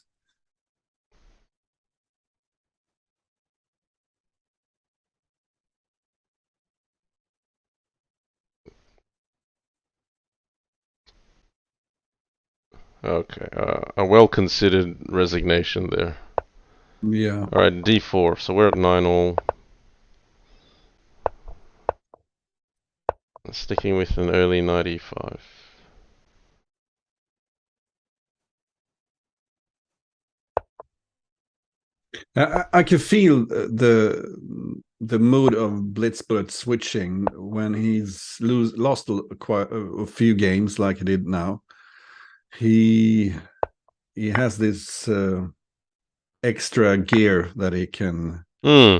Okay, a well-considered resignation there. Yeah. All right, d4. So we're at 9-all. Sticking with an early knight e5. I can feel the mood of blitzbullet switching when he's lost quite a few games like he did now. he he has this extra gear that he can Hmm.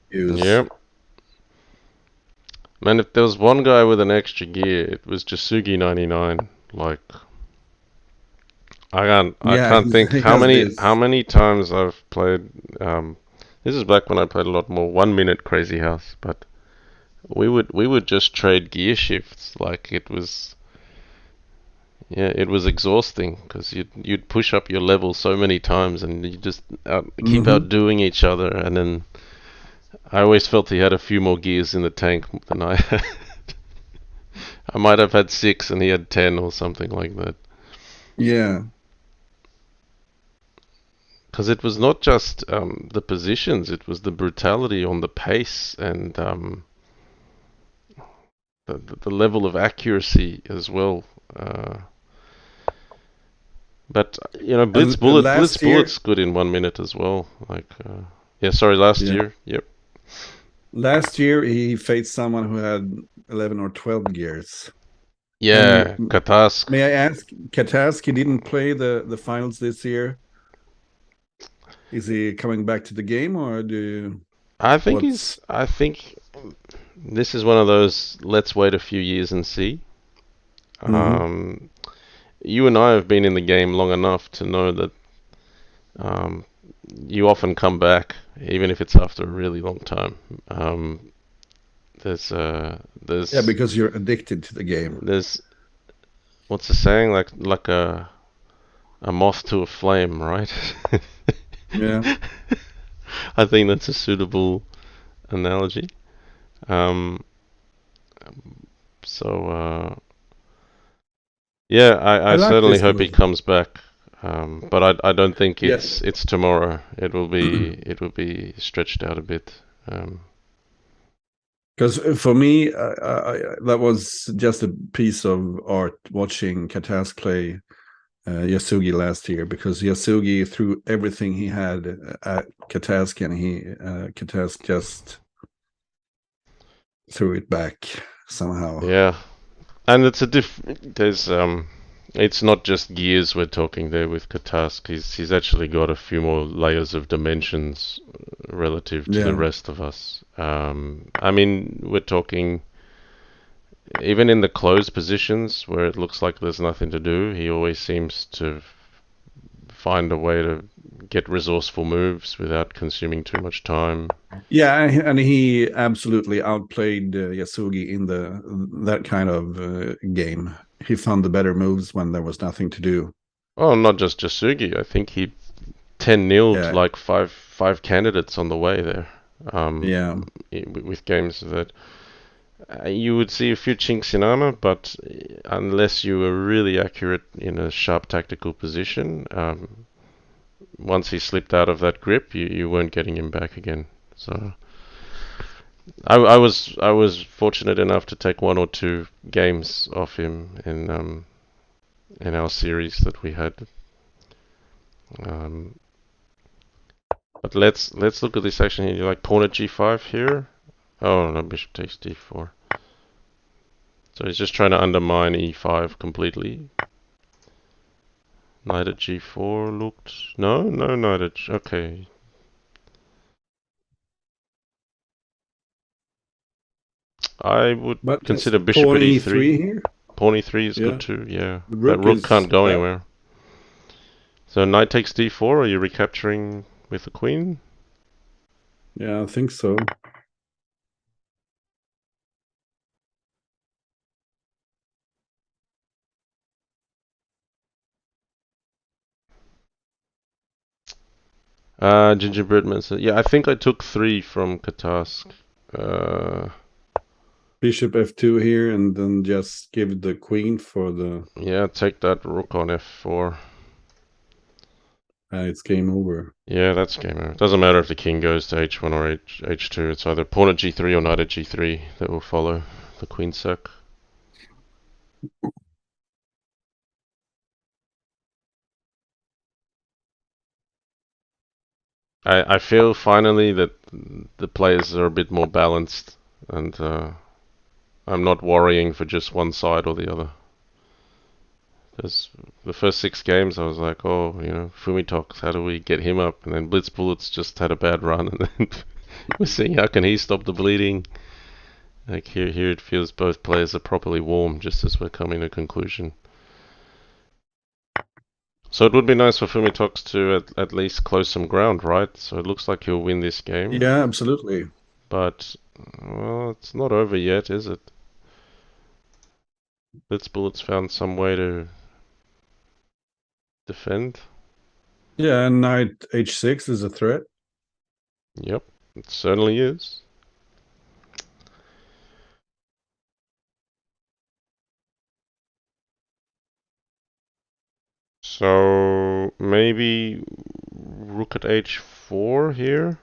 use. Yep. Man, if there was one guy with an extra gear, it was Jasugi 99. Like, I Yeah, can't think he has how this. many times I've played. This is back when I played a lot more 1 minute Crazyhouse, but we would just trade gear shifts. Like it was, yeah, it was exhausting because you'd push up your level so many times and you just keep Hmm. outdoing each other. And then I always felt he had a few more gears in the tank than I had. I might have had 6 and he had 10 or something like that. Yeah, Because it was not just the positions; it was the brutality on the pace and the level of accuracy as well. Uh, but and Blitz last year, bullet's good in 1 minute as well. Like, yeah, sorry, last yeah, year. Yep. last year he faced someone who had 11 or 12 gears. And Yeah, Katask. may I ask, Katask, he didn't play the finals this year. Is he coming back to the game, or what's? I think this is one of those. Let's wait a few years and see. Hmm. Um, you and I have been in the game long enough to know that um, you often come back, even if it's after a really long time. There's Yeah, because you're addicted to the game. there's what's the saying? Like a moth to a flame, right? Yeah, I think that's a suitable analogy. Um, so yeah, I I like certainly this hope he move. comes back. But I don't think Yeah, it's tomorrow. It will be stretched out a bit. Um, because for me, that was just a piece of art watching Katask play Yasugi last year, because Yasugi threw everything he had at Katask, and Katask just threw it back somehow. yeah, and it's a there's it's not just gears we're talking there with Katask. He's actually got a few more layers of dimensions relative to the Yeah, rest of us. I mean, we're talking even in the closed positions where it looks like there's nothing to do, he always seems to find a way to get resourceful moves without consuming too much time. yeah, and he absolutely outplayed Yasugi in the that kind of game. He found the better moves when there was nothing to do. Oh, not just Jasugi. I think he 10 nilled Yeah, like five candidates on the way there. Um, yeah, with games that you would see a few chinks in armor, but unless you were really accurate in a sharp tactical position, once he slipped out of that grip, you weren't getting him back again. So I was fortunate enough to take 1 or 2 games off him in our series that we had. Um, but let's look at this action here. You like pawn at g5 here? Oh no, bishop takes d4. So he's just trying to undermine e5 completely. Knight at g4 looked. No, knight at. Okay. I would but just consider bishop pawn at e3 e3. here. Pawn e3 is good Yeah, too, yeah. the That rook rook is can't go back. anywhere. So knight takes d4, are you recapturing with the queen? Yeah, I think so. Gingerbread Man said, yeah, I think I took 3 from Katask. Uh, Bishop f2 here, and then just give the queen for the. yeah, take that rook on f4. It's game over. Yeah, that's game over. Doesn't matter if the king goes to h1 or h2. It's either pawn at g3 or knight at g3 that will follow the queen sack. I feel finally that the players are a bit more balanced, and I'm not worrying for just one side or the other. There's the first 6 games, I was like, oh, Fumitoks, how do we get him up? And then blitzbullets just had a bad run, and then we're seeing how can he stop the bleeding. Like here it feels both players are properly warm, just as we're coming to conclusion. So it would be nice for Fumitoks to at least close some ground, right? So it looks like he'll win this game, Yeah, absolutely. but well, it's not over yet, is it? Blitzbullet's found some way to defend. Yeah, and knight h6 is a threat. Yep, it certainly is. So maybe rook at h4 here,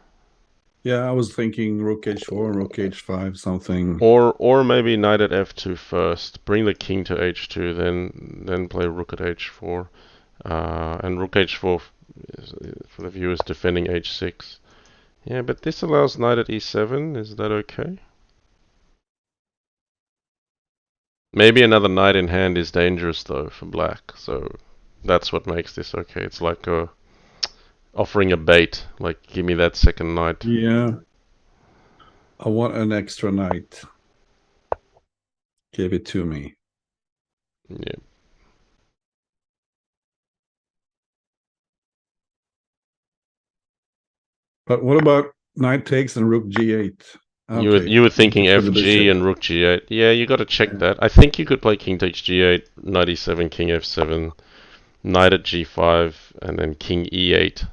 Yeah, I was thinking rook h4, rook h5, something. or maybe knight at f2 first. Bring the king to h2, then play rook at h4, and rook h4 for the viewers defending h6. Yeah, but this allows knight at e7. Is that okay? Maybe another knight in hand is dangerous though for black, so that's what makes this okay. It's like offering a bait, like give me that second knight. Yeah, I want an extra knight. Give it to me. Yeah. But what about knight takes and rook g8? You were Okay, you were thinking looking for the FG bishop. and Rook G8. Yeah, you got to check Yeah. that. I think you could play King takes G8, Knight E7, King F7, Knight at G5, and then King E8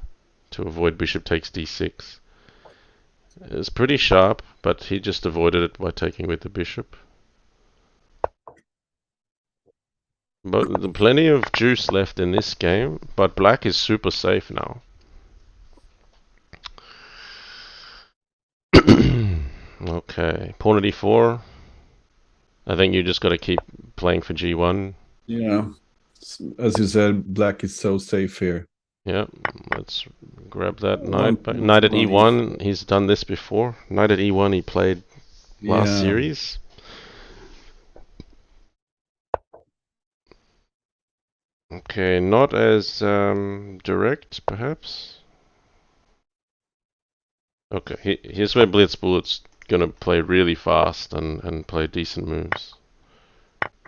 to avoid Bishop takes D6. It's pretty sharp, but he just avoided it by taking with the Bishop. But there's plenty of juice left in this game, but Black is super safe now. Okay, Pawn at E4. I think you just got to keep playing for G1. Yeah. As you said, black is so safe here. Yeah, let's grab that One knight. Knight at on e1, e4. he's done this before. Knight at e1 he played last Yeah. series. Okay, not as direct, perhaps. Okay, here's where blitzbullet's gonna play really fast and play decent moves.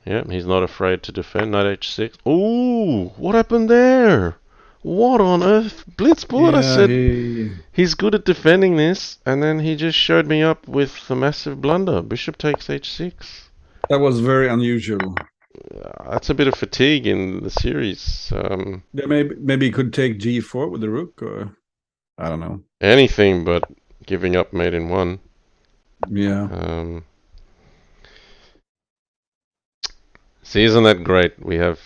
Yeah, he's not afraid to defend. Knight h6. Ooh, what happened there? What on earth? Blitzbullet, I Yeah, said he he's good at defending this, and then he just showed me up with a massive blunder. Bishop takes h6. that was very unusual. That's a bit of fatigue in the series. Yeah, maybe he could take g4 with the rook, or I don't know. Anything but giving up mate in one. Yeah. Um, See, isn't that great? We have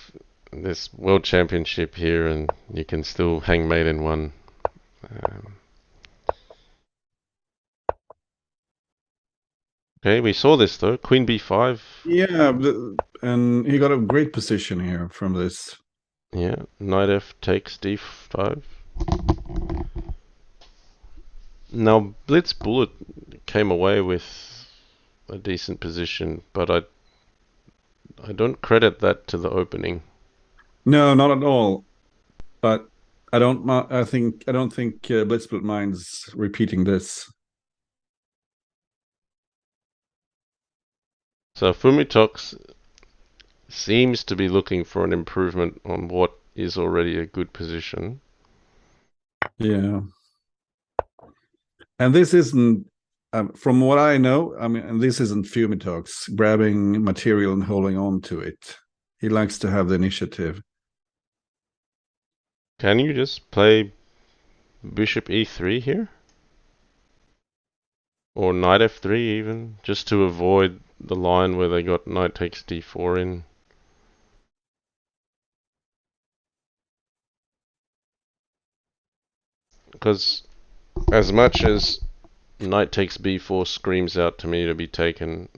this world championship here, and you can still hang mate in one. Um, okay, we saw this though. Queen b5. Yeah, and he got a great position here from this. Yeah, knight f takes d5. Now, Blitz Bullet came away with a decent position, but I don't credit that to the opening. No, not at all. But I don't think Blitzbullet minds repeating this. So Fumitoks seems to be looking for an improvement on what is already a good position. Yeah. And this isn't, from what I know, I mean, and this isn't Fumitoks grabbing material and holding on to it. He likes to have the initiative. Can you just play bishop e3 here? Or knight f3 even, just to avoid the line where they got knight takes d4 in. Because as much as knight takes b4 screams out to me to be taken,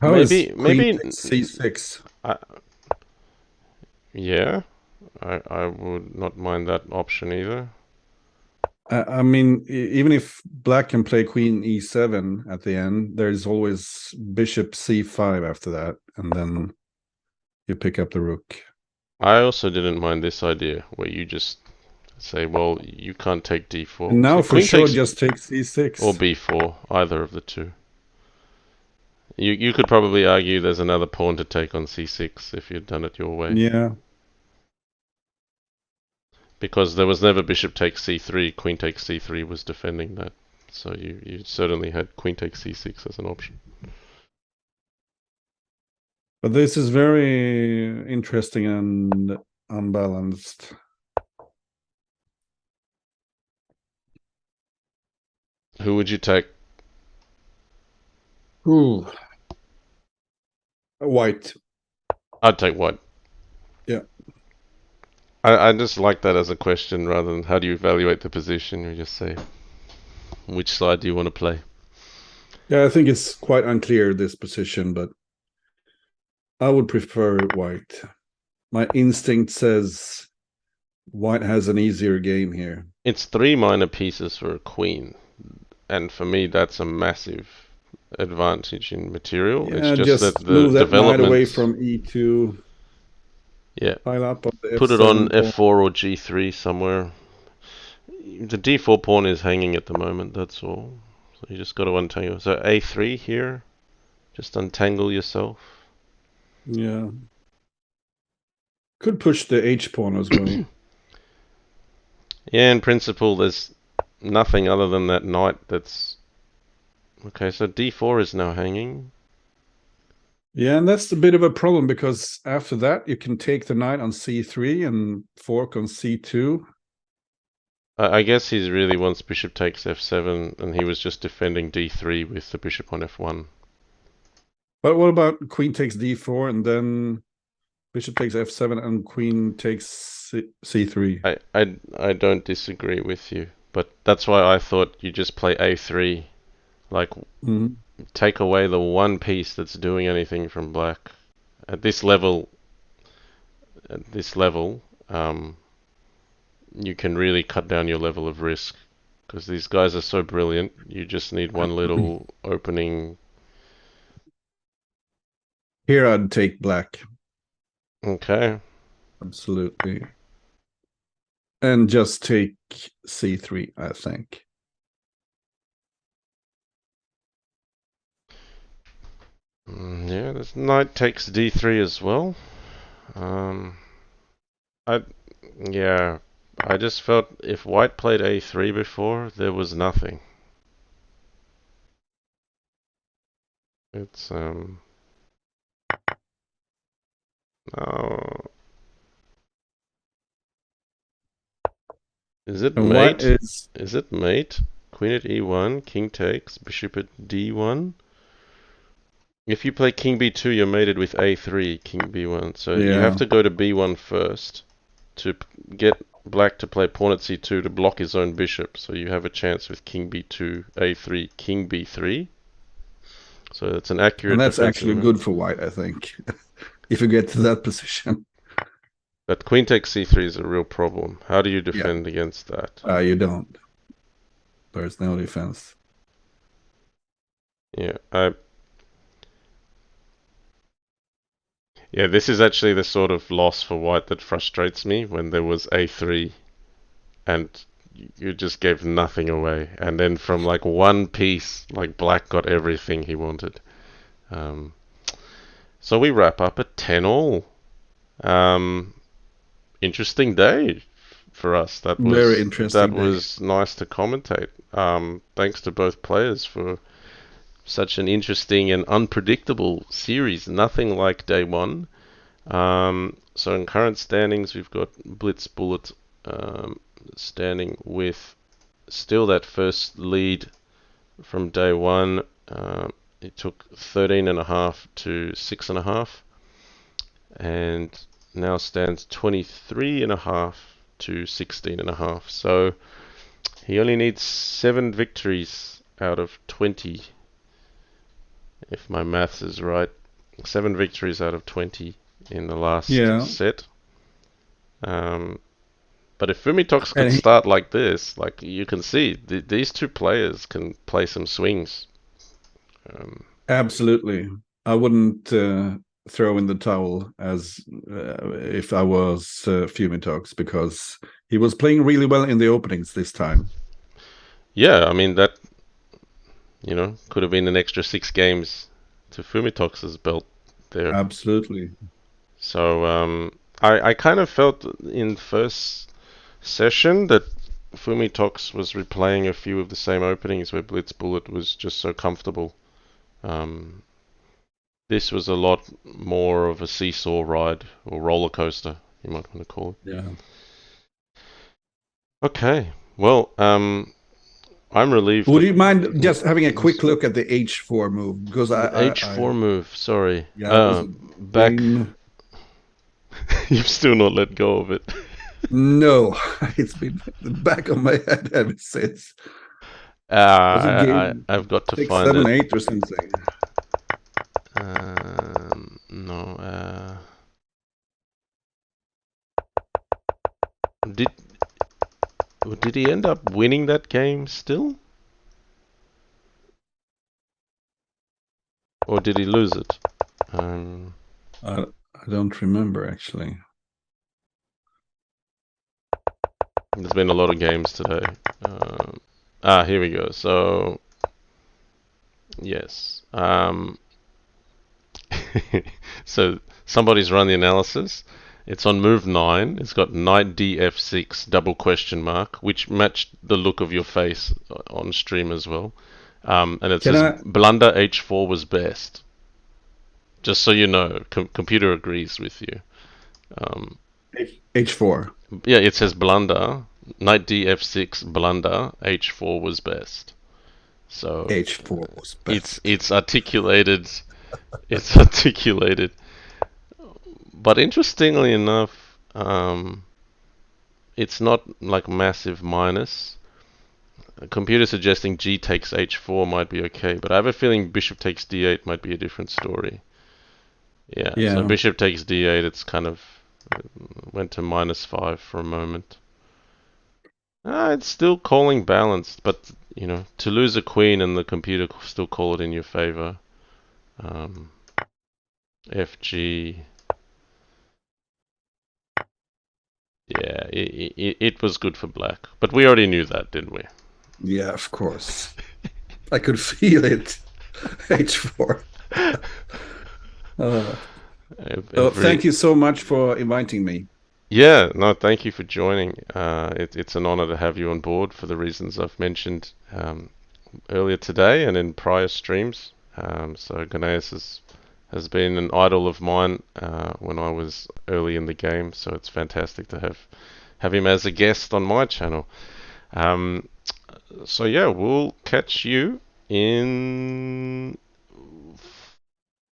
How is Queen maybe, takes c6? I, yeah, I would not mind that option either. I mean, even if black can play queen e7 at the end, there's always bishop c5 after that, and then you pick up the rook. I also didn't mind this idea where you just say, well, you can't take d4. And now So for queen sure, takes just take or c6. b4, either of the two. You could probably argue there's another pawn to take on c6 if you'd done it your way. Yeah. Because there was never bishop takes c3, queen takes c3 was defending that. So you certainly had queen takes c6 as an option. But this is very interesting and unbalanced. Who would you take? Ooh. White. I'd take white. Yeah. I just like that as a question rather than how do you evaluate the position. You just say, which side do you want to play? Yeah, I think it's quite unclear this position, but I would prefer white. My instinct says white has an easier game here. It's 3 minor pieces for a queen, and for me that's a massive advantage in material. It's Yeah, just that just the move that knight away development, from e2, yeah, pile up on the put it on f7 pawn. f4 or g3 somewhere. The d4 pawn is hanging at the moment, that's all. So you just got to untangle. So a3 here, just untangle yourself. Yeah. Could push the h pawn as well. Yeah, in principle, there's nothing other than that knight that's... Okay, so d4 is now hanging. Yeah, and that's a bit of a problem because after that you can take the knight on c3 and fork on c2. I guess he really wants bishop takes f7, and he was just defending d3 with the bishop on f1. But what about queen takes d4 and then bishop takes f7 and queen takes c3? I don't disagree with you, but that's why I thought you just play a3, like Mm-hmm. take away the one piece that's doing anything from black. At this level, at this level, you can really cut down your level of risk because these guys are so brilliant. You just need one little opening. Here I'd take black. Okay. Absolutely. And just take c3, I think. Yeah, this knight takes d3 as well. I yeah, I just felt if white played a3 before, there was nothing. It's oh, is it And white mate? is, Is it mate? Queen at e1, king takes, bishop at d1. If you play king b2, you're mated with a3, king b1. So you have yeah. to go to b1 first to get black to play pawn at c2 to block his own bishop. So you have a chance with king b2, a3, king b3. So it's an And accurate that's defensive actually move. good for white, I think, if you get to that position. But queen takes c3 is a real problem. How do you Yeah, defend against that? you don't. There's no defense. Yeah, this is actually the sort of loss for white that frustrates me when there was a3 and you just gave nothing away. And then from like one piece, like black got everything he wanted. Um, so we wrap up at 10 all. Um, interesting day for us. Very That interesting day. was nice to commentate. Thanks to both players for such an interesting and unpredictable series. Nothing like day one. So in current standings, we've got blitzbullet standing with still that first lead from day one. It took 13.5 to 6.5, and now stands 23.5 to 16.5. So he only needs 7 victories out of 20, if my maths is right. 7 victories out of 20 in the last Yeah. set. Um, But if Fumitoks could And he, start like this, like you can see, these two players can play some swings. Um, absolutely, I wouldn't throw in the towel as if I was Fumitoks, because he was playing really well in the openings this time. yeah, I mean that could have been an extra 6 games to Fumitoks's belt there. Absolutely. So I kind of felt in first session that Fumitoks was replaying a few of the same openings where blitzbullet was just so comfortable. Um, this was a lot more of a seesaw ride or roller coaster, you might want to call it. Yeah. Okay, well, I'm relieved Would that you mind just having a quick yes, look at the H4 move? Because the H4 move. Sorry, yeah, it was a back. game. You've still not let go of it. No, it's been the back of my head ever since. Was it game I've got to six, find seven, it. eight, or something? No. Did did he end up winning that game still, or did he lose it? Um, I don't remember actually. there's been a lot of games today. Here we go. So yes. So somebody's run the analysis. It's on move 9. It's got knight df6 double question mark, which matched the look of your face on stream as well. And it Can says I blunder h4 was best. Just so you know, computer agrees with you. Um, H4? yeah, it says blunder, knight df6 blunder, h4 was best. So H4 was best. it's articulated. It's articulated. But interestingly enough, it's not like massive minus. A computer suggesting g takes h4 might be okay, but I have a feeling bishop takes d8 might be a different story. Yeah, so Yeah, bishop takes d8, it's kind of went to -5 for a moment. It's still calling balanced, but to lose a queen and the computer still call it in your favor. Um, FG, yeah, it was good for black, but we already knew that, didn't we? yeah, of course. I could feel it. H4. Uh, so Every thank you so much for inviting me. Yeah, no, thank you for joining. It's an honor to have you on board for the reasons I've mentioned earlier today and in prior streams. So Gnejs has been an idol of mine when I was early in the game, so it's fantastic to have him as a guest on my channel. Um, so yeah, we'll catch you in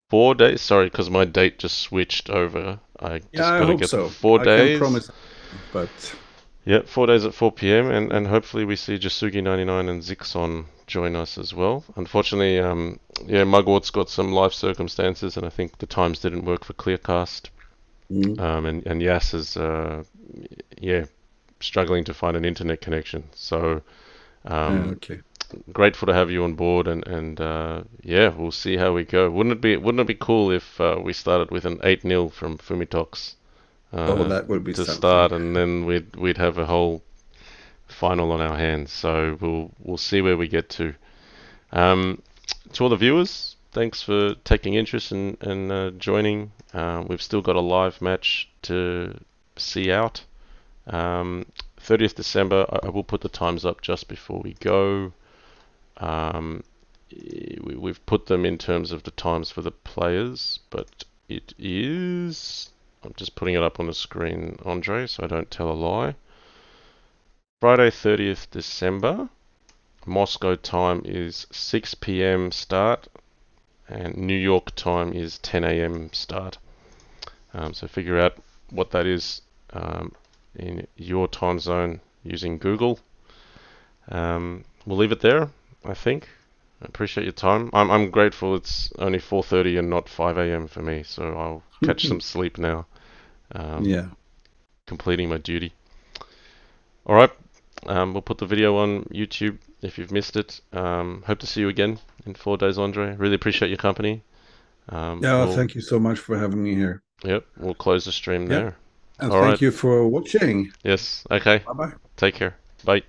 4 days. Sorry, because my date just switched over. I Yeah, just I got to hope get the so. four I can't days. promise, but Yeah, 4 days at 4 p.m. and hopefully we see Jasugi99 and Zixon join us as well. Unfortunately, yeah, Mugwort's got some life circumstances, and I think the times didn't work for Clearcast. mm, And Yas is, yeah, struggling to find an internet connection. So, um, okay. grateful to have you on board, and yeah, we'll see how we go. Wouldn't it be cool if we started with an 8-0 from Fumitoks Oh, uh, that would be to start, something. and then we'd have a whole final on our hands. So we'll see where we get to. To all the viewers, thanks for taking interest and joining. We've still got a live match to see out. 30th December. I will put the times up just before we go. Um, we've put them in terms of the times for the players, but it is. I'm just putting it up on the screen, Andre, so I don't tell a lie. Friday, 30th December. Moscow time is 6 p.m. start, and New York time is 10 a.m. start. So figure out what that is in your time zone using Google. We'll leave it there, I think. I appreciate your time. I'm grateful it's only 4:30 and not 5 a.m. for me, so I'll catch some sleep now, um, Yeah. completing my duty. All right. We'll put the video on YouTube if you've missed it. Hope to see you again in 4 days, Andre. Really appreciate your company. Yeah, We'll thank you so much for having me here. Yep, we'll close the stream Yeah, there. and All right. thank you for watching. Yes. Okay. Bye bye. Take care. Bye.